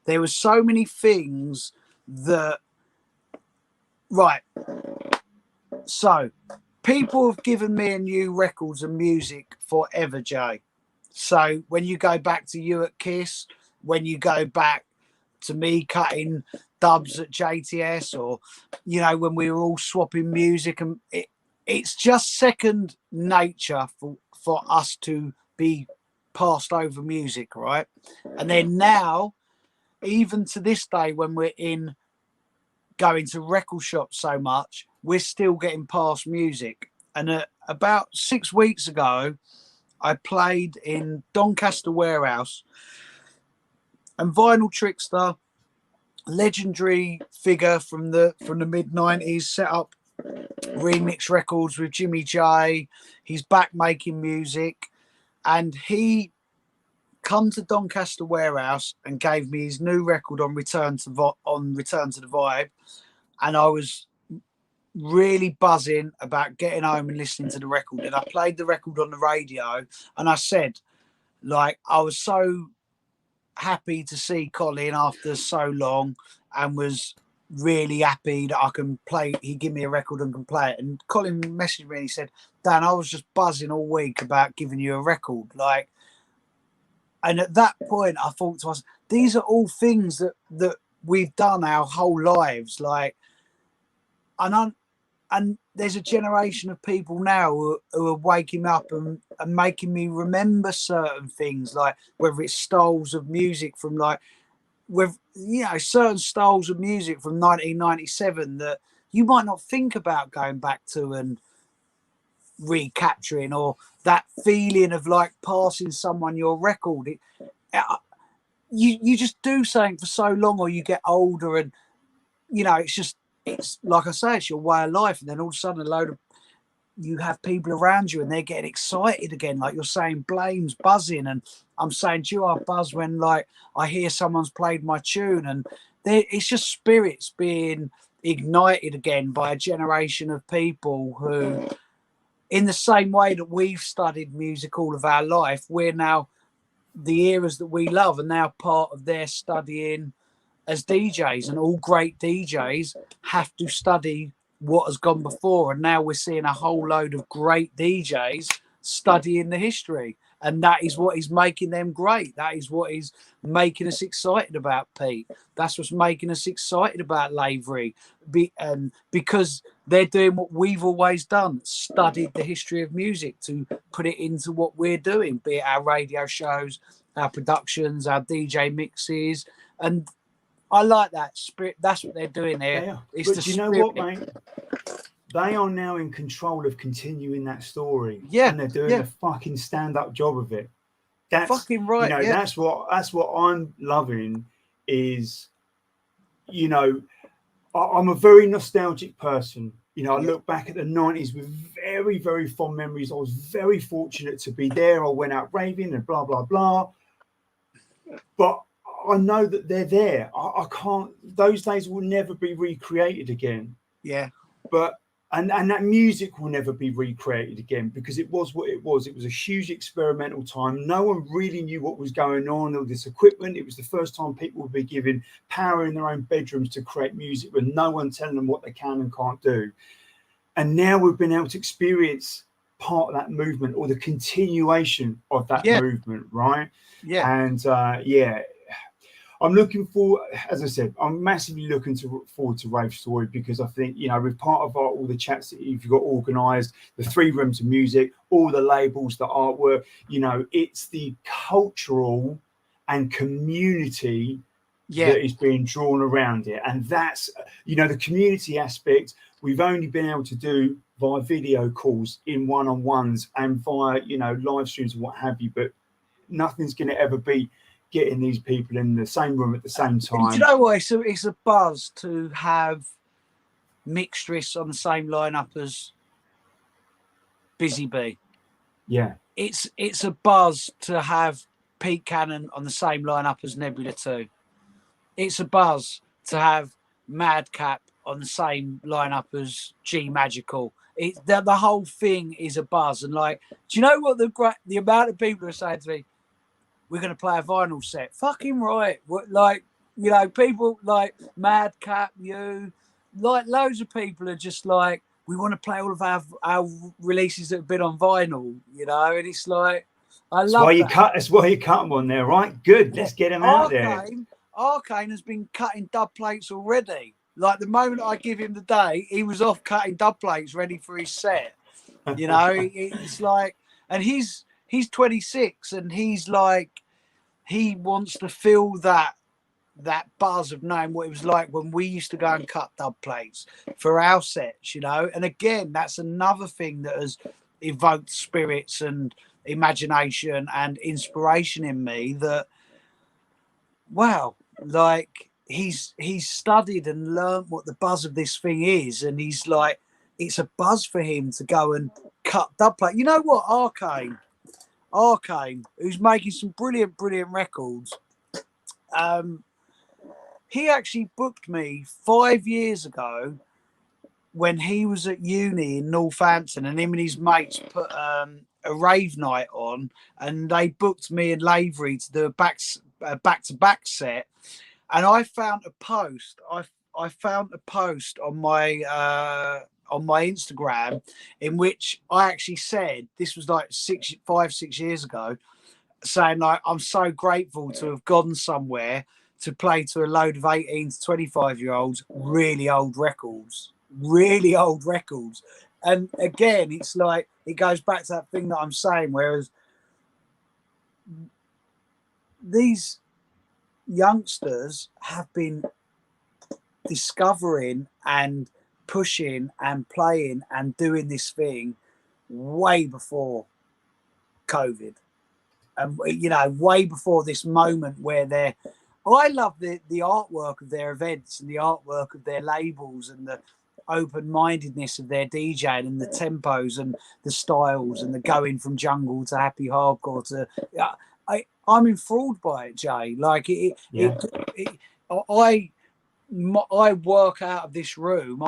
there were so many things that, right. So people have given me and you records and music forever, Jay. So when you go back to you at Kiss, when you go back to me cutting dubs at JTS, or, you know, when we were all swapping music, and it's just second nature for us to be passed over music, right? And then now, even to this day, when we're in going to record shops so much, we're still getting past music. And about 6 weeks ago, I played in Doncaster Warehouse, and Vinyl Trickster, legendary figure from the mid-90s, set up Remix Records with Jimmy J. He's back making music, and he come to Doncaster Warehouse and gave me his new record on Return to the Vibe, and I was really buzzing about getting home and listening to the record. And I played the record on the radio, and I said, like, I was so happy to see Colin after so long, and was really happy that I can play. He gave me a record and can play it. And Colin messaged me and he said, Dan, I was just buzzing all week about giving you a record. Like, and at that point I thought to us, these are all things that we've done our whole lives. Like, and there's a generation of people now who are waking up and making me remember certain things, like whether it's styles of music from, like, with, you know, certain styles of music from 1997 that you might not think about going back to and recapturing, or that feeling of like passing someone your record. You just do something for so long, or you get older, and, you know, it's like I say, it's your way of life. And then all of a sudden you have people around you and they're getting excited again. Like you're saying, Blame's buzzing, and I'm saying, do you I buzz when, like, I hear someone's played my tune, and it's just spirits being ignited again by a generation of people who, in the same way that we've studied music all of our life, we're now, the eras that we love are now part of their studying as DJs. And all great DJs have to study what has gone before, and now we're seeing a whole load of great DJs studying the history, and that is what is making them great. That is what is making us excited about Pete. That's what's making us excited about Lavery, because they're doing what we've always done, studied the history of music to put it into what we're doing, be it our radio shows, our productions, our DJ mixes. And I like that spirit. That's what they're doing there. But do you know what, mate? They are now in control of continuing that story. Yeah. And they're doing a fucking stand-up job of it. That's fucking right. You know, that's what I'm loving is, you know, I'm a very nostalgic person. You know, I look back at the 90s with very, very fond memories. I was very fortunate to be there. I went out raving and blah, blah, blah. But I know that they're there. I can't, those days will never be recreated again. Yeah. But, and that music will never be recreated again, because it was what it was. It was a huge experimental time. No one really knew what was going on, all this equipment. It was the first time people would be given power in their own bedrooms to create music with no one telling them what they can and can't do. And now we've been able to experience part of that movement, or the continuation of that movement, right? Yeah. And I'm looking for, as I said, I'm massively looking forward to Rave Story, because I think, you know, with part of all the chats that you've got organised, the 3 rooms of music, all the labels, the artwork, you know, it's the cultural and community that is being drawn around it. And that's, you know, the community aspect we've only been able to do via video calls, in one-on-ones, and via, you know, live streams and what have you. But nothing's going to ever beat getting these people in the same room at the same time. Do you know what? It's a buzz to have Mixtress on the same lineup as Busy Bee. Yeah. It's a buzz to have Pete Cannon on the same lineup as Nebula 2. it's a buzz to have Madcap on the same lineup as G Magical. The whole thing is a buzz, and like, do you know what the amount of people are saying to me? We're going to play a vinyl set. Fucking right. What, like, you know, people like Madcap, you, like loads of people are just like, we want to play all of our releases that have been on vinyl, you know, and it's like, I That's love why you that. cut. That's why you cut them on there, right? Good. Let's get them out there. Arcane has been cutting dub plates already. Like the moment I give him the day, he was off cutting dub plates ready for his set. You know, it's like, and he's 26 and he's like, he wants to feel that buzz of knowing what it was like when we used to go and cut dub plates for our sets, you know. And again, that's another thing that has evoked spirits and imagination and inspiration in me. That wow, like he's studied and learned what the buzz of this thing is, and he's like, it's a buzz for him to go and cut dub plate. You know what, Arcane, who's making some brilliant records. He actually booked me 5 years ago when he was at uni in Northampton, and him and his mates put a rave night on, and they booked me and Lavery to do a back-to-back set. And I found a post. I found a post on my Instagram in which I actually said, this was like 6 years ago, saying like, I'm so grateful to have gone somewhere to play to a load of 18 to 25-year-olds, really old records. And again, it's like, it goes back to that thing that I'm saying, whereas these youngsters have been discovering and pushing and playing and doing this thing way before COVID. And, you know, way before this moment where I love the artwork of their events and the artwork of their labels and the open-mindedness of their DJing and the tempos and the styles and the going from jungle to happy hardcore to I'm enthralled by it, Jay. Like I work out of this room.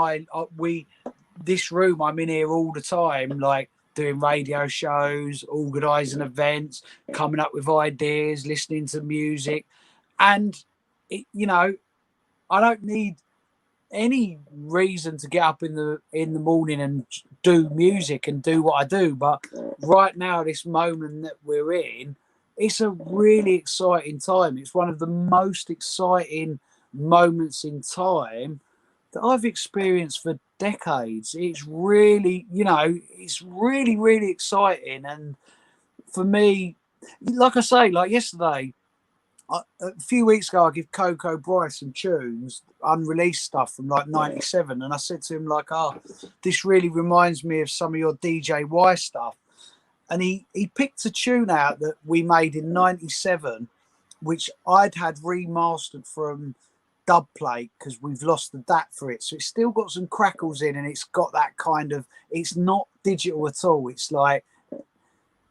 This room, I'm in here all the time, like doing radio shows, organising events, coming up with ideas, listening to music. And, you know, I don't need any reason to get up in the morning and do music and do what I do. But right now, this moment that we're in, it's a really exciting time. It's one of the most exciting moments in time that I've experienced for decades. It's really, you know, it's really, really exciting. And for me, like I say, like yesterday, a few weeks ago, I give Coco Bryce some tunes, unreleased stuff from like '97, and I said to him like, "Oh, this really reminds me of some of your DJY stuff." And he picked a tune out that we made in '97, which I'd had remastered from Dubplate because we've lost the DAT for it, so it's still got some crackles in, and it's got that kind of, it's not digital at all. It's like,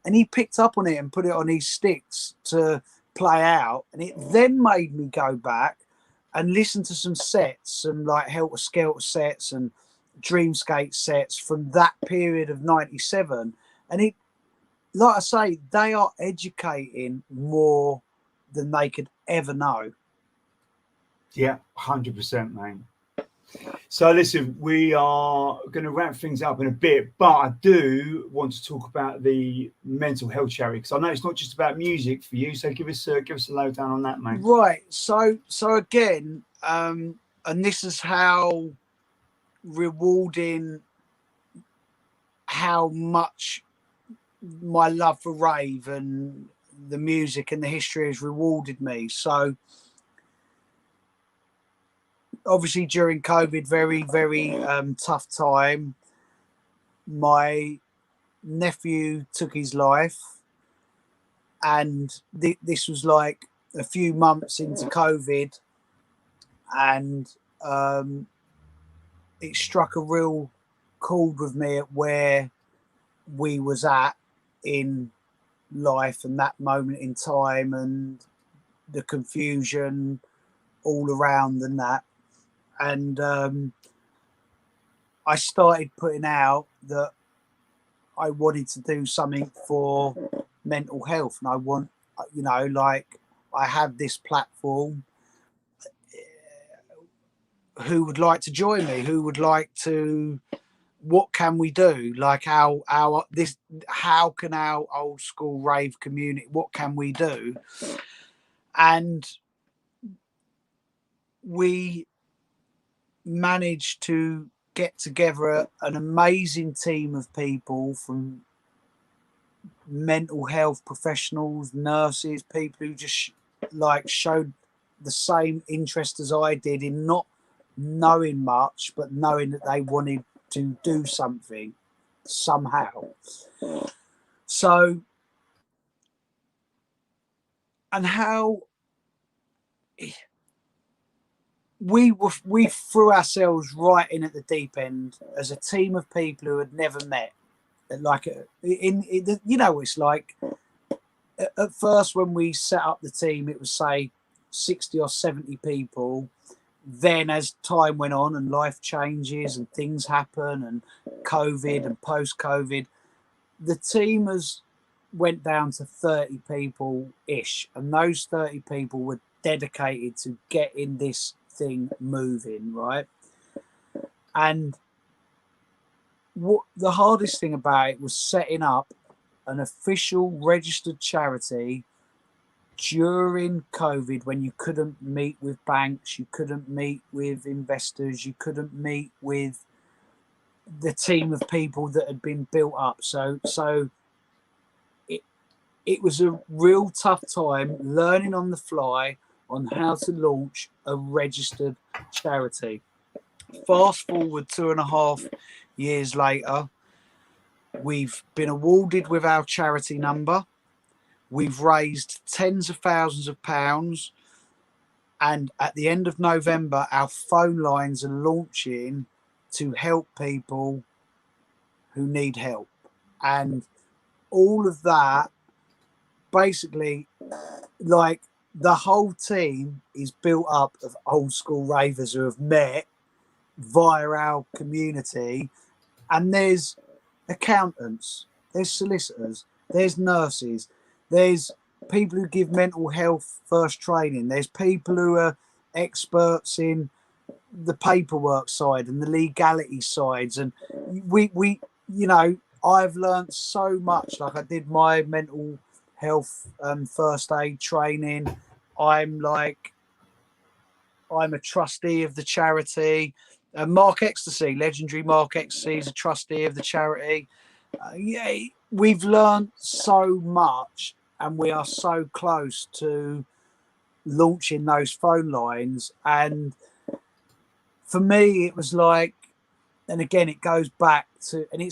and he picked up on it and put it on his sticks to play out, and it then made me go back and listen to some sets, some like Helter Skelter sets and Dreamscape sets from that period of '97, and it, like I say, they are educating more than they could ever know. Yeah, 100%, man. So listen, we are going to wrap things up in a bit, but I do want to talk about the mental health charity, because I know it's not just about music for you. So give us a lowdown on that, mate. Right. So again, and this is how rewarding, how much my love for rave and the music and the history has rewarded me. So obviously during COVID, very, very tough time. My nephew took his life, and this was like a few months into COVID, and it struck a real chord with me at where we was at in life and that moment in time and the confusion all around and that. And I started putting out that I wanted to do something for mental health, and I want, you know, like, I have this platform. Who would like to join me? Who would like to? What can we do? Like how can our old school rave community? What can we do? And we managed to get together an amazing team of people, from mental health professionals, nurses, people who just like showed the same interest as I did in not knowing much, but knowing that they wanted to do something somehow. So, and how we threw ourselves right in at the deep end as a team of people who had never met. Like in you know, it's like at first when we set up the team, it was say 60 or 70 people. Then as time went on and life changes and things happen and COVID and post-COVID, the team has went down to 30 people ish, and those 30 people were dedicated to getting this thing moving, right? And what the hardest thing about it was setting up an official registered charity during COVID, when you couldn't meet with banks, you couldn't meet with investors, you couldn't meet with the team of people that had been built up. So it was a real tough time learning on the fly on how to launch a registered charity. Fast forward 2.5 years later, we've been awarded with our charity number. We've raised tens of thousands of pounds. And at the end of November, our phone lines are launching to help people who need help. And all of that, basically, like, the whole team is built up of old school ravers who have met via our community. And there's accountants, there's solicitors, there's nurses, there's people who give mental health first training, there's people who are experts in the paperwork side and the legality sides. And we you know, I've learned so much. Like, I did my mental health first aid training. I'm a trustee of the charity. Mark Ecstasy, legendary Mark Ecstasy, is a trustee of the charity. Yeah, we've learned so much, and we are so close to launching those phone lines. And for me, it was like, and again, it goes back to, and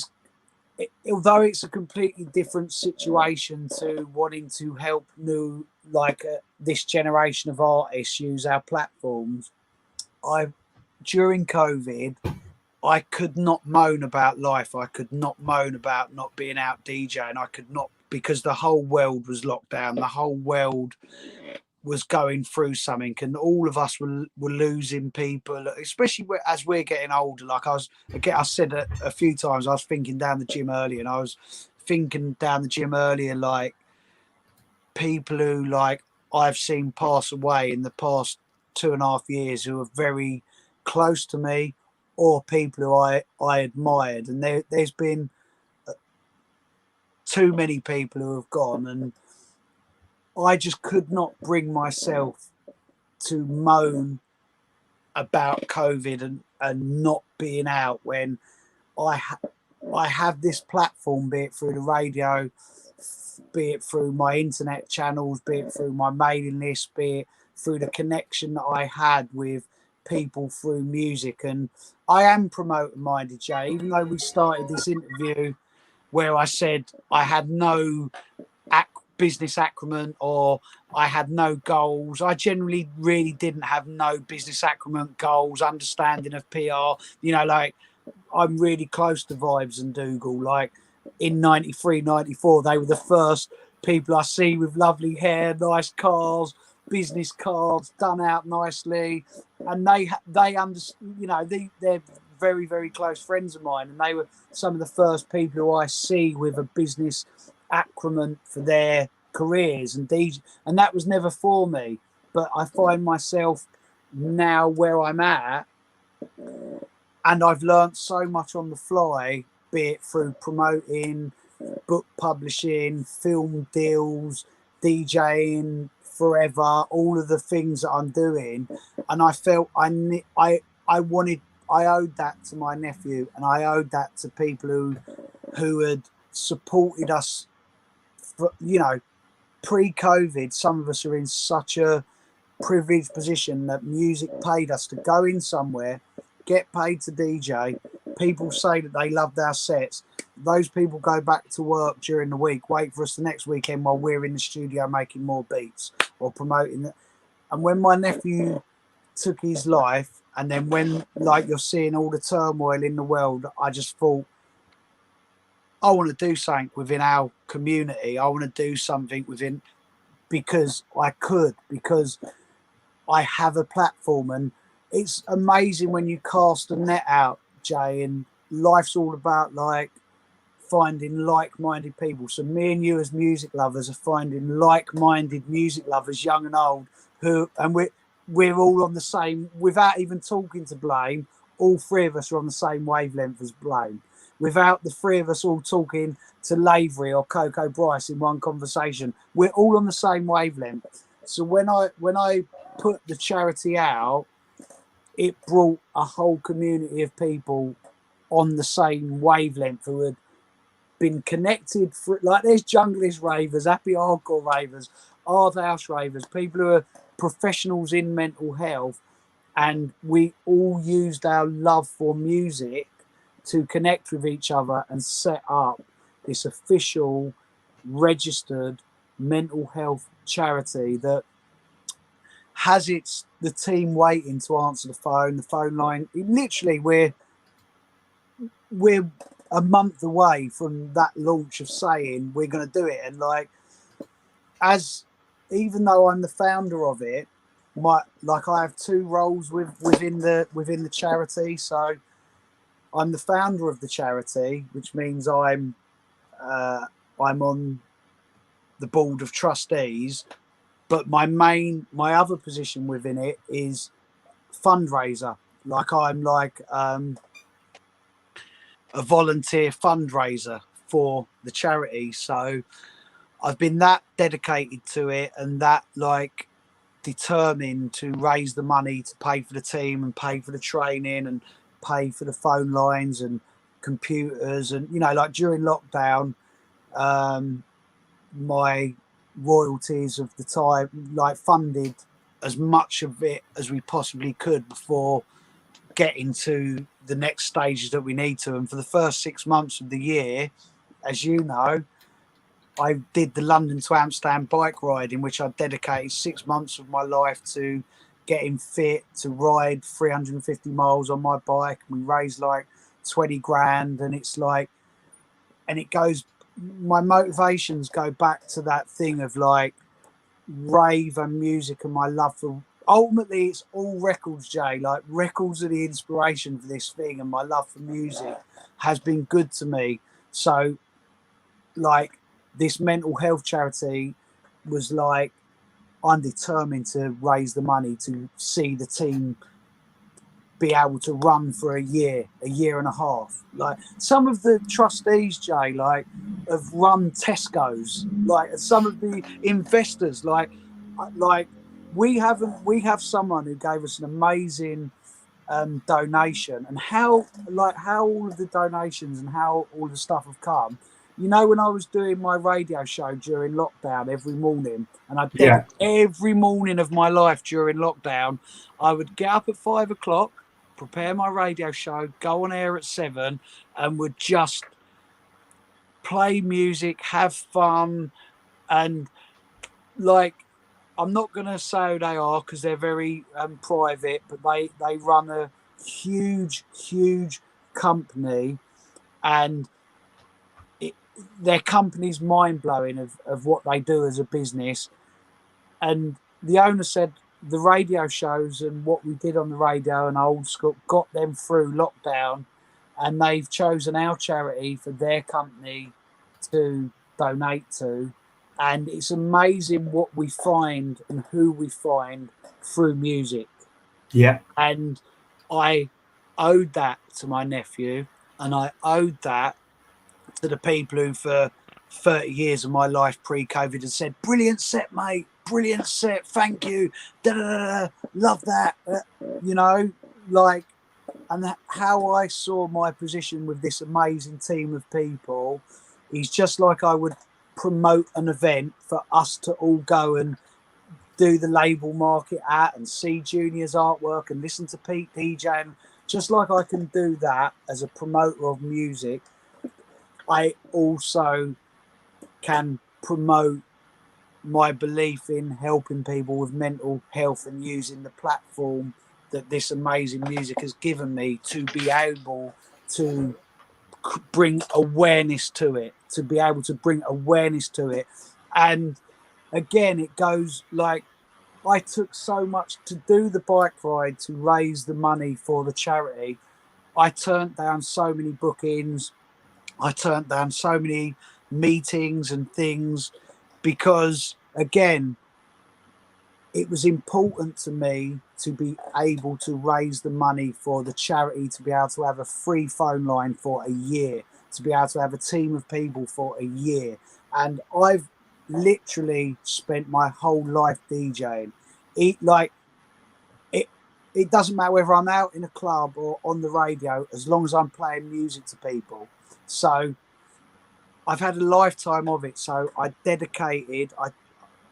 although it's a completely different situation to wanting to help this generation of artists use our platforms, during COVID, I could not moan about life. I could not moan about not being out DJing. I could not, because the whole world was locked down. The whole world was going through something, and all of us were losing people, especially as we're getting older. Like, I said a few times, I was thinking down the gym earlier, like, people who, like, I've seen pass away in the past 2.5 years who are very close to me, or people who I admired. And there's been too many people who have gone, and I just could not bring myself to moan about COVID and not being out when I have this platform, be it through the radio, be it through my internet channels, be it through my mailing list, be it through the connection that I had with people through music. And I am promoter minded, Jay, even though we started this interview where I said I had no business acumen or I had no goals. I generally really didn't have no business acumen, goals, understanding of PR. You know, like, I'm really close to Vibes and Dougal. Like, in 93, 94, they were the first people I see with lovely hair, nice cars, business cards done out nicely, and they understand, you know, they're very, very close friends of mine, and they were some of the first people who I see with a business acumen for their careers and DJ, and that was never for me. But I find myself now where I'm at, and I've learned so much on the fly, be it through promoting, book publishing, film deals, DJing forever, all of the things that I'm doing, and I felt I wanted, I owed that to my nephew, and I owed that to people who had supported us for, you know, pre-COVID. Some of us are in such a privileged position that music paid us to go in somewhere, get paid to DJ. People say that they loved our sets. Those people go back to work during the week, wait for us the next weekend while we're in the studio making more beats or promoting it. And when my nephew took his life, and then when, like, you're seeing all the turmoil in the world, I just thought, I want to do something within our community. I want to do something within, because I could, because I have a platform. And it's amazing when you cast a net out, Jay, and life's all about like finding like-minded people. So me and you as music lovers are finding like-minded music lovers, young and old, who, and we're all on the same, without even talking to Blame, all three of us are on the same wavelength as Blame. Without the three of us all talking to Lavery or Coco Bryce in one conversation, we're all on the same wavelength. So when I put the charity out, it brought a whole community of people on the same wavelength who had been connected for, like, there's junglist ravers, happy hardcore ravers, art house ravers, people who are professionals in mental health, and we all used our love for music to connect with each other and set up this official registered mental health charity that has the team waiting to answer the phone line. Literally, we're a month away from that launch of saying we're going to do it. And like, even though I'm the founder of it, I have two roles within the charity. So I'm the founder of the charity, which means I'm on the board of trustees. But my other position within it is fundraiser. Like, I'm like a volunteer fundraiser for the charity. So I've been that dedicated to it and that like determined to raise the money to pay for the team and pay for the training and pay for the phone lines and computers. And, you know, like during lockdown, my royalties of the time, like, funded as much of it as we possibly could before getting to the next stages that we need to. And for the first 6 months of the year, as you know, I did the London to Amsterdam bike ride, in which I dedicated 6 months of my life to getting fit to ride 350 miles on my bike. We raised like 20 grand, and it's like, and it goes, my motivations go back to that thing of like rave and music and my love for, ultimately it's all records, Jay. Like, records are the inspiration for this thing, and my love for music has been good to me. So like, this mental health charity was like, I'm determined to raise the money to see the team be able to run for a year and a half. Like, some of the trustees, Jay, like, have run Tesco's. Like, some of the investors, like we have someone who gave us an amazing donation, and how all of the donations and how all the stuff have come. You know, when I was doing my radio show during lockdown every morning, and I did every morning of my life during lockdown, I would get up at 5 o'clock, prepare my radio show, go on air at 7, and would just play music, have fun, and like, I'm not going to say who they are because they're very private, but they run a huge company, and their company's mind-blowing of what they do as a business. And the owner said the radio shows and what we did on the radio and old school got them through lockdown, and they've chosen our charity for their company to donate to. And it's amazing what we find and who we find through music. Yeah. And I owed that to my nephew, and I owed that to the people who for 30 years of my life pre-COVID had said, brilliant set, mate, brilliant set, thank you, da, da, da, da, love that, you know, like, and how I saw my position with this amazing team of people is just like I would promote an event for us to all go and do the label market at and see Junior's artwork and listen to Pete DJ, and just like I can do that as a promoter of music, I also can promote my belief in helping people with mental health and using the platform that this amazing music has given me to be able to bring awareness to it, And again, it goes like, I took so much to do the bike ride to raise the money for the charity. I turned down so many bookings. I turned down so many meetings and things because, again, it was important to me to be able to raise the money for the charity, to be able to have a free phone line for a year, to be able to have a team of people for a year. And I've literally spent my whole life DJing. It doesn't matter whether I'm out in a club or on the radio, as long as I'm playing music to people. So I've had a lifetime of it. So I dedicated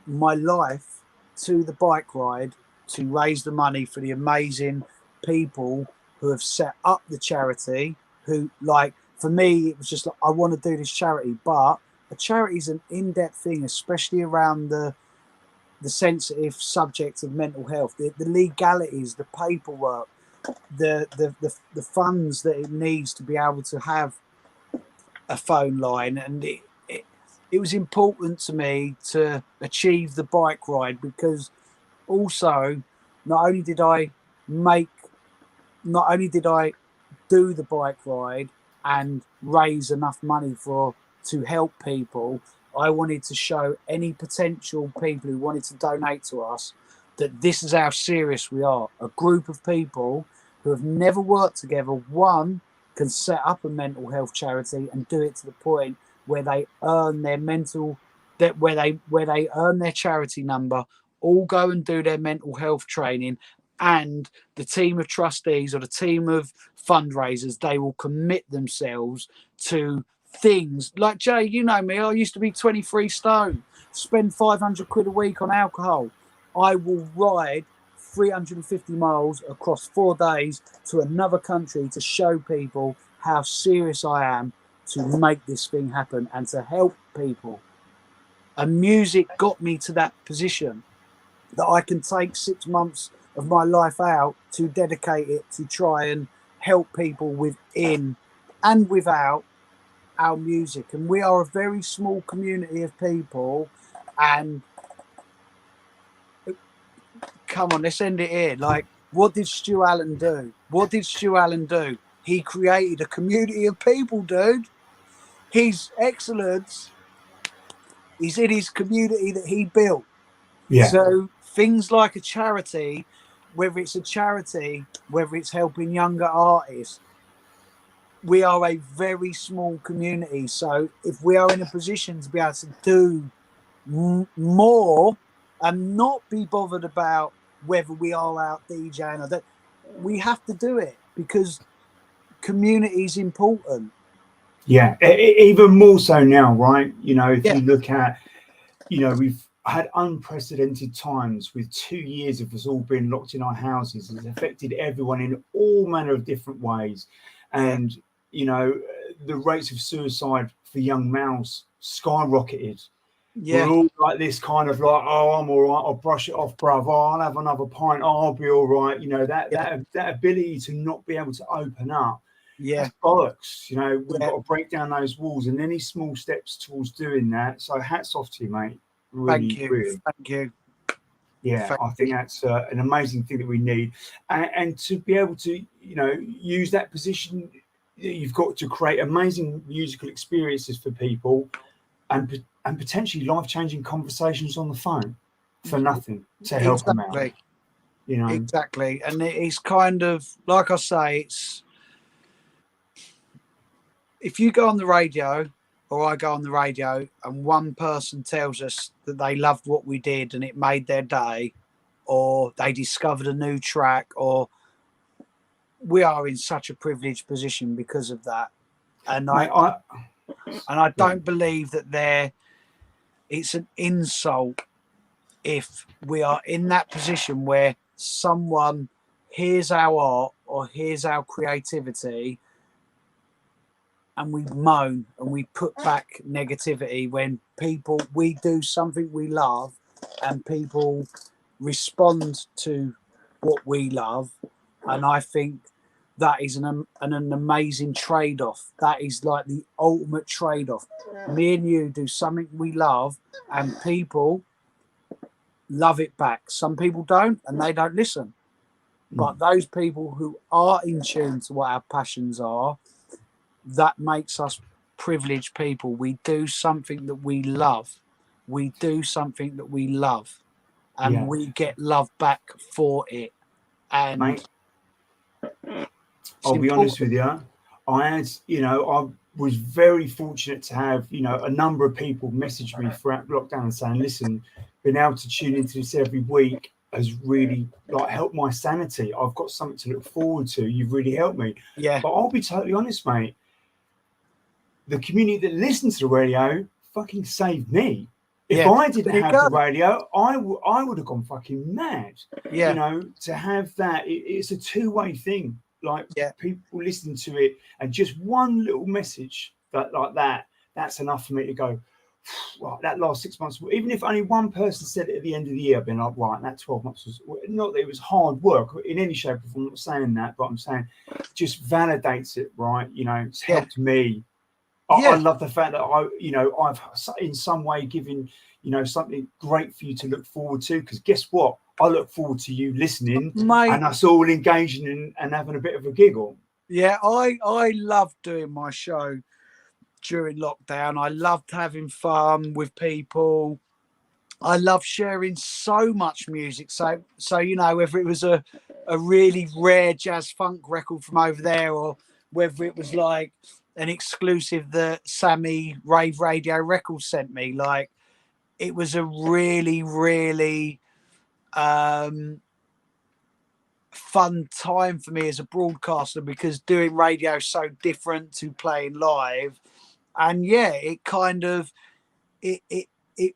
my life to the bike ride to raise the money for the amazing people who have set up the charity, who, like, for me, it was just like, I want to do this charity, but a charity is an in-depth thing, especially around the sensitive subject of mental health, the legalities, the paperwork, the funds that it needs to be able to have a phone line. And it was important to me to achieve the bike ride, because also not only did I do the bike ride and raise enough money to help people, I wanted to show any potential people who wanted to donate to us that this is how serious we are. A group of people who have never worked together, one, can set up a mental health charity and do it to the point where they earn their where they earn their charity number, all go and do their mental health training, and the team of trustees or the team of fundraisers, they will commit themselves to things like, Jay, you know me, I used to be 23 stone, spend 500 quid a week on alcohol. I will ride 350 miles across 4 days to another country to show people how serious I am to make this thing happen and to help people. And music got me to that position that I can take 6 months of my life out to dedicate it to try and help people within and without our music. And we are a very small community of people, and come on, let's end it here. Like, what did Stu Allen do? He created a community of people, dude. His excellence is in his community that he built. Yeah. So things like a charity, whether it's helping younger artists, we are a very small community. So if we are in a position to be able to do more and not be bothered about whether we are out DJing or that, we have to do it because community is important. Yeah, even more so now, right? You know, if Yeah. you look at, you know, we've had unprecedented times with 2 years of us all being locked in our houses. It's affected everyone in all manner of different ways. And, you know, the rates of suicide for young males skyrocketed. Yeah. We're all like this kind of like, oh, I'm all right, I'll brush it off, bruv. Oh, I'll have another pint. Oh, I'll be all right. You know, that ability to not be able to open up. Yeah. That's bollocks. You know, we've got to break down those walls, and any small steps towards doing that. So hats off to you, mate. Really, Thank you. really. Thank you. Yeah, I think that's an amazing thing that we need, and to be able to, use that position, you've got to create amazing musical experiences for people, and potentially life-changing conversations on the phone for nothing to help them out. Exactly, and it's kind of like I say, it's if you go on the radio or I go on the radio and one person tells us that they loved what we did and it made their day, or they discovered a new track, or we are in such a privileged position because of that. And Mate, I don't believe that it's an insult if we are in that position where someone hears our art or hears our creativity and we moan and we put back negativity when we do something we love and people respond to what we love. And I think that is an amazing trade-off. That is like the ultimate trade-off. Me and you do something we love and people love it back. Some people don't and they don't listen. But those people who are in tune to what our passions are, that makes us privileged people. We do something that we love. We do something that we love. And we get love back for it. And mate, I'll be honest with you. I was very fortunate to have, a number of people message me throughout lockdown and saying, listen, being able to tune into this every week has really helped my sanity. I've got something to look forward to. You've really helped me. Yeah. But I'll be totally honest, mate. The community that listens to the radio fucking saved me. If I didn't have the radio, I would have gone fucking mad. Yeah. To have that, it's a two-way thing. People listening to it, and just one little message that's enough for me to go, well, that last 6 months, even if only one person said it at the end of the year, I've been like, right, that 12 months was, not that it was hard work in any shape or form, I'm not saying that, but I'm saying just validates it, right? It's helped me. I love the fact that I've in some way given, something great for you to look forward to, because guess what? I look forward to you listening, mate, and us all engaging and having a bit of a giggle. Yeah, I love doing my show during lockdown. I loved having fun with people. I love sharing so much music. So whether it was a really rare jazz funk record from over there, or whether it was like an exclusive that Sammy Rave Radio Records sent me, it was a really, really fun time for me as a broadcaster, because doing radio is so different to playing live. And it kind of it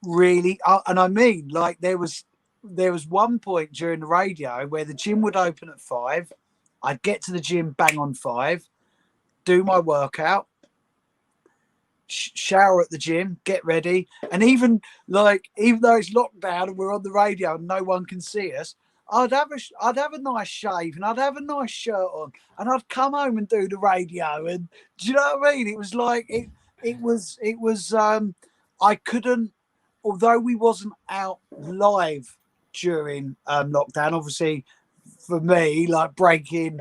really and I mean, there was one point during the radio where the gym would open at 5. I'd get to the gym bang on 5, do my workout, shower at the gym, get ready, and even though it's lockdown and we're on the radio and no one can see us, I'd have a nice shave and I'd have a nice shirt on and I'd come home and do the radio. And do you know what I mean? It was like it was I couldn't, although we wasn't out live during lockdown, obviously for me, breaking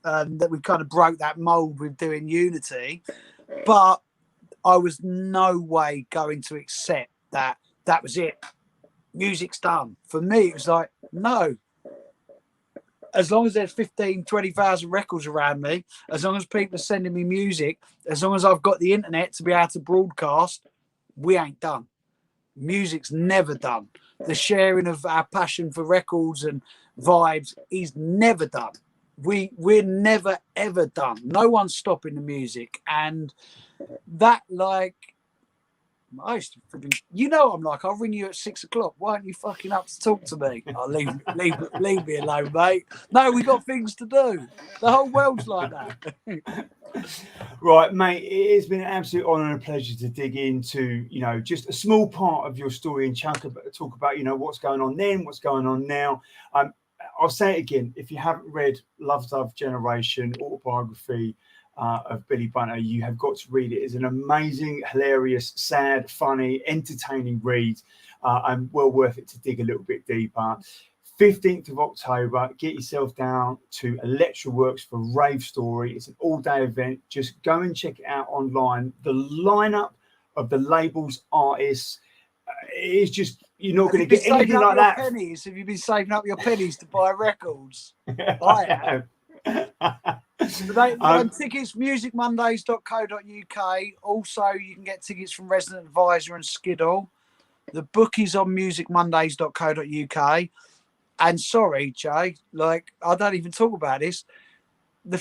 that we kind of broke that mold with doing Unity, but I was no way going to accept that was it. Music's done. For me, it was like, no. As long as there's 15, 20,000 records around me, as long as people are sending me music, as long as I've got the internet to be able to broadcast, we ain't done. Music's never done. The sharing of our passion for records and vibes is never done. We're never, ever done. No one's stopping the music. And that, I used to I'm like, I'll ring you at 6 o'clock. Why aren't you fucking up to talk to me? I'll leave me alone, mate. No, we got things to do. The whole world's like that. Right, mate, it has been an absolute honour and a pleasure to dig into, just a small part of your story and talk about, what's going on then, what's going on now. I'll say it again, if you haven't read Love Generation autobiography, of Billy Bunter. You have got to read it. It's an amazing, hilarious, sad, funny, entertaining read, and well worth it to dig a little bit deeper. 15th of October, get yourself down to Electra Works for Rave Story. It's an all-day event. Just go and check it out online. The lineup of the labels, artists, is just, you're not going to get anything like that. Pennies? Have you been saving up your pennies to buy records? I have. Tickets, musicmondays.co.uk. Also, you can get tickets from Resident Advisor and Skiddle. The book is on musicmondays.co.uk. And sorry, Jay, like, I don't even talk about this. The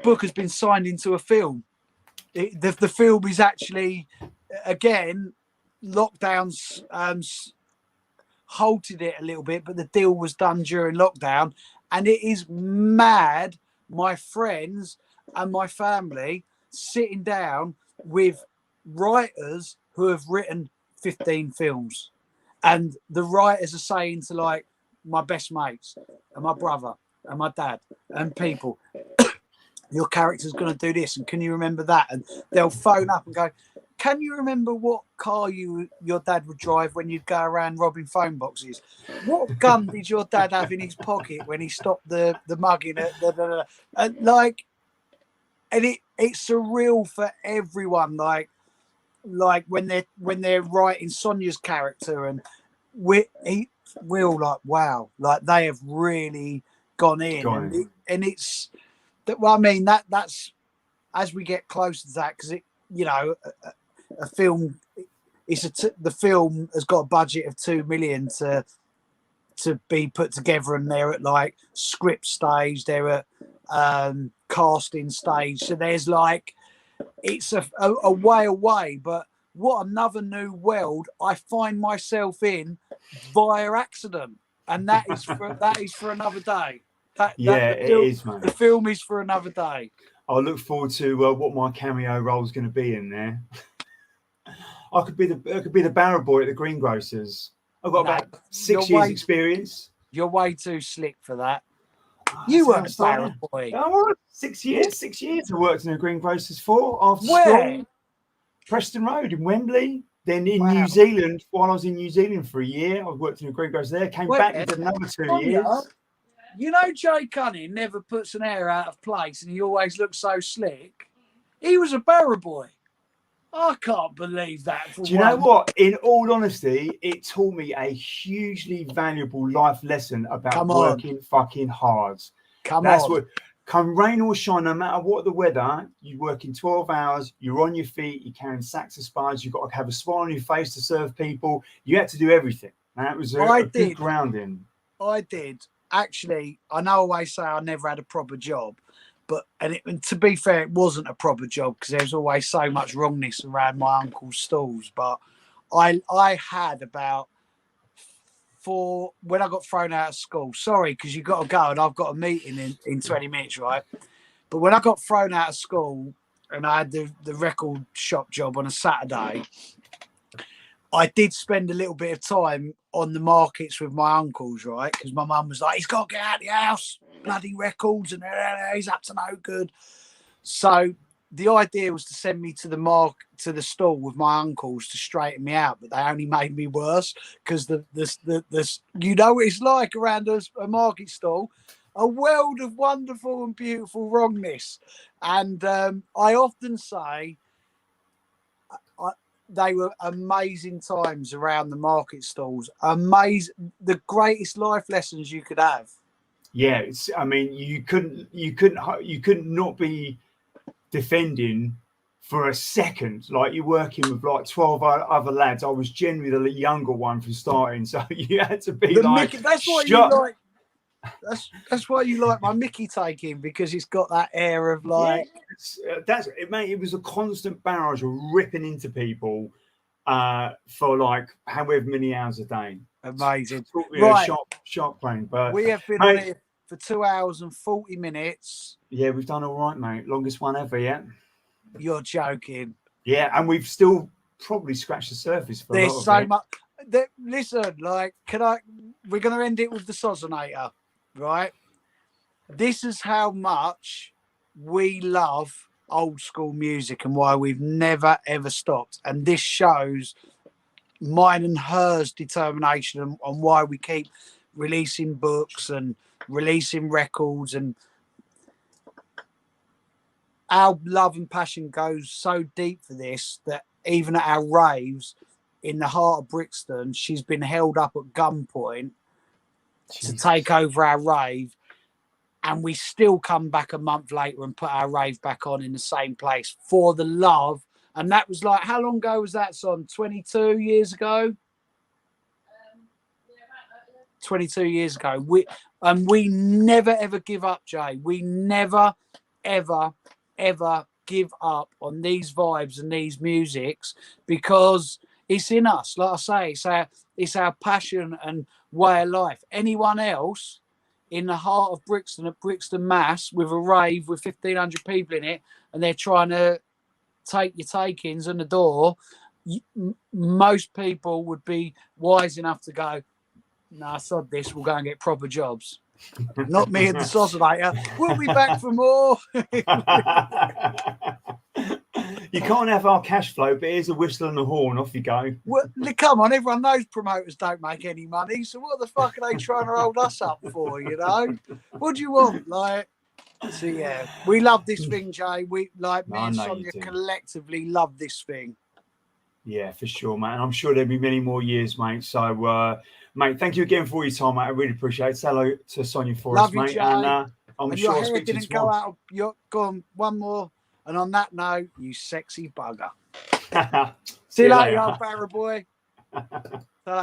book has been signed into a film. The film is actually, again, lockdowns halted it a little bit, but the deal was done during lockdown, and it is mad. My friends and my family sitting down with writers who have written 15 films, and the writers are saying to, like, my best mates and my brother and my dad and people, your character's going to do this, and can you remember that? And they'll phone up and go, can you remember what car your dad would drive when you'd go around robbing phone boxes? What gun did your dad have in his pocket when he stopped the mugging? And like, and it's surreal for everyone. Like when they're writing Sonia's character, and we're all like, wow, like they have really gone in. And it's that. Well, I mean, that's as we get closer to that, because it, you know, a film, the film has got a budget of 2 million to be put together, and they're at like script stage, they're at casting stage, so there's like, it's a way away, but what another new world I find myself in via accident, and that is for another day. It is, mate. The film is for another day. I look forward to what my cameo role is going to be in there. I could be the barrel boy at the greengrocers. I've got about 6 years experience. You're way too slick for that. You weren't a barrel boy. Oh, 6 years. 6 years I worked in a greengrocers after school. Preston Road in Wembley. Then in New Zealand, while I was in New Zealand for a year, I worked in a greengrocer there. Came back and did another 2 years. You know, Jay Cunning never puts an air out of place, and he always looks so slick. He was a barrel boy. I can't believe that. Do you know what? In all honesty, it taught me a hugely valuable life lesson about working fucking hard. Come rain or shine, no matter what the weather, you work in 12 hours, you're on your feet, you're carrying sacks of spice, you've got to have a smile on your face to serve people. You had to do everything. That was a good grounding. I did. Actually, I know I always say I never had a proper job, and to be fair, it wasn't a proper job because there was always so much wrongness around my uncle's stalls. But I had about when I got thrown out of school. Sorry, because you got to go, and I've got a meeting in 20 minutes, right? But when I got thrown out of school and I had the record shop job on a Saturday, I did spend a little bit of time on the markets with my uncles, right? Because my mum was like, he's got to get out of the house, bloody records, and he's up to no good. So the idea was to send me to the stall with my uncles to straighten me out, but they only made me worse because the you know what it's like around a market stall, a world of wonderful and beautiful wrongness. And I often say they were amazing times around the market stalls. Amazing, the greatest life lessons you could have. Yeah, I mean, you couldn't not be defending for a second. Like, you're working with like 12 other lads. I was generally the younger one from starting, so you had to be like. That's why you like. That's why you like my Mickey taking, because it's got that air of like. Yeah, that's it, mate. It was a constant barrage of ripping into people for like however many hours a day. Amazing, right? Sharp plane. But we have been on it for 2 hours and 40 minutes. Yeah, we've done all right, mate. Longest one ever, yeah. You're joking. Yeah, and we've still probably scratched the surface for There's a lot so of it. much. Listen, like, we're going to end it with the Sozonator, right? This is how much we love old school music and why we've never ever stopped. And this shows mine and hers determination on why we keep releasing books and releasing records, and our love and passion goes so deep for this that even at our raves in the heart of Brixton, she's been held up at gunpoint to take over our rave, and we still come back a month later and put our rave back on in the same place for the love. And that was like, how long ago was that, son? 22 years ago? 22 years ago. We never ever give up, Jay. We never ever give up on these vibes and these musics, because it's in us. Like I say, it's our passion and way of life. Anyone else in the heart of Brixton, at Brixton Mass, with a rave with 1,500 people in it, and they're trying to take your take-ins on the door, most people would be wise enough to go, nah, sod this, we'll go and get proper jobs. Not me and the Saucinator. We'll be back for more. You can't have our cash flow, but here's a whistle and a horn. Off you go. Well, come on, everyone knows promoters don't make any money, so what the fuck are they trying to hold us up for? You know, what do you want? Like, so yeah, we love this thing, Jay. We like me and Sonia collectively love this thing. Yeah, for sure, mate. And I'm sure there'll be many more years, mate. So, mate, thank you again for all your time, mate. I really appreciate it. Say hello to Sonia for love us, you, mate. Jay. And I'm and sure your I'll hair speak to you didn't tomorrow. go out. Go on, one more. And on that note, you sexy bugger. See you later, old barra boy.